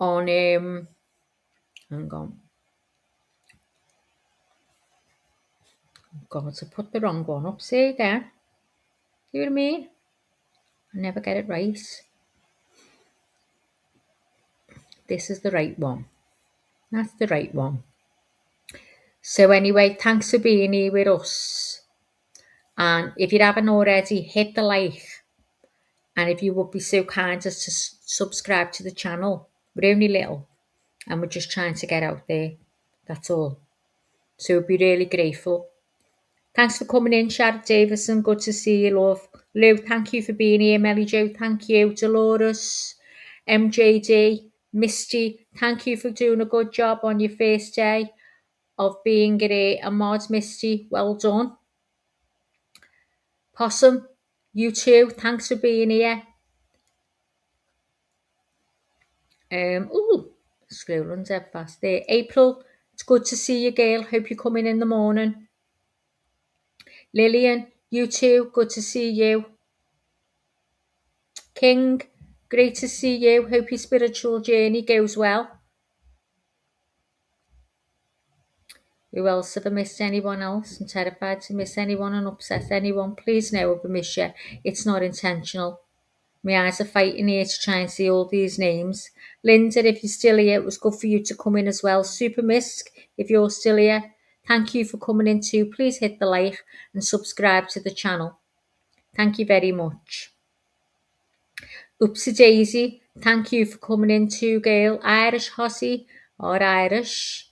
Speaker 2: on hang on. God, I put the wrong one up. Say again. See what I mean? I never get it right. This is the right one. That's the right one. So anyway, thanks for being here with us. And if you haven't already, hit the like. And if you would be so kind as to subscribe to the channel. We're only little. And we're just trying to get out there. That's all. So we'd be really grateful. Thanks for coming in, Sharon Davison. Good to see you, love. Lou, thank you for being here. Melly Jo, thank you. Dolores, MJD, Misty, thank you for doing a good job on your first day of being a mod, Misty. Well done. Possum, you too. Thanks for being here. Scroll runs dead fast there. April, it's good to see you, girl. Hope you come in the morning. Lillian, you too. Good to see you. King, great to see you. Hope your spiritual journey goes well. Who else? Have I missed anyone else? I'm terrified to miss anyone and upset anyone. Please know if I miss you. It's not intentional. My eyes are fighting here to try and see all these names. Lindsay, if you're still here, it was good for you to come in as well. Super Misk, if you're still here, thank you for coming in too. Please hit the like and subscribe to the channel. Thank you very much. Oopsie Daisy, thank you for coming in too, girl. Irish Hossie or Irish.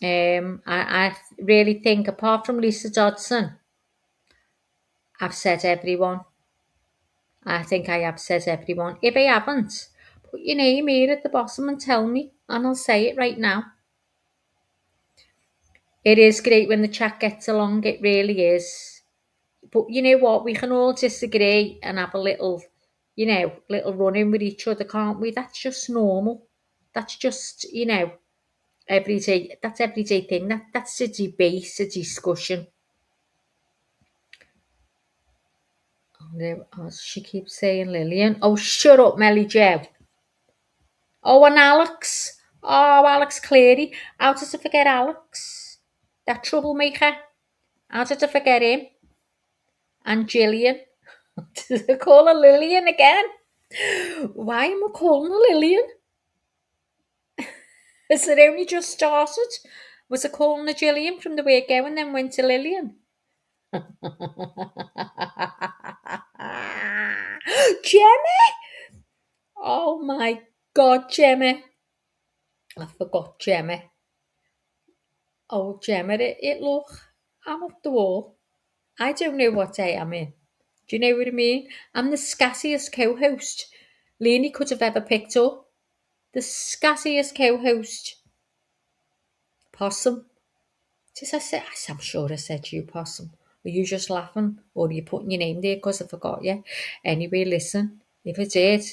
Speaker 2: I really think, apart from Lisa Dodson, I've said everyone. I think I have said everyone. If I haven't, put your name here at the bottom and tell me, and I'll say it right now. It is great when the chat gets along, it really is. But you know what? We can all disagree and have a little, little run-in with each other, can't we? That's just normal. That's just, everyday. That's everyday thing. That's a debate, a discussion. Oh, she keeps saying Lillian. Oh, shut up, Melly Jo. Oh, and Alex. Oh, Alex Cleary. How did I forget Alex? That troublemaker. How did I forget him? And Gillian. Did I call her Lillian again? Why am I calling her Lillian? Has it only just started? Was I calling her Gillian from the word go and then went to Lillian? Jemmy! Oh my God, Jemmy. I forgot Jemmy. Oh, Jemmy, look, I'm up the wall. I don't know what day I'm in. Do you know what I mean? I'm the scassiest co-host Lainey could have ever picked up. The scassiest co-host. Possum. Did I say? I'm sure I said you, Possum. Are you just laughing? Or are you putting your name there because I forgot you? Anyway, listen. If I did,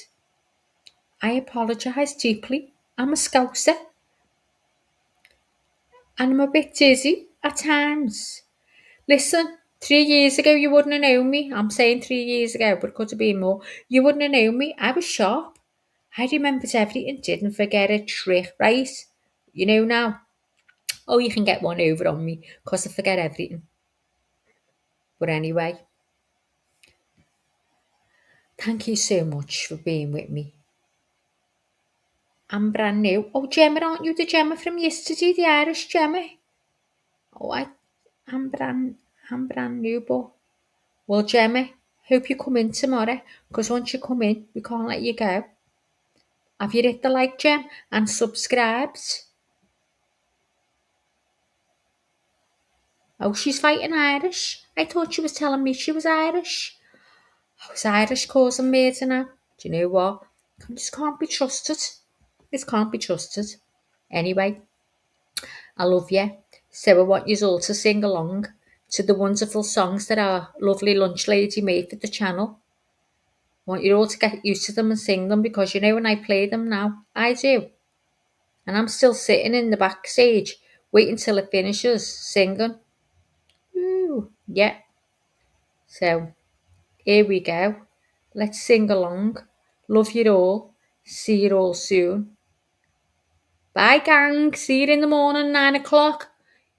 Speaker 2: I apologise deeply. I'm a scouser. And I'm a bit dizzy at times. Listen, 3 years ago you wouldn't have known me. I'm saying 3 years ago, but it could have been more. You wouldn't have known me. I was sharp. I remembered everything, didn't forget a trick, right? You know now. Oh, you can get one over on me because I forget everything. But anyway, thank you so much for being with me. I'm brand new. Oh, Gemma, aren't you the Gemma from yesterday, the Irish Gemma? Oh, I'm brand new, but well, Gemma, hope you come in tomorrow because once you come in, we can't let you go. Have you hit the like, Gem, and subscribed? Oh, she's fighting Irish. I thought she was telling me she was Irish. Oh, is Irish causing murder now? Do you know what? This can't be trusted. This can't be trusted. Anyway, I love you. So I want you all to sing along to the wonderful songs that our lovely lunch lady made for the channel. I want you all to get used to them and sing them because you know when I play them now, I do. And I'm still sitting in the backstage waiting till it finishes singing. Ooh, yeah. So here we go. Let's sing along. Love you all. See you all soon. Bye, gang. See you in the morning, 9 o'clock.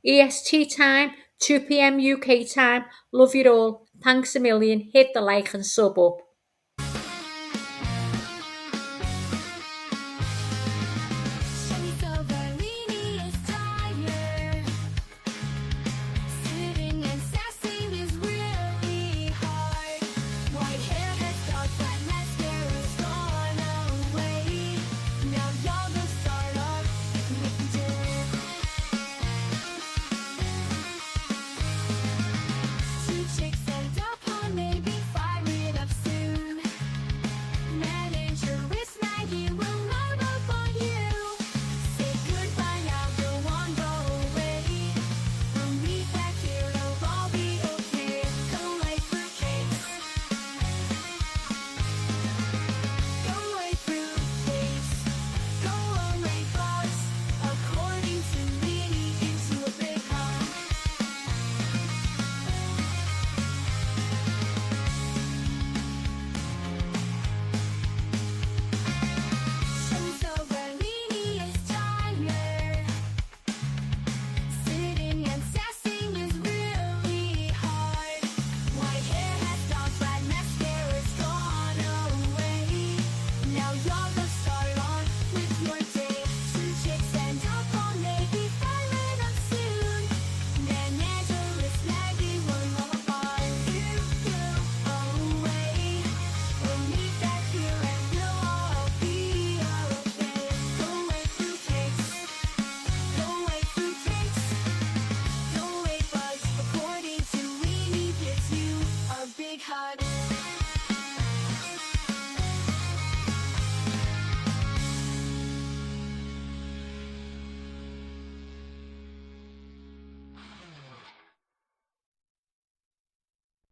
Speaker 2: EST time, 2 p.m. UK time. Love you all. Thanks a million. Hit the like and sub up.